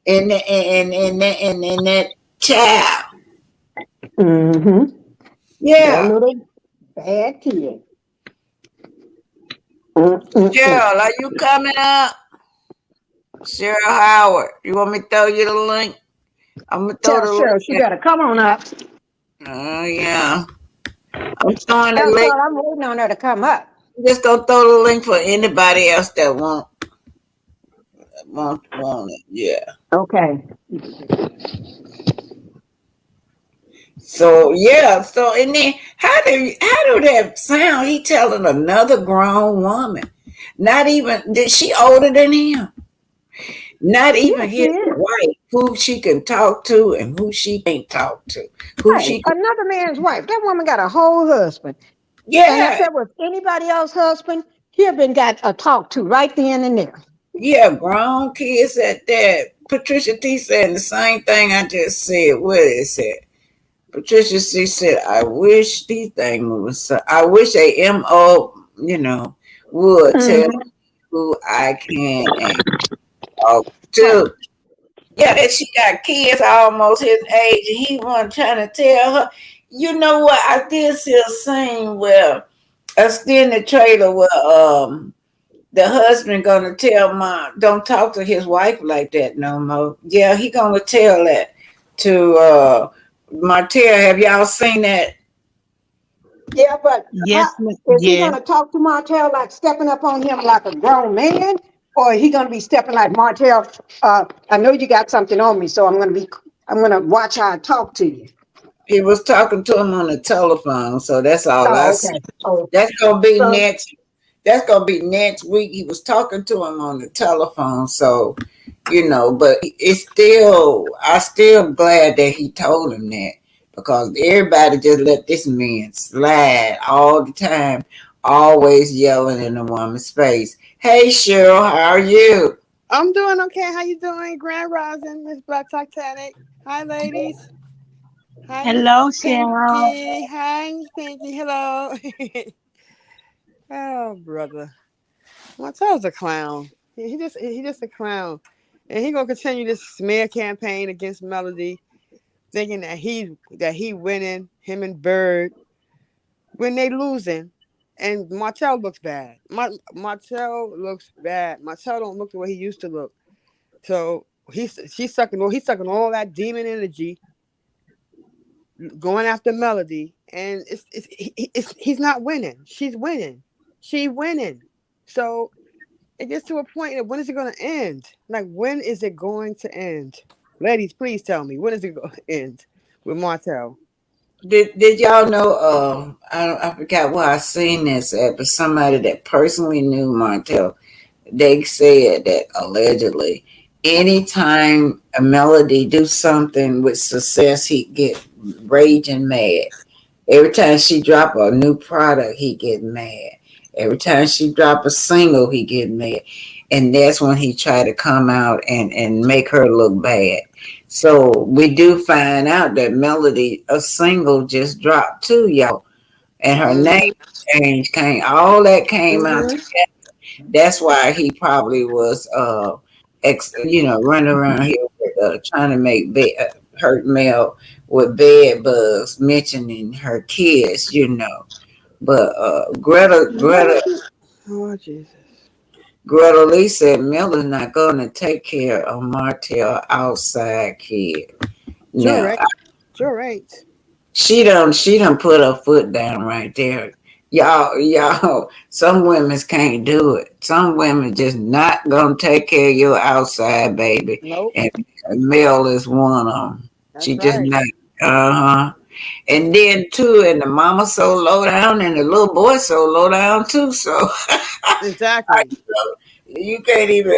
and that child. Mm-hmm. Yeah. That little bad kid. Cheryl, are you coming up? Cheryl Howard, you want me to throw you the link? I'm gonna throw the Cheryl, link. she better come on up. Oh yeah. I'm throwing the link. I'm waiting on her to come up. I'm just gonna throw the link for anybody else that want it. Yeah. Okay. So yeah. So and then how do that sound? He telling another grown woman. Not even did she older than him? Not even his wife, who she can talk to and who she can't talk to. Another man's wife. That woman got a whole husband. Yeah. And if there was anybody else's husband, he'd been got a talk to right then and there. Yeah, grown kids at that. Patricia T said the same thing I just said. What is it? Patricia C said, I wish these things was I wish a MO, would tell me who I can and talk to. Yeah, that she got kids almost his age, and he wasn't trying to tell her. You know what? I did see a scene where a in the trailer where the husband gonna tell mom, don't talk to his wife like that no more. Yeah, he gonna tell that to Martell. Have y'all seen that? Yeah, but yes, is he gonna talk to Martell like stepping up on him like a grown man? Or he gonna be stepping like Martell? I know you got something on me, so I'm gonna watch how I talk to you. He was talking to him on the telephone, so that's all I see. Oh. That's gonna be next. That's gonna be next week. He was talking to him on the telephone, so but I still glad that he told him that, because everybody just let this man slide all the time, always yelling in a woman's face. Hey Cheryl, how are you? I'm doing okay. How you doing? Grand Rising, Miss Black Titanic. Hi, ladies. Hi, hello, Cheryl. Cheryl. Hi, Pinky. Hello. Oh, brother. Martell's a clown. He just a clown. And he gonna continue this smear campaign against Melody, thinking that he winning, him and Bird, when they losing. And Martell looks bad. Martell looks bad. Martell don't look the way he used to look. So he's sucking all that demon energy, going after Melody, and he's not winning. She's winning. She's winning. So it gets to a point that when is it going to end? Like, when is it going to end? Ladies, please tell me, when is it going to end with Martell? Did y'all know? I forgot where I seen this at, but somebody that personally knew Martell, they said that allegedly, anytime a Melody do something with success, he get raging mad. Every time she drop a new product, he get mad. Every time she drop a single, he get mad. And that's when he tried to come out and make her look bad. So we do find out that Melody, a single, just dropped too, y'all. And her name change all that came out together. That's why he probably was, running around here with, trying to make hurt Mel with bed bugs, mentioning her kids, But Oh Jesus. Greta Lee said Mel is not going to take care of Martell outside kid. Sure Now, right. Sure right. she done put her foot down right there. Y'all, some women can't do it. Some women just not gonna take care of your outside baby. Nope. And Mel is one of them. That's She just right. not. And then too, and the mama so low down, and the little boy so low down too. So Exactly. you can't even,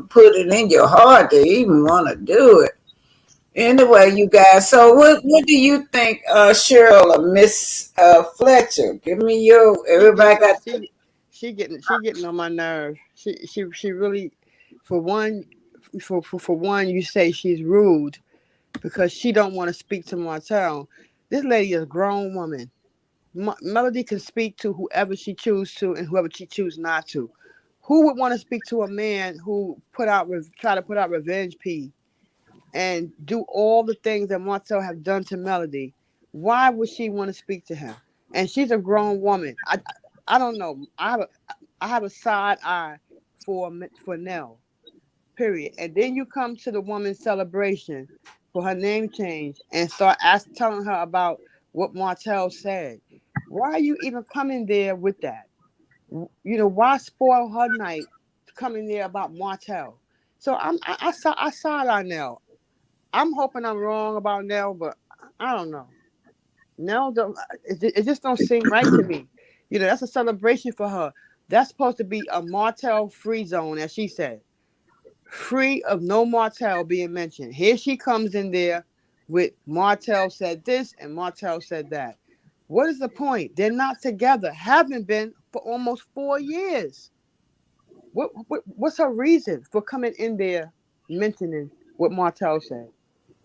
put it in your heart to even want to do it. Anyway, you guys. So what do you think, Cheryl or Miss Fletcher? Give me your. Everybody got. She getting on my nerve. She really, for one, for one, you say she's rude because she don't want to speak to Martell. This lady is a grown woman. Melody can speak to whoever she chooses to and whoever she chooses not to. Who would want to speak to a man who try to put out revenge P and do all the things that Martell have done to Melody? Why would she want to speak to him? And she's a grown woman. I don't know. I have a side eye for Nell. Period. And then you come to the woman's celebration for her name change and start telling her about what Martell said. Why are you even coming there with that? Why spoil her night coming there about Martell? So I side on Nell. I'm hoping I'm wrong about Nell, but I don't know. Nell, it just don't seem right to me. That's a celebration for her. That's supposed to be a Martell free zone, as she said. Free of no Martell being mentioned. Here she comes in there with Martell said this and Martell said that. What is the point? They're not together. Haven't been for almost 4 years. What's her reason for coming in there mentioning what Martell said?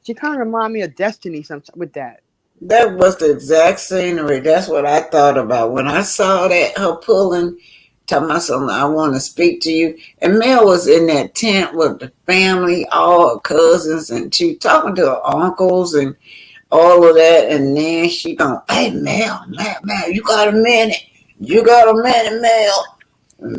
She kind of remind me of Destiny with that. That was the exact scenery. That's what I thought about when I saw that her pulling, talking about something. I want to speak to you. And Mel was in that tent with the family, all her cousins, and she talking to her uncles and all of that. And then she going, "Hey, Mel, you got a minute? You got a minute, Mel?"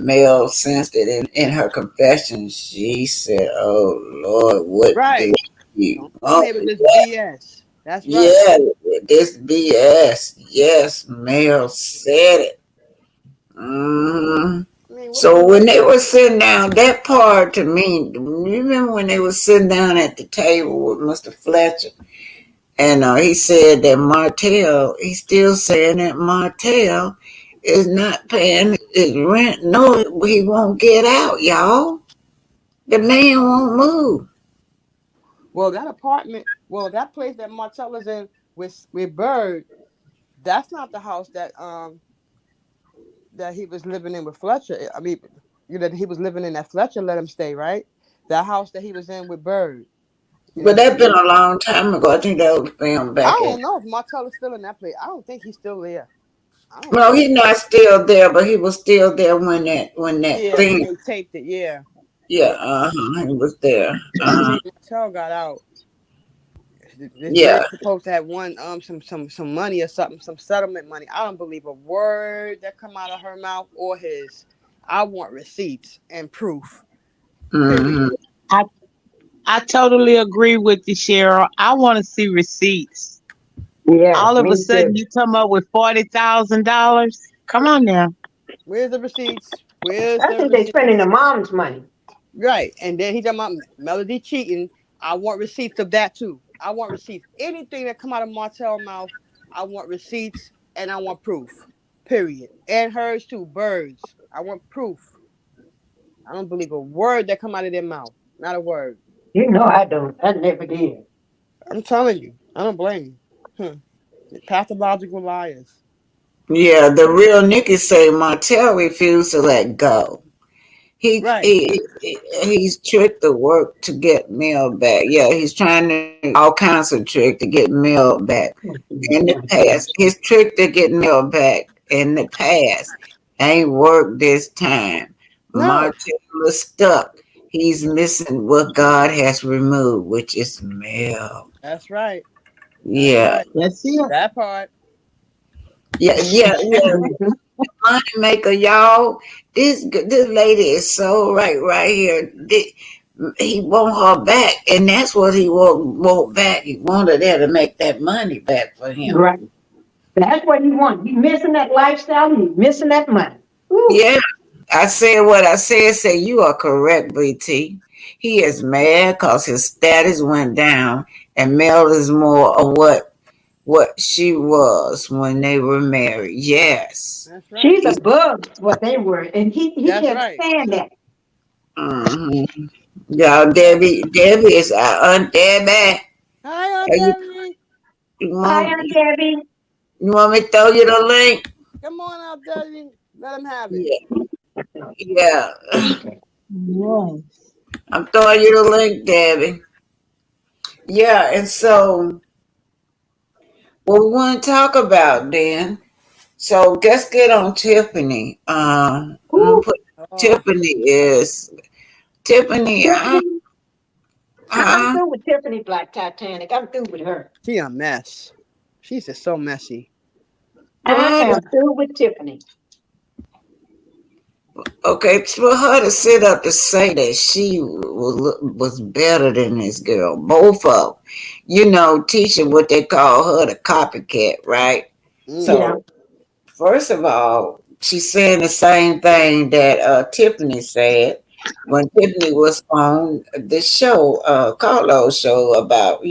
Mel sensed it in her confession. She said, "Oh Lord, what right? did you?" Oh, with this BS. That's right. Yeah, this BS. Yes, Mel said it. So when they were sitting down, that part to me, you remember when they were sitting down at the table with Mr. Fletcher, and he said that Martell, he's still saying that Martell is not paying his rent. No, he won't get out, y'all. The man won't move. Well, that place that Martell is in with Bird, that's not the house that he was living in with Fletcher. I mean, he was living in that Fletcher let him stay, right? That house that he was in with Bird. But that's been a long time ago. I think that was filmed back I in. don't know if Martell is still in that place. I don't think he's still there. No, he's not still there, but he was still there when that thing. When they taped it, yeah. Yeah, he was there. Martell got out. This man supposed to have won some money or something, some settlement money. I don't believe a word that come out of her mouth or his. I want receipts and proof. Mm-hmm. I totally agree with you, Cheryl. I want to see receipts. Yeah. All of a sudden, you come up with $40,000. Come on now. Where's the receipts? I think they're spending the mom's money. Right, and then he talking about Melody cheating. I want receipts of that too. I want receipts. Anything that come out of Martell's mouth, I want receipts and I want proof. Period. And hers too. Birds. I want proof. I don't believe a word that come out of their mouth. Not a word. You know I don't. I never did. I'm telling you. I don't blame you. Pathological liars. Yeah, the real Nikki say Martell refused to let go. Right. He's tricked the work to get Mel back. Yeah, he's trying to all kinds of trick to get Mel back. In the past, his trick to get Mel back in the past ain't worked this time. No. Martin was stuck. He's missing what God has removed, which is Mel. That's right. That's Yeah, right. That's it. That part. yeah. Money maker, y'all. This lady is so right here. He want her back, and that's what he want back. He wanted her to make that money back for him. Right. That's what you want. You missing that lifestyle, you missing that money. Woo. Yeah, I said what I said. Say you are correct, BT. He is mad because his status went down, and Mel is more of what she was when they were married. Yes. That's right. She's above what they were, and he That's can't right. stand that. Mm-hmm. Y'all, Debbie is our Aunt Debbie. Hi, Aunt Are you, Debbie. you, Hi, want, Aunt Debbie. you want me to throw you the link? Come on, Aunt Debbie. Let him have it. Yeah. Yes. I'm throwing you the link, Debbie. Yeah, and so what we want to talk about then. So let's get on Tiffany. I'm gonna put Tiffany. I'm through with Tiffany Black Titanic. I'm through with her. She a mess. She's just so messy. I am through with Tiffany. Okay, for her to sit up to say that she was better than this girl, both of them, teaching what they call her the copycat, right? So, first of all, she's saying the same thing that Tiffany said when Tiffany was on the show, Carlo's show about,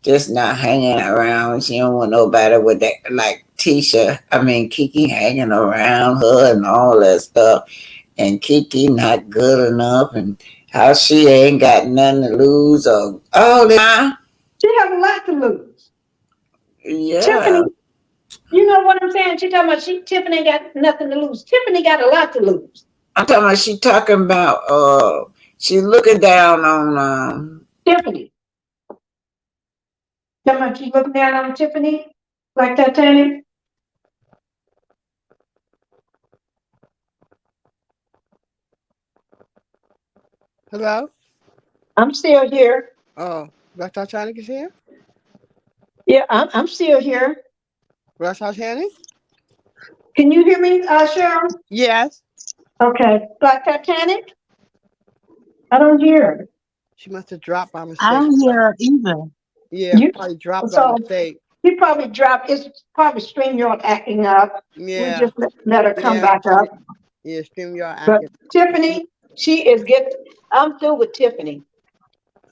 just not hanging around. She don't want nobody with that, like Kiki hanging around her and all that stuff. And Kiki not good enough and how she ain't got nothing to lose or all that. She has a lot to lose. Yeah. Tiffany, you know what I'm saying? She talking about Tiffany got nothing to lose. Tiffany got a lot to lose. I'm talking about she talking about she looking down on Tiffany. Talking about she looking down on Tiffany like Titanic. Hello? I'm still here. Oh, Black Titanic is here? Yeah, I'm still here. Black Titanic? Can you hear me, Cheryl? Yes. Okay. Black Titanic? I don't hear her. She must have dropped by mistake. I don't hear her either. Yeah, probably dropped by mistake. She probably dropped. It's probably StreamYard acting up. Yeah. We just let her come back up. Yeah, StreamYard But acting. Tiffany, I'm through with Tiffany.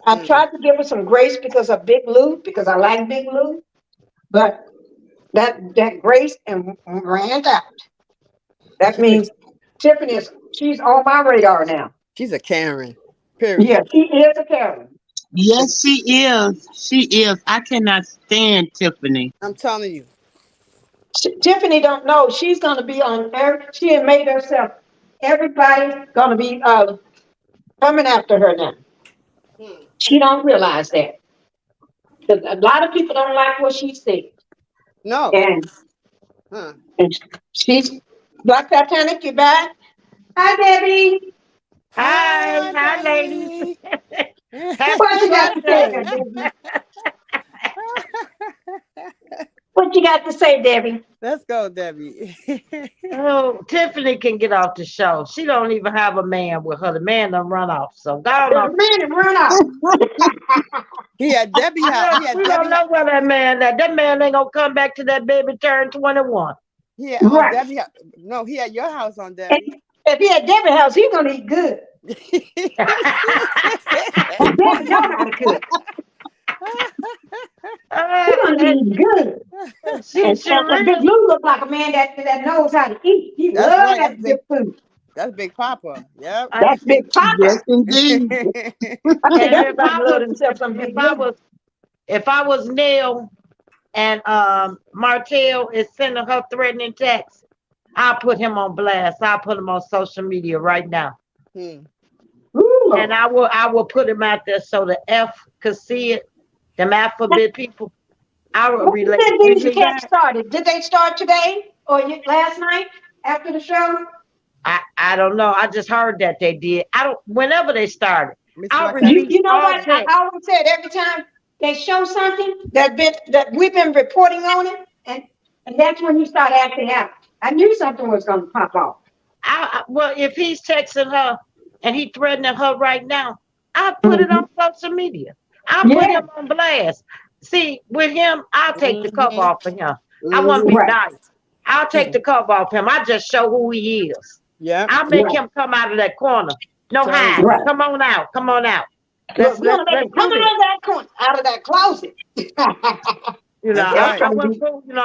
I tried to give her some grace because of Big Lou, because I like Big Lou, but that grace and ran out. That means Tiffany she's on my radar now. She's a Karen. Period. Yeah, she is a Karen. Yes, she is. She is. I cannot stand Tiffany. I'm telling you. Tiffany don't know she's going to be on air. She had made herself. Everybody's going to be coming after her now. She don't realize that. A lot of people don't like what she said. No. And she's Black Titanic. You back? Hi, Debbie. Hi, ladies. What you got to say, Debbie? What you got to say, Debbie? Let's go, Debbie. Oh, Tiffany can get off the show. She don't even have a man with her. The man done run off. So go on. The man done run off. He had Debbie house. We don't know where that man at. That man ain't gonna come back to that baby turn 21. He had on Debbie. No, he had your house on Debbie. If he had Debbie house, he's gonna eat good. Debbie know how to cook. He's gonna eat good. And Big Lou look like a man that knows how to eat. He loves that good food. That's Big Papa. Yep. That's Big Papa. Yes, indeed. If I was Neil and Martell is sending her threatening texts, I'll put him on blast. I'll put him on social media right now. Ooh, And I will put him out there so the F could see it. Them alphabet people. I will when relate. did these Release. cats started? Did they start today or last night after the show? I don't know. I just heard that they did. I don't. Whenever they started, I'll You, release you know all what? I text. always said every time they show something that we've been reporting on it, and that's when you start acting out. I knew something was going to pop off. Well, if he's texting her and he threatening her right now, I'll put it on social media. I'll put him on blast. See, with him, I'll take the cover off of him. I want to be nice. I'll take the cover off him. I just show who he is. Yeah. I'll make him come out of that corner. No hide. Come on out. Come on out. Look, Let's we're gonna make him come do out this. of that corner, out of that closet. You know, That's I wouldn't. You know,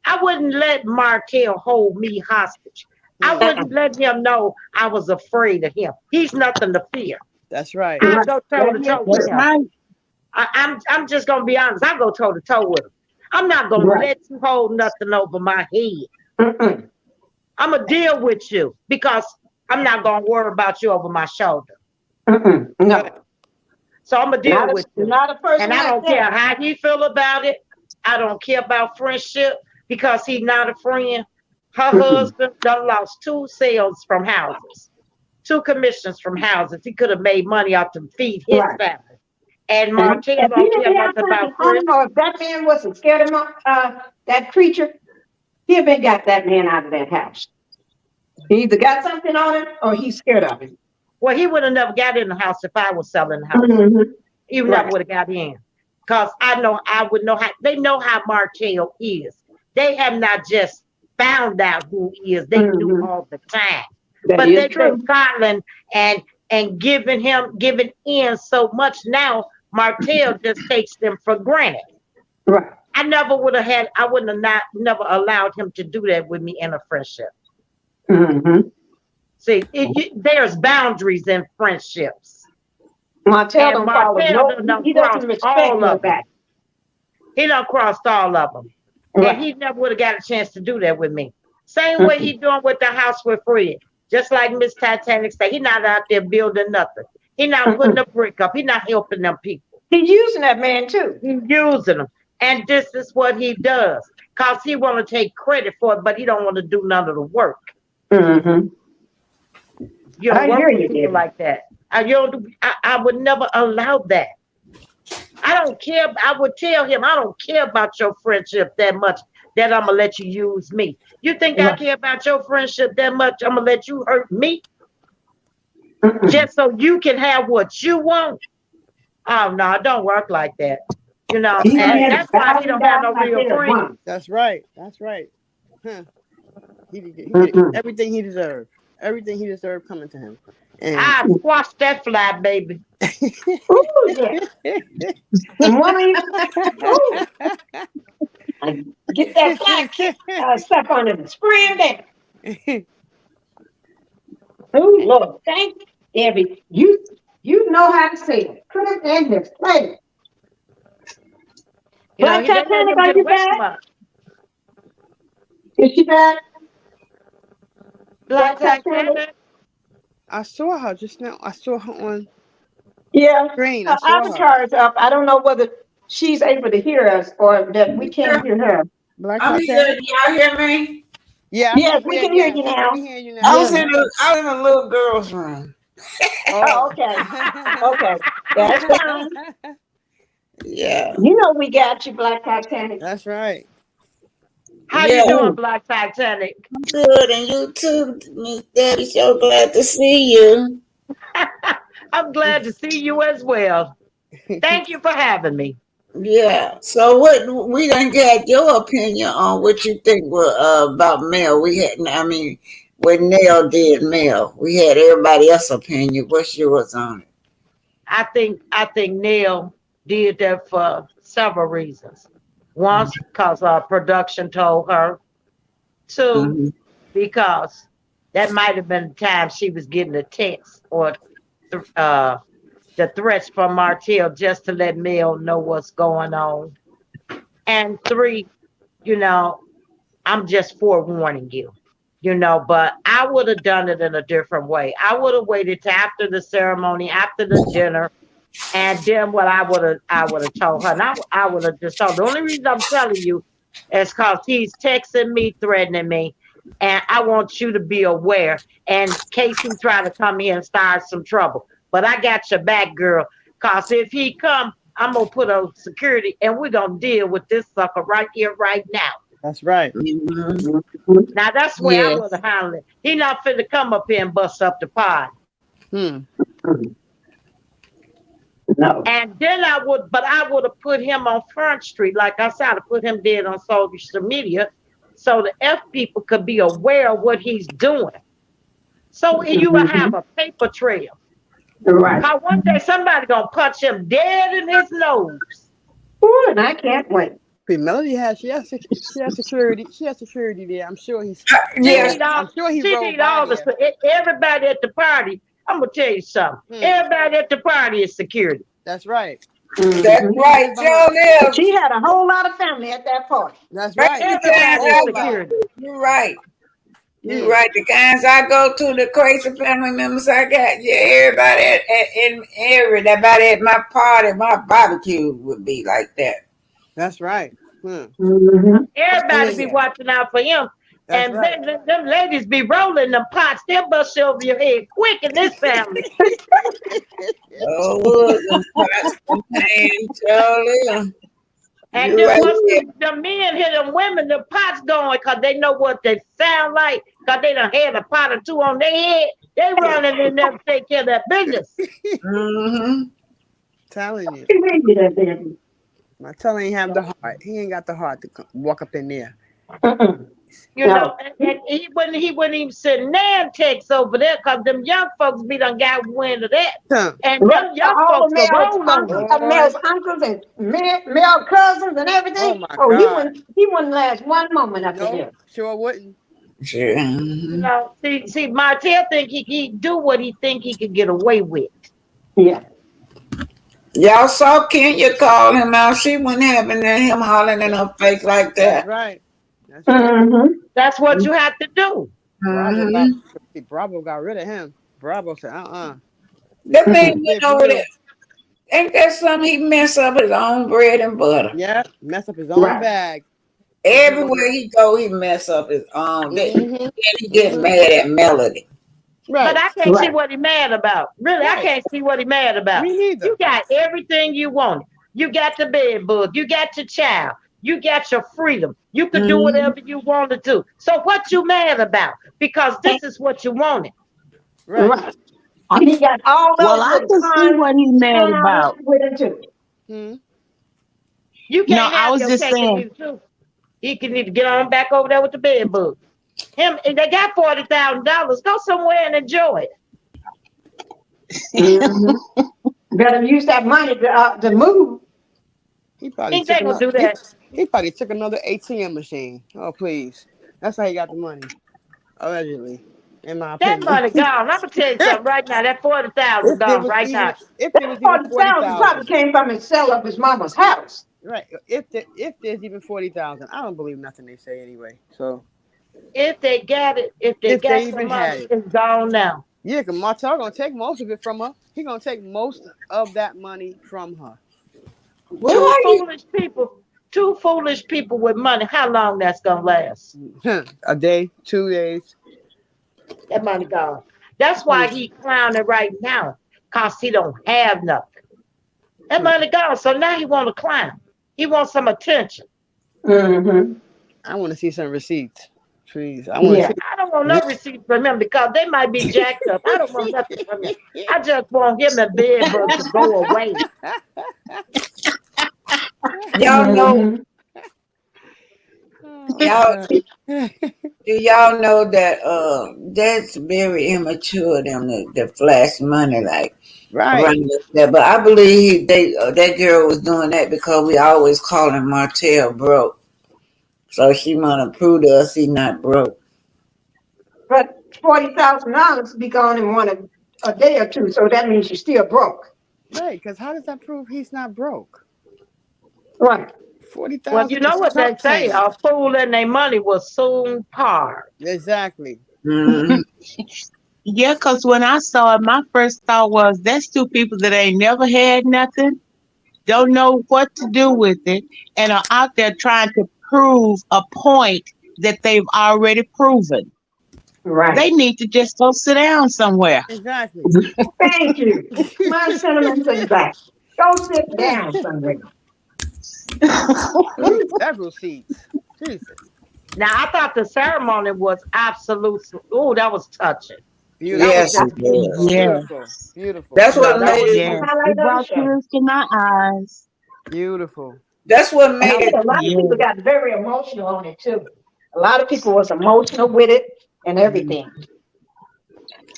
I wouldn't let Martell hold me hostage. I wouldn't let him know I was afraid of him. He's nothing to fear. That's right. I go toe to toe with That's him. right. I'm just gonna be honest. I go toe to toe with him. I'm not gonna let you hold nothing over my head. I'm gonna deal with you because I'm not gonna worry about you over my shoulder. No. So I'm gonna deal with you. Not a person. And I don't care how he feel about it. I don't care about friendship because he's not a friend. Her husband done lost 2 sales from houses, 2 commissions from houses. He could have made money off to feed his family. And Martell If don't he care didn't have nothing about something on him, friends. or if that man wasn't scared of that creature, he'd have been got that man out of that house. He either got something on him or he's scared of him. Well, he would have never got in the house if I was selling the house. He never would have got in. Because I would know how, they know how Martell is. They have not just found out who he is, they knew all the time. But they've been coddling and giving in so much now, Martell just takes them for granted. Right. I wouldn't have never allowed him to do that with me in a friendship. See, there's boundaries in friendships. Martell don't follow he doesn't respect all of them. nobody. He done crossed all of them. And he never would have got a chance to do that with me. Same way he doing with the house with Fred. Just like Miss Titanic said, he not out there building nothing. He not putting a brick up. He not helping them people. He's using that man too. He's using them. And this is what he does. Because he want to take credit for it, but he don't want to do none of the work. You don't work with people like that. I would never allow that. I don't care. I would tell him, I don't care about your friendship that much that I'm going to let you use me. You think I care about your friendship that much? I'm going to let you hurt me? Just so you can have what you want? Oh, no, it don't work like that. You know, and that's why he don't have no real friends. That's right. That's right. Huh. He did everything he deserved. Everything he deserved coming to him. And I squashed that fly, baby. Ooh, yeah. And one of you, get that fly stuff on him, scram down. Oh Lord, thank you, Debbie. You know how to say it. Put it in his place. Black Titanic, are you back? Is she back? Black Titanic. I saw her just now. I saw her on screen. Her avatar is up. I don't know whether she's able to hear us or that we can't hear her. I'm here. Y'all hear me? Yeah. Yes, we can hear you now. We hear you now. I was in a little girl's room. Oh, okay. Okay. That's fine. Yeah. You know we got you, Black Titanic. That's right. How you doing, Black Titanic? Good, and you too, Miss Debbie. So glad to see you. I'm glad to see you as well. Thank you for having me. Yeah. So what we done get your opinion on what you think about Mel. We had, when Nell did Mel, we had everybody else's opinion. What's yours on it? I think Nell did that for several reasons. One, because our production told her. Two, because that might have been the time she was getting a text or the threats from Martell just to let Mel know what's going on. And three, I'm just forewarning you. But I would have done it in a different way. I would have waited till after the ceremony, after the dinner, and then what I would have told her. And I would have just told. The only reason I'm telling you is because he's texting me, threatening me, and I want you to be aware in case he try to come here and start some trouble. But I got your back, girl. Cause if he come, I'm gonna put on security, and we're gonna deal with this sucker right here, right now. That's right. Now that's where I would have handled it. He not finna come up here and bust up the pod. No. And then I would have put him on Front Street. Like I said, I put him dead on social media so the F people could be aware of what he's doing. So you will have a paper trail. Right. How one day somebody gonna punch him dead in his nose. Ooh, and I can't wait. Melody has security. She has security there. I'm sure he's. I'm sure he rolled by there. Everybody at the party. I'm gonna tell you something. Everybody at the party is security. That's right. That's right, Joe. She had a whole lot of family at that party. That's right. Everybody is security. You're right. You're right. The guys I go to, the crazy family members I got, everybody at my party, my barbecue would be like that. That's right. Everybody be watching out for him. That's and them ladies be rolling them pots. They'll bust over your head quick in this family. And then once the men hear them women, the pots going because they know what they sound like because they done had a pot or two on their head. They running in there to take care of that business. Telling you. My telling ain't have the heart. He ain't got the heart to walk up in there. And he wouldn't even send nan texts over there because them young folks be done got wind of that. And them young folks Mel's uncles and male cousins and everything. God. He wouldn't last one moment up there. Sure wouldn't. Sure. See, Martell think he do what he think he could get away with. Yeah. Y'all saw Kenya call him out. She wasn't having him hollering in her face like that. That's right. That's what you have to do. Bravo got rid of him. Bravo said, That man went over there. Ain't that something he mess up his own bread and butter? Yeah, mess up his own bag. Everywhere he go, he mess up his own. Then he get mad at Melody. Right. But I can't see what he mad about. Really, I can't see what he mad about. Me neither. You got everything you wanted. You got the bed bug. You got your child. You got your freedom. You can do whatever you want to do. So what you mad about? Because this is what you wanted. Right. He got all those. Well, I can see what he's mad about. You can't have your cake and eat it too. He can need to get on back over there with the bed bug. Him, and they got $40,000. Go somewhere and enjoy it. Better use that money to move. He probably Think they gonna do that. He probably took another ATM machine. Oh, please. That's how he got the money. Allegedly. In my opinion. That money gone. I'm gonna tell you something right now. That $40,000 gone right now. If there was even $40,000, probably came from his sell of his mama's house. Right. If there's even $40,000, I don't believe nothing they say anyway. So if they got it, if they even had it, it's gone now. Yeah, because Martell gonna take most of it from her. He gonna take most of that money from her. Two foolish people with money. How long that's gonna last? A day, 2 days. That money gone. That's why he clowning right now, cause he don't have nothing. That money gone. So now he want to clown. He wants some attention. I want to see some receipts, please. I don't want no receipts from him because they might be jacked up. I don't want nothing from him. I just want him and Bedbug to go away. Y'all know. Do y'all know that that's very immature them to flash money like right there. But I believe that girl was doing that because we always calling Martell broke. So she wanna prove to us he's not broke. But $40,000 be gone in a day or two, so that means you're still broke. Right, because how does that prove he's not broke? Right. Well, you $40,000 know is what they chump say: change. a fool and their money will soon part. Exactly. Mhm. Yeah, because when I saw it, my first thought was that's two people that ain't never had nothing, don't know what to do with it, and are out there trying to prove a point that they've already proven. Right. They need to just go sit down somewhere. Exactly. Thank you. My sentiments are back. Go sit down somewhere. I need several seats. Jesus. Now, I thought the ceremony was absolute. Oh, that was touching. That Beautiful. was Yes, just it was. beautiful. Beautiful. Yes, Beautiful. That's No, what that made was it. The yes. highlight It of the brought show. tears to my eyes. Beautiful. That's what And I made think it. a lot of Yes. people got very emotional on it too. A lot of people was emotional with it and everything.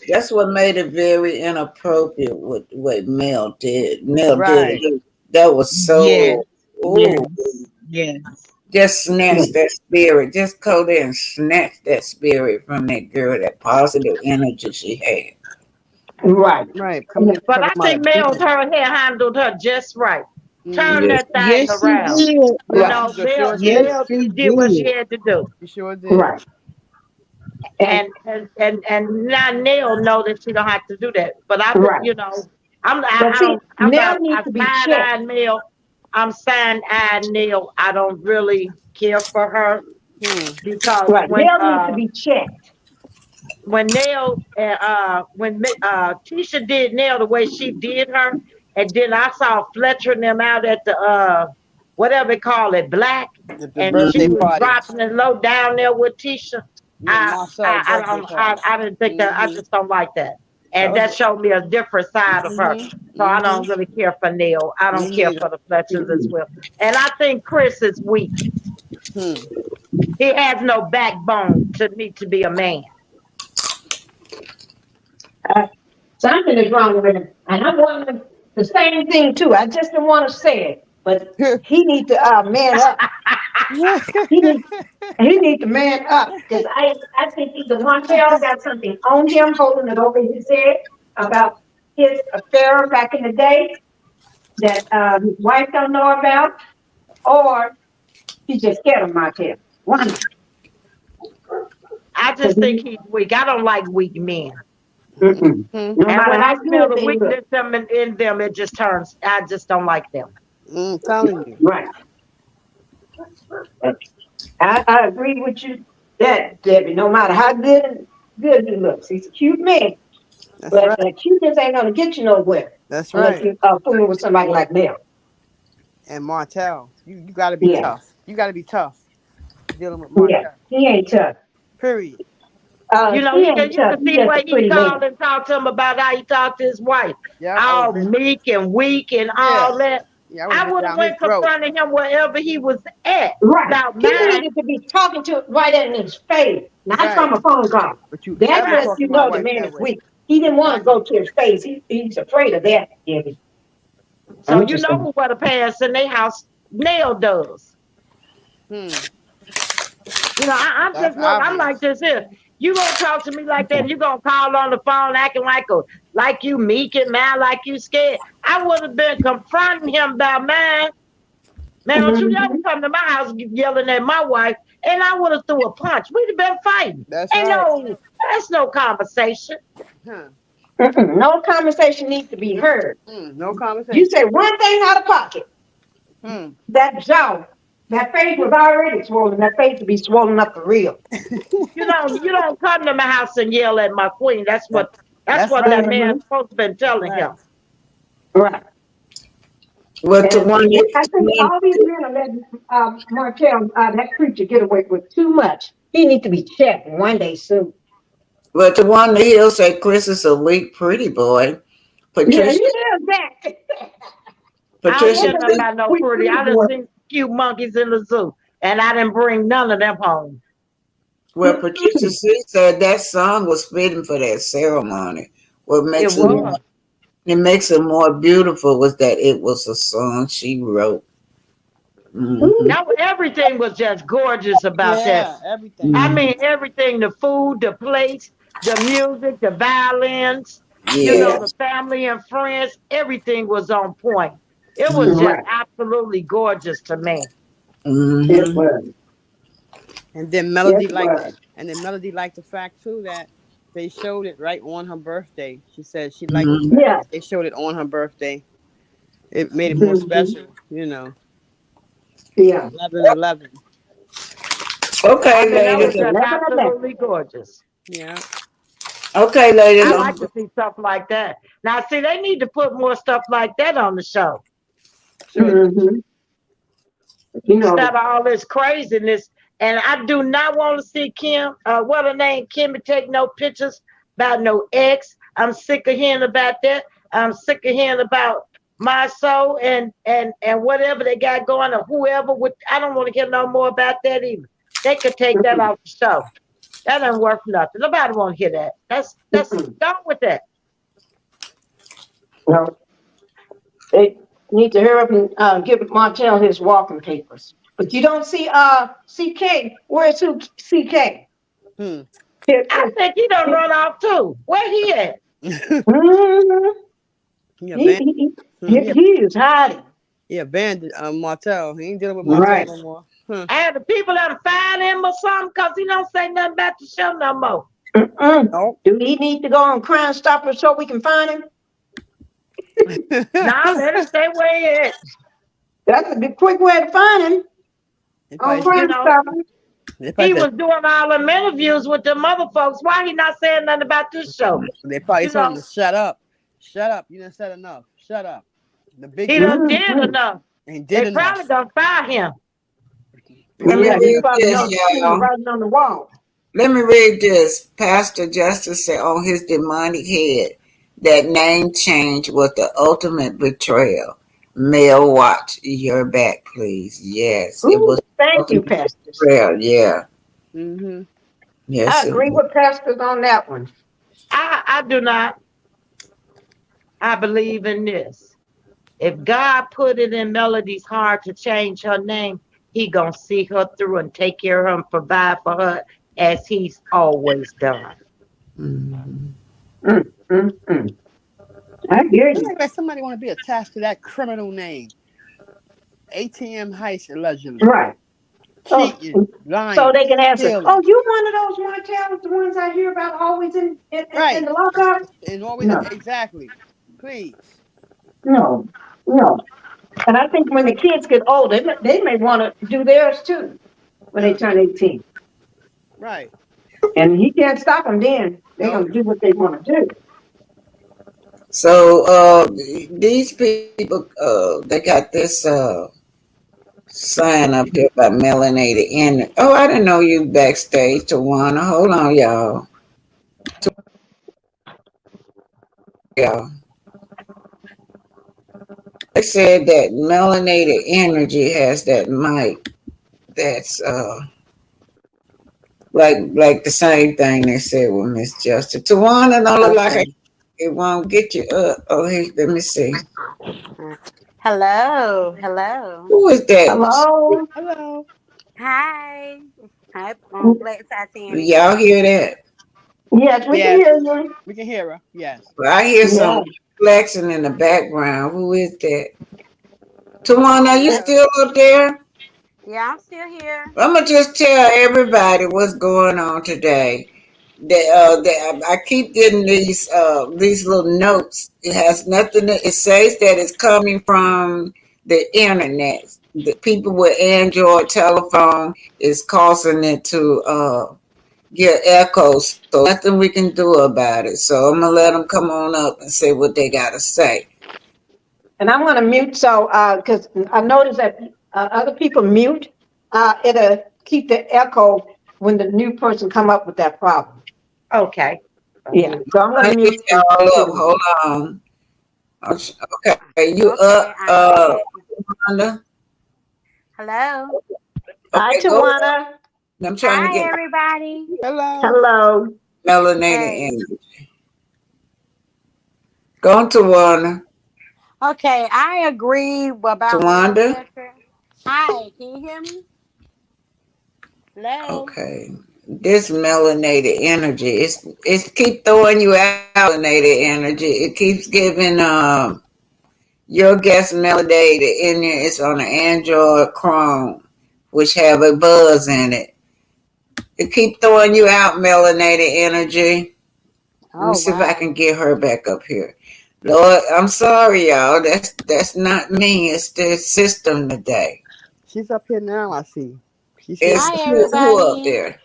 That's what made it very inappropriate. What Mel did. Mel did Right. it. That was Yes. so. Yes. Ooh, Yes. just snatch that spirit. Just go there and snatch that spirit from that girl. That positive energy she had. Right. Right. Coming in But talking I about think a Mel being. her hair handled her just right. Turn Mm-hmm. Yes. that thing Yes, she around. did. You Right. know, You sure Yes, did. Mel she did what she did. had to do. You sure did. Right. And And now Neil know that she don't have to do that. But right. But see, I'm Nell not needs I to be side checked. eye Neil. I'm side eye Neil. I don't really care for her Hmm. because Right. Nell needs to be checked. when Nail when Tisha did Nail the way she did her, and then I saw Fletcher and them out at the whatever they call it, Black, The and she birthday was party. dropping it low down there with Tisha. Yeah, Marcel birthday party. I didn't think that. I Mm-hmm. just don't like that, That and was that showed me a different side of her. mm-hmm. So I Mm-hmm. don't really care for Neil. I Me don't care neither. for the Fletchers as well. And I think Chris is weak. Hmm. He has no backbone to need to be a man. Something is wrong with him. And I'm wondering the same thing too. I just didn't want to say it, but he needs to man up. He needs he needs to man up because I think either Montel got something on him, holding it over his head about his affair back in the day that his wife don't know about, or he's just scared of Montel. One. I just think he's weak. I don't like weak men. Mm-mm. Hmm. No And matter when how I smell good the they look. weakness in them, it just turns. I just don't like them. Telling you. Right. I agree with you that Debbie. No matter how good he looks, he's a cute man. That's But right. cuteness ain't gonna get you nowhere That's unless right. you fooling with somebody like Mel. And Martell, you got to be Yeah, tough. You got to be tough dealing with yeah. Martell. He ain't tough. Period. You know, He ain't you tough. can He's see the just a way he pretty man. called and talked to him about how he talked to his wife, Yep. I all would been. meek and weak and Yeah. all that. Yeah. I would have I been would have down his went throat. confronted him wherever he was at Right. about He mine. needed to be talking to right in his face, not Right. from a phone call. But you That ever lets talk to you my know the wife man that is way? weak. He didn't want to go Exactly. to his face. He's afraid of that, Debbie. So I'm you just saying. know what a parents in their house nail does. Hmm. You know, I'm That's just look. I'm like obvious. this here. You gonna talk to me like that? And you gonna call on the phone acting like you meek and mad, like you scared? I would have been confronting him about mine. Man, don't you ever Mhm. come to my house yelling at my wife? And I would have threw a punch. We'd have been fighting. That's Ain't right. no, that's no conversation. Huh. Mm-mm. No conversation needs to be heard. No You conversation. say one thing out of pocket. Hmm. That jaw, that face was already swollen. That face to be swollen up for real. You don't come to my house and yell at my queen. That's That's what that right. man's supposed to been That's telling right. him. Right. But the And one I think that all these men are letting Martell, that creature, get away with too much. He needs to be checked one day soon. but the one that he'll say Chris is a weak, pretty boy. Yeah, Patricia, he is that. I don't Patricia, care He's a nothing weak, about no weak, pretty. pretty I done boy. seen cute monkeys in the zoo, and I didn't bring none of them home. well, Patricia C said that song was fitting for that ceremony. What It makes was. it makes it more beautiful was that it was a song she wrote. Hmm. Everything was just gorgeous about that. Yeah. Everything. I Hmm. mean, everything, the food, the place, the music, the violins, Yeah. the family and friends, everything was on point. It was Mhm. just Right. absolutely gorgeous to me. It was. And then It Melody liked was. the fact too that they showed it right on her birthday. She said she liked the Mhm. fact Yeah. that they showed it on her birthday. It made it more Mhm. special, you know. Yeah. 11/11. I Okay, mean, that was ladies. just 11. absolutely gorgeous. Yeah. Okay, ladies. I like to see stuff like that. Now, see, they need to put more stuff like that on the show Sure do. Mm-hmm. You instead know, of all this craziness. And I do not want to see Kim, what her name, Kimmy, take no pictures about no ex. I'm sick of hearing about that. I'm sick of hearing about my soul and whatever they got going or whoever. I don't want to hear no more about that either. They could take that off the show. That ain't worth nothing. Nobody want to hear that. That's done with that. no, they need to hurry up and give Martell his walking papers. But you don't see CK. Where's who CK? Hmm. I think he done run off too. Where he at? Mhm. He He, abandoned. he, Hmm. he, he is hiding. He abandoned Martell. He ain't dealing with Martell Right. no more. Huh. And the people that find him or something because he don't say nothing about the show no more. Nope. Do he need to go on Crime Stopper so we can find him? Nah, let him stay where he at. That's a good, quick way to find him on probably, You Crime know, Stopper. he was doing all them interviews with the other folks. Why he not saying nothing about this show? they probably You told him know, to shut up. Shut up. You done said enough. Shut up. The big he guy done did enough. and They did enough. probably gonna fire him. Let me Yeah, he read probably this, knows the truth y'all. writing on the wall. Let me read this. Pastor Justice said on his demonic head that name change was the ultimate betrayal. Mel, watch your back, please. Yes, it Ooh, was thank you, ultimate pastors. betrayal. Yeah. Mm-hmm. Yes, I it agree was. with pastors on that one. I do not. I believe in this. If God put it in Melody's heart to change her name, he gonna see her through and take care of her and provide for her as he's always done. Mhm. I hear you. Like somebody want to be attached to that criminal name. ATM heist allegedly. Right. So, Cheating, so lying, they can answer, stealing. oh, you one of those Martells, the ones I hear about always in Right. the lockup? And always No, exactly. Please. no, no. And I think when the kids get older, they may want to do theirs too when they turn 18. Right. And he can't stop them then. They're going Nope. to do what they want to do. So these people they got this sign up here about melanated in. Oh, I didn't know you backstage, Tawana. Hold on, y'all. Y'all. They said that melanated energy has that mic that's like the same thing they said with Miss Justice. Tawana don't look like it won't get you up. Oh, hey, let me see. Hello, hello. Who is that? Hello? Hello. Hi. Hi, Black Titanic. Y'all hear that? Yes, we can Yes. hear you. We can hear her. Yes. Well, I hear Yeah. some flexing in the background. Who is that? Tawana, you still up there? Yeah, I'm still here. I'm gonna just tell everybody what's going on today. I keep getting these little notes. It has nothing. It says that it's coming from the internet. The people with Android telephone is causing it to get echoes. So nothing we can do about it. So I'm gonna let them come on up and say what they gotta say. And I'm going to mute so, because I noticed that other people mute, it'll keep the echo when the new person come up with that problem. Okay. Yeah, so I'm going to Let me mute. get y'all up. Hold on. Okay, you up, I'm back. Wanda? Hello. Hi, Okay, go. Tawana. I'm trying to Hi, get everybody. Hello. Hello. melanated Hey. energy. Go to Wanda. Okay, I agree about what was Tawanda? said. Hi, can you hear me? Hello. Okay. This melanated energy, it's keep throwing you out melanated energy. It keeps giving your guest melanated in there. It's on an Android Chrome. which have a buzz in it. It keep throwing you out, melanated energy. Let me Oh see if I wow. can get her back up here. Lord, I'm sorry, y'all. That's not me. It's the system today. She's up here now. I see. She's here. It's Hi who up everybody. there?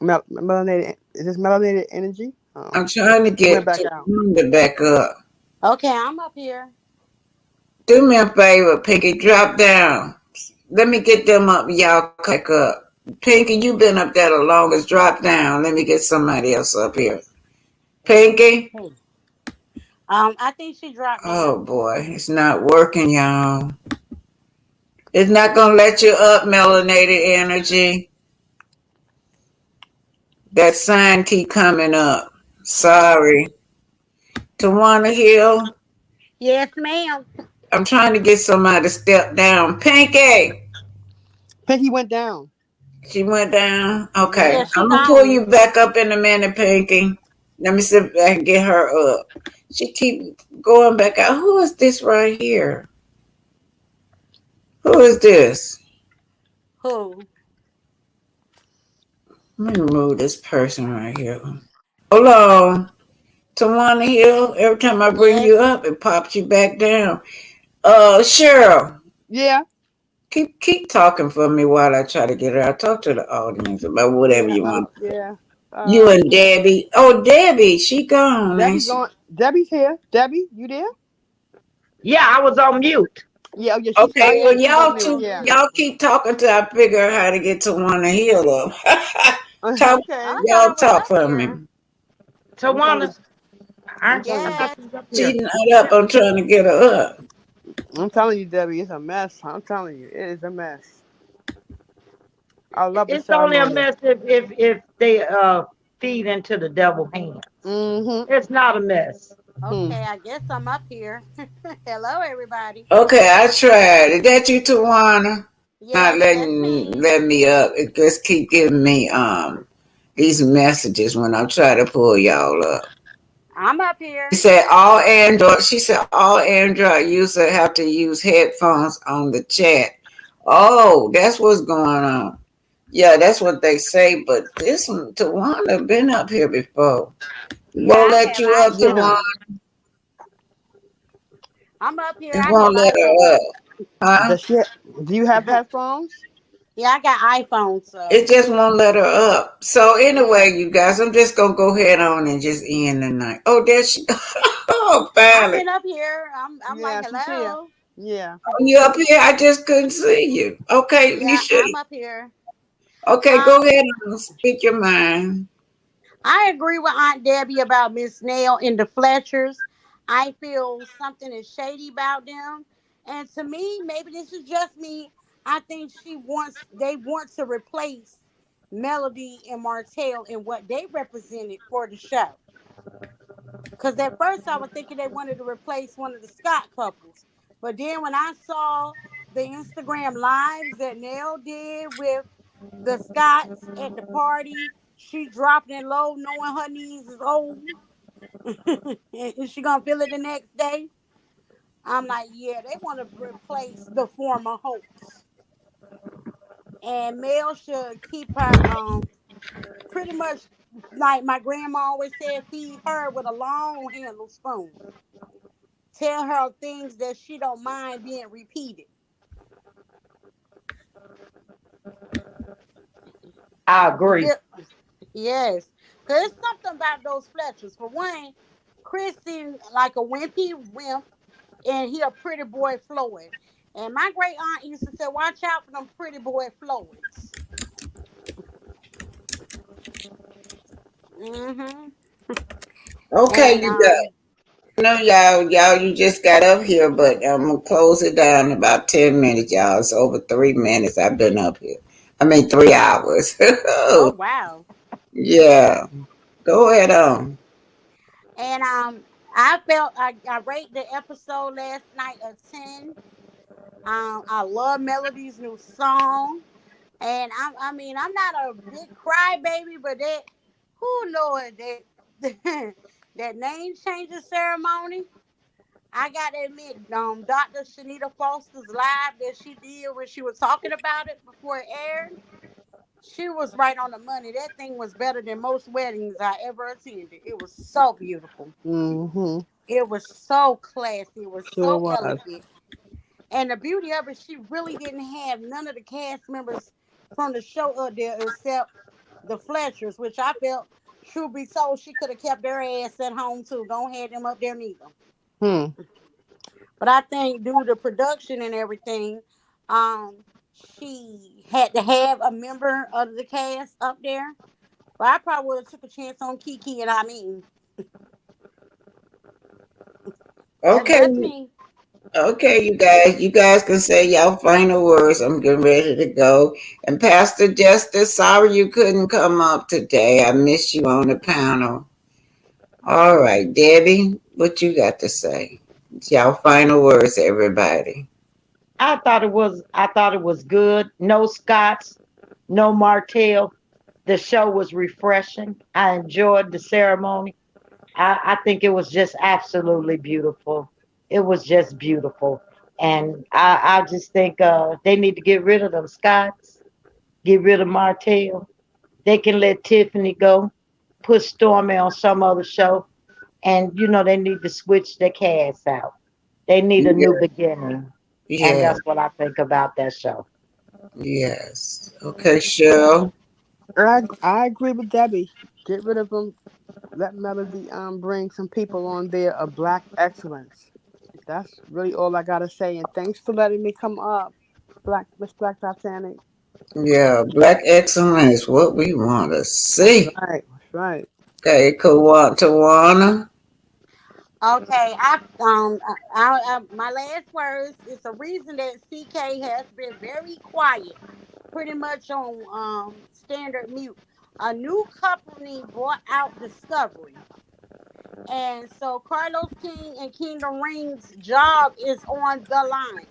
Melanated. Is this melanated energy? Oh, I'm trying to she went get back to out. back up. Okay, I'm up here. Do me a favor, Pinky. Drop down. Let me get them up. Y'all back up. Pinky, you been up there the longest. Drop down. Let me get somebody else up here. Pinky? Hey. I think she dropped Oh down. boy, it's not working, y'all. It's not gonna let you up, melanated energy. That sign keep coming up. Sorry. Tawana Hill, Yes, ma'am. I'm trying to get somebody to step down. Pinky! Pinky went down. She went down? Okay. Yeah, Yeah. she I'm gonna pull you gone. back up in a minute, Pinky. Let me see if I can get her up. She keep going back out. Who is this right here? Who is this? Who? Let me remove this person right here. Hold on. Tawana Hill, every time I bring Yes. you up, it pops you back down. Cheryl, Yeah. keep talking for me while I try to get her. I'll talk to the audience about whatever Yeah. you want. Yeah. You and Debbie. Oh, Debbie, she gone, ain't Debbie's she? going. Debbie's here. Debbie, you there? Yeah, I was on mute. Yeah. Oh, yeah. She's here. Oh Okay, yeah, well, she She's was on y'all mute. two, on Yeah. mute. y'all keep talking till I figure out how to get Tawana Hill up. Talk, Okay. I thought I y'all was talk up for me. here. I'm telling Tawana, you. I'm telling I you. thought Yes. she was up She here. not up. I'm trying to get her up. I'm telling you, Debbie, it's a mess. I'm telling you, it is a mess. I love the It's only a ceremony. mess if they feed into the devil's hand. Mm-hmm. It's not a mess. Hmm. Okay, I guess I'm up here. Hello, everybody. Okay, I tried. Is that you, Tawana? Not Yes, that's letting me. let me up. It just keep giving me these messages when I'm trying to pull y'all up. I'm up She here. said all Android. She said all Android users have to use headphones on the chat. Oh, that's what's going on. Yeah, that's what they say. But this one, Tawana, been up here before. It Yeah, won't I let have you up, Tawana. iPhones. I'm up here. It I have won't let iPhones. her up. Huh? Does she? Do you have headphones? Yeah, I got iPhones, so It just won't let her up. So yeah. anyway, you guys, I'm just gonna go ahead on and just end the night. Oh, there she. Oh, I've finally. been up here. I'm like, Yeah, she's here. hello. Yeah. You up here? I just couldn't see you. Okay, you Yeah, should. I'm up here. Okay, go Um, ahead and speak your mind. I agree with Aunt Debbie about Miss Nail and the Fletchers. I feel something is shady about them. And to me, maybe this is just me. I think they want to replace Melody and Martell in what they represented for the show. Because at first I was thinking they wanted to replace one of the Scott couples. But then when I saw the Instagram lives that Nell did with the Scotts at the party, she dropped it low knowing her knees is old. And she gonna feel it the next day. I'm like, yeah, they want to replace the former host. And Mel should keep her pretty much like my grandma always said, feed her with a long handle spoon. Tell her things that she don't mind being repeated. I You agree. feel? Yes. Because it's something about those Fletchers. For one, Chris seemed like a wimpy wimp, and he a pretty boy Floyd. And my great aunt used to say, watch out for them pretty boy Floyds. Mm-hmm. Okay, And you guys. I know y'all, you just got up here, but I'm gonna close it down in about 10 minutes, y'all. It's over 3 minutes I've been up here. I mean, 3 hours. oh wow. Yeah, go ahead on. And I felt I rated the episode last night a 10. I love Melody's new song. And I mean, I'm not a big crybaby, but that who knows that that name changes ceremony. I gotta admit, Dr. Shanita Foster's live that she did when she was talking about it before it aired, she was right on the money. That thing was better than most weddings I ever attended. It was so beautiful. Mm-hmm. It was so classy. It was Sure so was. elegant. And the beauty of it, she really didn't have none of the cast members from the show up there except the Fletchers, which I felt, truth be told, she could have kept their ass at home too. Don't have them up there neither. Hmm. But I think due to production and everything, she had to have a member of the cast up there. But I probably would have took a chance on Kiki, and I mean, that's Okay, just me. okay, you guys can say y'all final words. I'm getting ready to go. And Pastor Justice, sorry you couldn't come up today. I missed you on the panel. All right, Debbie, what you got to say? It's y'all final words, everybody. I thought it was good. No Scots, no Martell. The show was refreshing. I enjoyed the ceremony. I think it was just absolutely beautiful. It was just beautiful. And I just think they need to get rid of them Scots, get rid of Martell. They can let Tiffany go, put Stormy on some other show. And, they need to switch the cast out. They need a new Yeah, beginning. And yeah, that's what I think about that show. yes. Okay, Cheryl. I agree with Debbie. Get rid of them. Let Melody bring some people on there of black excellence. That's really all I gotta say. And thanks for letting me come up, Miss Black Titanic. Yeah, black excellence is what we want to That's see. right. That's right. Okay, Tawana. Okay, my last words is a reason that CK has been very quiet, pretty much on standard mute. A new company brought out Discovery, and so Carlos King and Kingdom Ring's job is on the line.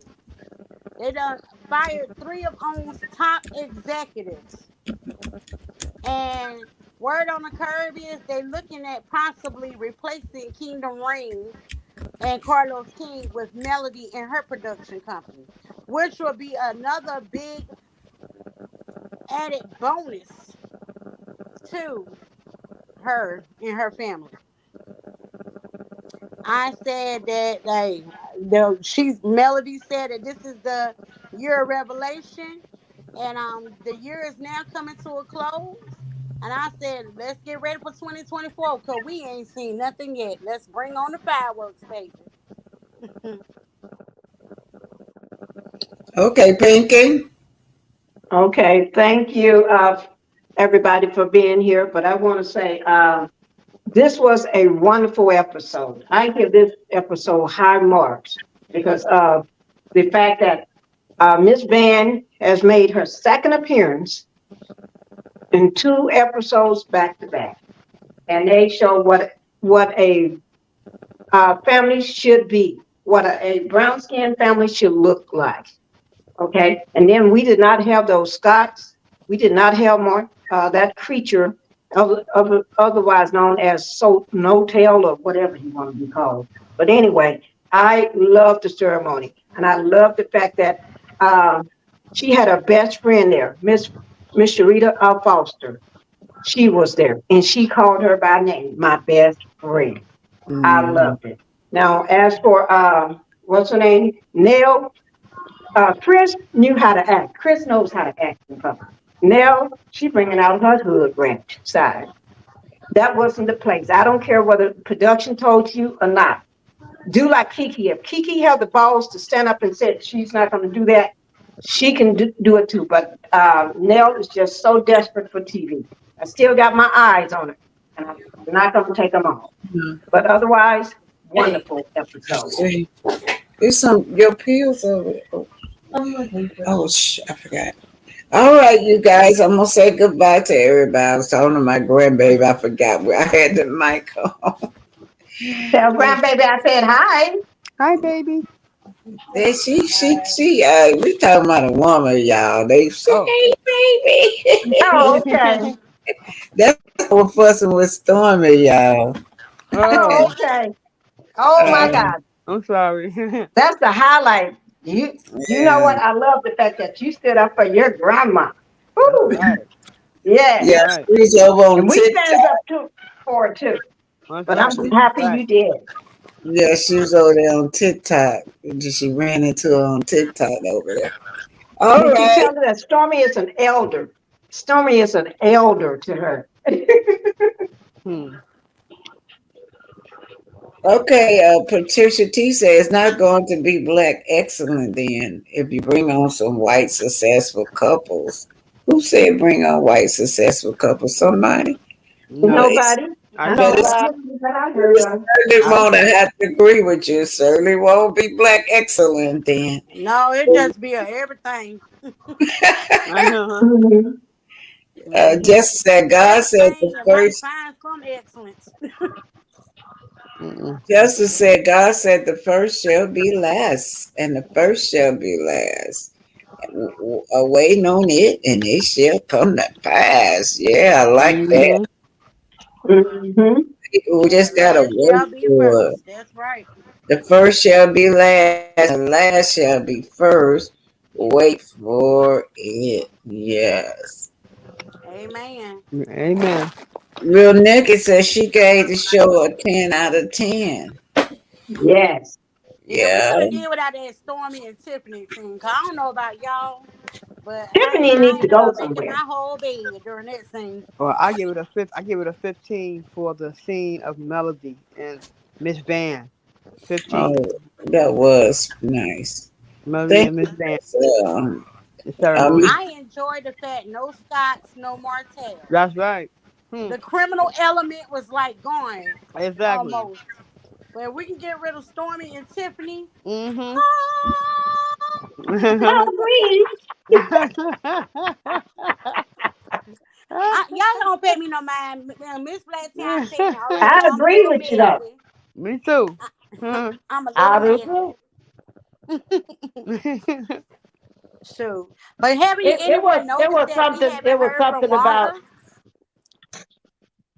They done fired three of OWN's top executives, and word on the curb is they looking at possibly replacing Kingdom Ring and Carlos King with Melody and her production company, which will be another big added bonus to her and her family. I said that she's Melody said that this is the year of revelation, and the year is now coming to a close. And I said, let's get ready for 2024 because we ain't seen nothing yet. Let's bring on the fireworks, baby. Okay, Pinky. Okay, thank you, everybody, for being here. But I want to say this was a wonderful episode. I give this episode high marks because of the fact that Miss Van has made her second appearance in 2 episodes back to back, and they show what a family should be, what a brown skinned family should look like. Okay, and then we did not have those Scots. We did not have that creature, otherwise known as no tail or whatever you want to be called. But anyway, I love the ceremony, and I love the fact that she had her best friend there, Miss Sharita Foster. She was there, and she called her by name, my best friend. I Mm, loved it. Now, as for what's her name, Nell. Chris knew how to act. Chris knows how to act in public. Nell, she bringing out her hood ranch side. That wasn't the place. I don't care whether production told you or not. Do like Kiki. If Kiki had the balls to stand up and said she's not going to do that, she can do it too. But Nell is just so desperate for TV. I still got my eyes on her, and I'm not going to take them off. But otherwise, wonderful episode. see, there's your pills over there. Oh, I forgot. All right, you guys, I'm gonna say goodbye to everybody. I was talking to my grandbaby. I forgot where I had the mic on. Tell grandbaby I said hi. Hi, baby. Then we talking about a woman, y'all. They say, Oh. hey, baby. Oh, okay. That's what fussing with Stormy, y'all. Oh, Oh. okay. Oh my God. I'm sorry. That's the highlight. You know what? I love the fact that you stood up for your grandma. That's Woo! right. Yes. That's Yeah, right. she's over on And we stands TikTok. up for it too. That's But right. I'm happy Right. you did. Yeah, she was over there on TikTok. She ran into her on TikTok over there. All Did you right. tell her that Stormy is an elder? Stormy is an elder to her. Hmm. Okay, Patricia T says it's not going to be black excellent then if you bring on some white successful couples. Who said bring on white successful couples? Somebody? No, But it's, Nobody. I I but know didn't. it's nobody that I heard of. certainly I won't didn't. have to agree with you. Certainly won't be black excellent then. No, it just be a everything. Uh-huh. Mhm. Mm-hmm. Just said God said Everything the you might first. find some excellence. Mm-mm. Justice said God said the first shall be last, and the first shall be last. Waiting on it, and it shall come to pass. Yeah, I like that. Mm-hmm. Mhm. We And the just gotta last wait shall be for it. first. That's right. The first shall be last, and the last shall be first. Wait for it. Yes. Amen. Amen. Real Nikki says she gave the show a 10 out of 10. Yes. Yeah, we Yeah. could have did without that Stormy and Tiffany thing. 'Cause I don't know about y'all, but Tiffany I needs to ended go up making somewhere. my whole bed during that scene. Well, I give it a fifth. I give it a 15 for the scene of Melody and Miss Van. 15. Oh, that was nice. Melody Thank and Miss you. Van. Um, The um, ceremony. I enjoyed the fact no Scots, no Martell. That's right. Hmm. The criminal element was like gone Exactly. almost. But if we can get rid of Stormy and Tiffany, Mm-hmm. I y'all don't pay me no mind. Miss Black Town Tate already I know I'm a agree little with you though. messy. Me too. Huh. I'm a little I do messy. too. So, but haven't It, it was anyone it noticed was that we something it haven't was heard from something about Wanda?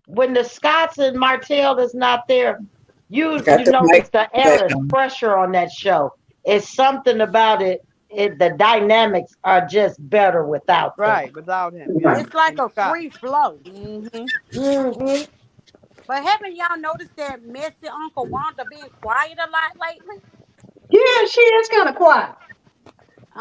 when the Scots and Martell is not there, got you the mic notice the air back is on. fresher on that show. It's something about it. The dynamics are just better without them. Right. Without him. Yeah. Right. It's like And a Scott. free flow. Mm-hmm. Hmm. But haven't y'all noticed that messy Uncle Wanda being quiet a lot lately? Yeah, she is kind of quiet.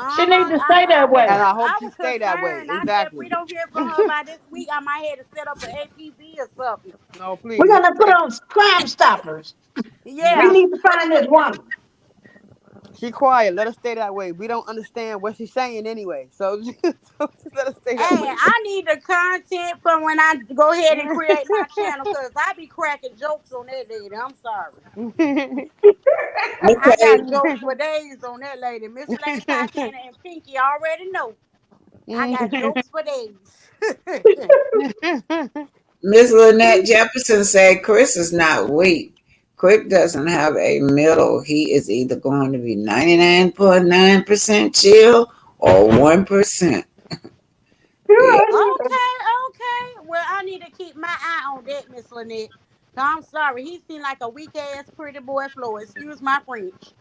She Uh-huh. needs to stay that And way. I hope I she was stay that way. concerned. I said if we Exactly. don't hear from her by this week, I might have to set up an APB or something. No, We're please. Let gonna her put stay. on Crime Stoppers. We Yeah. Mm. need to find this woman. She quiet. Let her stay that way. We don't understand what she's saying anyway. So, so just let her stay Hey, that way. I need the content from when I go ahead and create my channel because I be cracking jokes on that lady. I'm sorry. I Okay, got jokes for days on that lady. Miss Black Titana and Pinky already know. I got jokes for days. Miss Lynette Jefferson said Chris is not weak. Quick doesn't have a middle. He is either going to be 99.9% chill or 1%. Yeah. Okay. Well, I need to keep my eye on that, Miss Lynette. I'm sorry. He seemed like a weak ass pretty boy Flo. Excuse my French.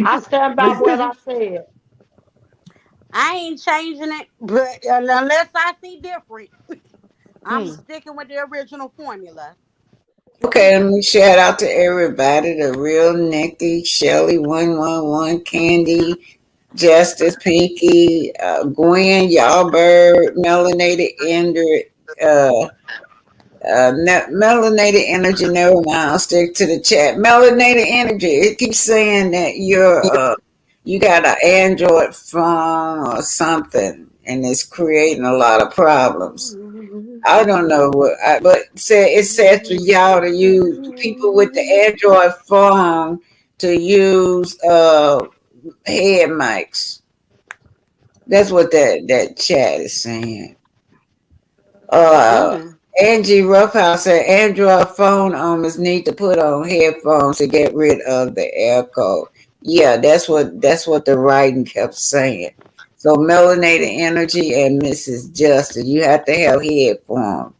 I stand by what I said. I ain't changing it, but unless I see different, I'm Hmm. sticking with the original formula. Okay, let me shout out to everybody. The real Nikki, Shelly 111, Candy, Justice, Pinky, Gwen, Yallbird, Melanated Indra, uh, melanated energy. Never mind. I'll stick to the chat. Melanated energy. It keeps saying that you got an Android phone or something, and it's creating a lot of problems. I don't know but it said for y'all to use people with the Android phone to use head mics. That's what that chat is saying. Uh, Mm. Angie Roughhouse said Android phone owners need to put on headphones to get rid of the echo. Yeah, that's what the writing kept saying. So melanated energy and Mrs. Justice, you have to have headphones.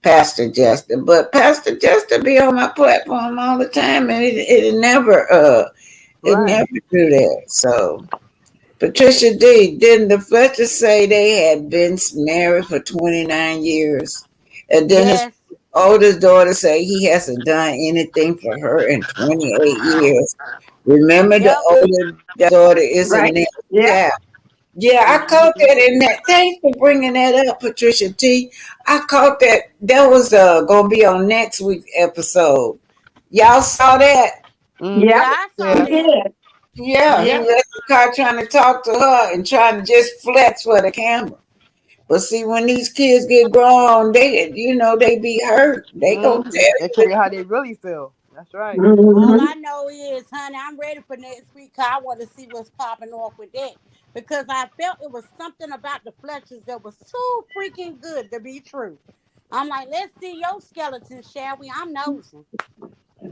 Pastor Justin, but Pastor Justin be on my platform all the time, and it never it Right. never do that. So Patricia D, didn't the Fletchers say they had been married for 29 years? And then his Yes. oldest daughter say he hasn't done anything for her in 28 years. Remember, the Yep. older daughter is a Right. next Yeah. child. Yeah, I caught that in that. Thanks for bringing that up, Patricia T. I caught that. That was gonna be on next week's episode. Y'all saw that? Yeah. Yeah, I saw Yeah. We that. did. Yeah, he Yeah. left the car trying to talk to her and trying to just flex for the camera. But see, when these kids get grown, they be hurt. They gonna tell They you. tell you how they really feel. That's right. All Mm-hmm. I know is, honey, I'm ready for next week. 'Cause I want to see what's popping off with that because I felt it was something about the Fletchers that was too freaking good to be true. I'm like, let's see your skeleton, shall we? I'm nosing.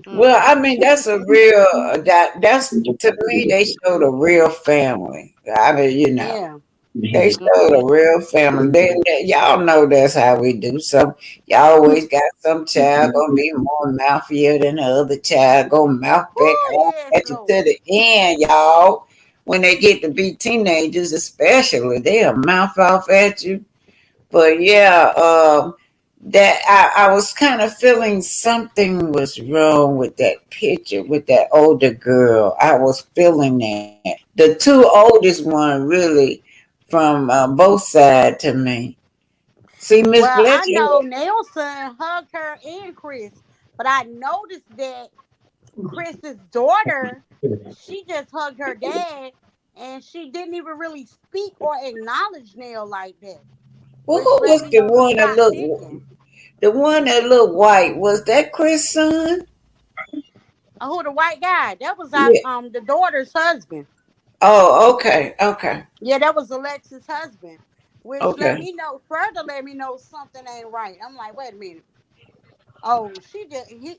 Well, I mean, that's a real. That's to me. They showed a real family. I mean, Yeah. they showed a real family. Y'all know that's how we do. So y'all always got some child gonna be more mouthier than the other child. Gonna mouth back Oh off yes, at you to Lord. the end, y'all. When they get to be teenagers, especially, they'll mouth off at you. But yeah, that I was kind of feeling something was wrong with that picture with that older girl. I was feeling that. The two oldest one really from both sides to me. See, Miss Well, I Fletcher. know Nelson hugged her and Chris, but I noticed that Chris's daughter, she just hugged her dad, and she didn't even really speak or acknowledge Nell like that, Well, which who let was me the know to one that stop looked picking. the one that looked white? Was that Chris' son? Who the white guy? That was Yeah. the daughter's husband. Oh, okay, okay, Yeah, that was Alexis' husband, which okay. let me know something ain't right. I'm like, wait a minute. Oh,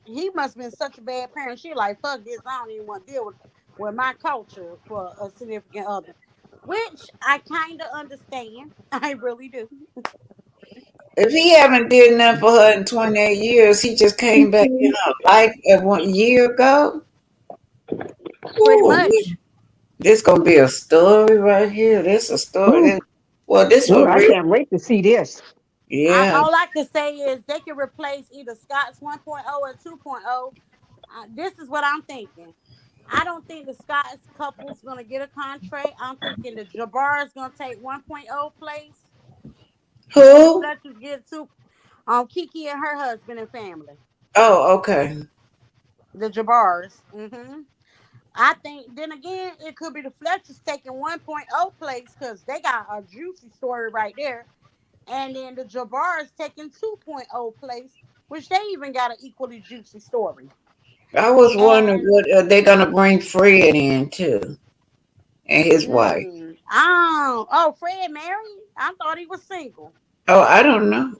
he must have been such a bad parent. She like, fuck this. I don't even want to deal with my culture for a significant other. Which I kinda understand. I really do. If he haven't did nothing for her in 28 years, he just came back in her life 1 year ago. Pretty Ooh, much. this gonna be a story right here. This a story. Ooh, Well, this ooh, was I real. can't wait to see this. Yeah. All I can say is they can replace either Scott's 1.0 or 2.0. This is what I'm thinking. I don't think the Scott's couple's gonna get a contract. I'm thinking the Jabbar is gonna take 1.0 place, and the Who? Fletchers get two. Kiki and her husband and family. Oh, okay. The Jabars. I think then again it could be the Fletchers taking 1.0 place because they got a juicy story right there, and then the Jabars taking 2.0 place, which they even got an equally juicy story. I was wondering And what are they gonna bring Fred in too, and his wife. Fred married? I thought he was single. Oh, I don't know.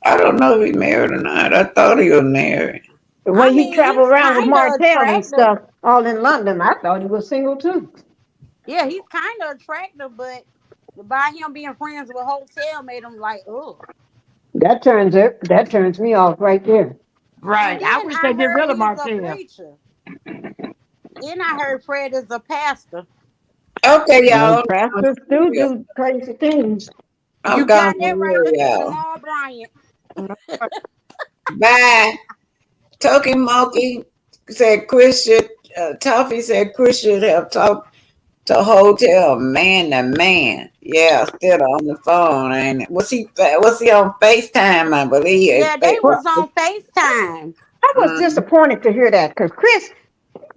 I don't know if he married or not. I thought he was married. The I way he mean, traveled he's around with kind of Martell and attractive. stuff, all in London, I thought he was single too. Yeah, he's kind of attractive, but by him being friends with Hotel made him like, oh. That turns me off right there. And Right. I then wish they I get heard rid of he's a Martell. preacher. Then I heard Fred is a pastor. Okay, Well, y'all. pastors do crazy things. I'm You gone got for that right real, there, y'all. Jamal Bryant. Bye. Toki Monkey said Chris should. Toffee said Chris should have talked to Hotel man to man. Yeah, still on the phone. And was he on FaceTime? I believe. Yeah, they Well, was on FaceTime. I was disappointed to hear that because Chris,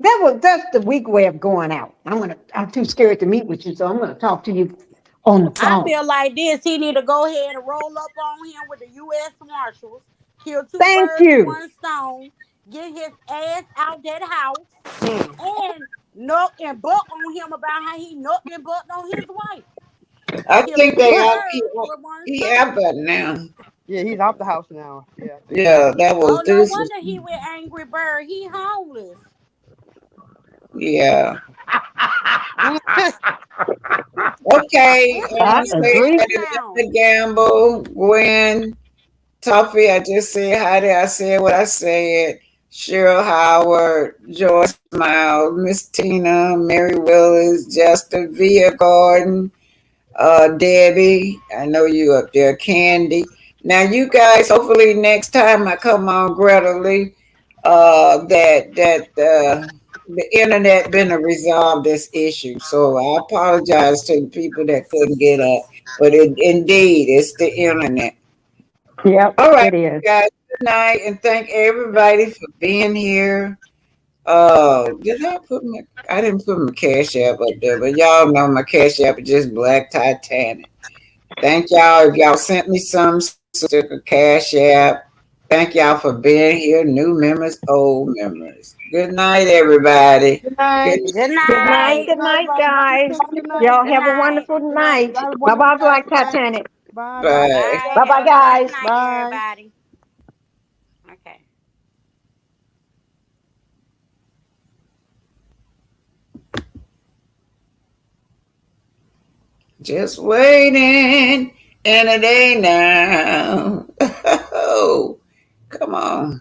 that's the weak way of going out. I'm too scared to meet with you, so I'm gonna talk to you on the I phone. feel like this. He need to go ahead and roll up on him with the U.S. Marshals, kill two Thank birds with you. one stone, get his ass out that house, Mm. and knock and buck on him about how he knocked and bucked on his wife. I Killing think two they have. birds with one He have stone. that now. Yeah, he's out the house now. Yeah, I think so. Yeah, that was Oh, no this. wonder he with Angry Bird. He homeless. Yeah. Okay. Which one I you Say agree. team that now? Linda Gamble, Gwen, Toffee, I just said hi there. I said what I said. Cheryl Howard, Joyce Miles, Miss Tina, Mary Willis, Justin, Via Gordon, Debbie. I know you up there, Candy. Now, you guys, hopefully next time I come on, Greta Lee, the internet been to resolve this issue. So I apologize to the people that couldn't get up, but indeed, it's the internet. Yep, All right, it is. guys. Good night, and thank everybody for being here. Did I put my? I didn't put my cash app up there, but y'all know my cash app is just Black Titanic. Thank y'all. If y'all sent me some sticker cash app. Thank y'all for being here. New members, old members. Good night, everybody. Good night. Good Good Good night, night. Good night, everybody. Love you guys. too. Good night. Y'all Good have a night. wonderful Good night. night. Y'all have a Bye wonderful bye, night. Black Good night. Titanic. Bye. Bye. bye. Bye. Bye. Bye Have bye, a blessed guys. night, Bye. everybody. Okay. Just waiting, and it ain't now. Oh, come on.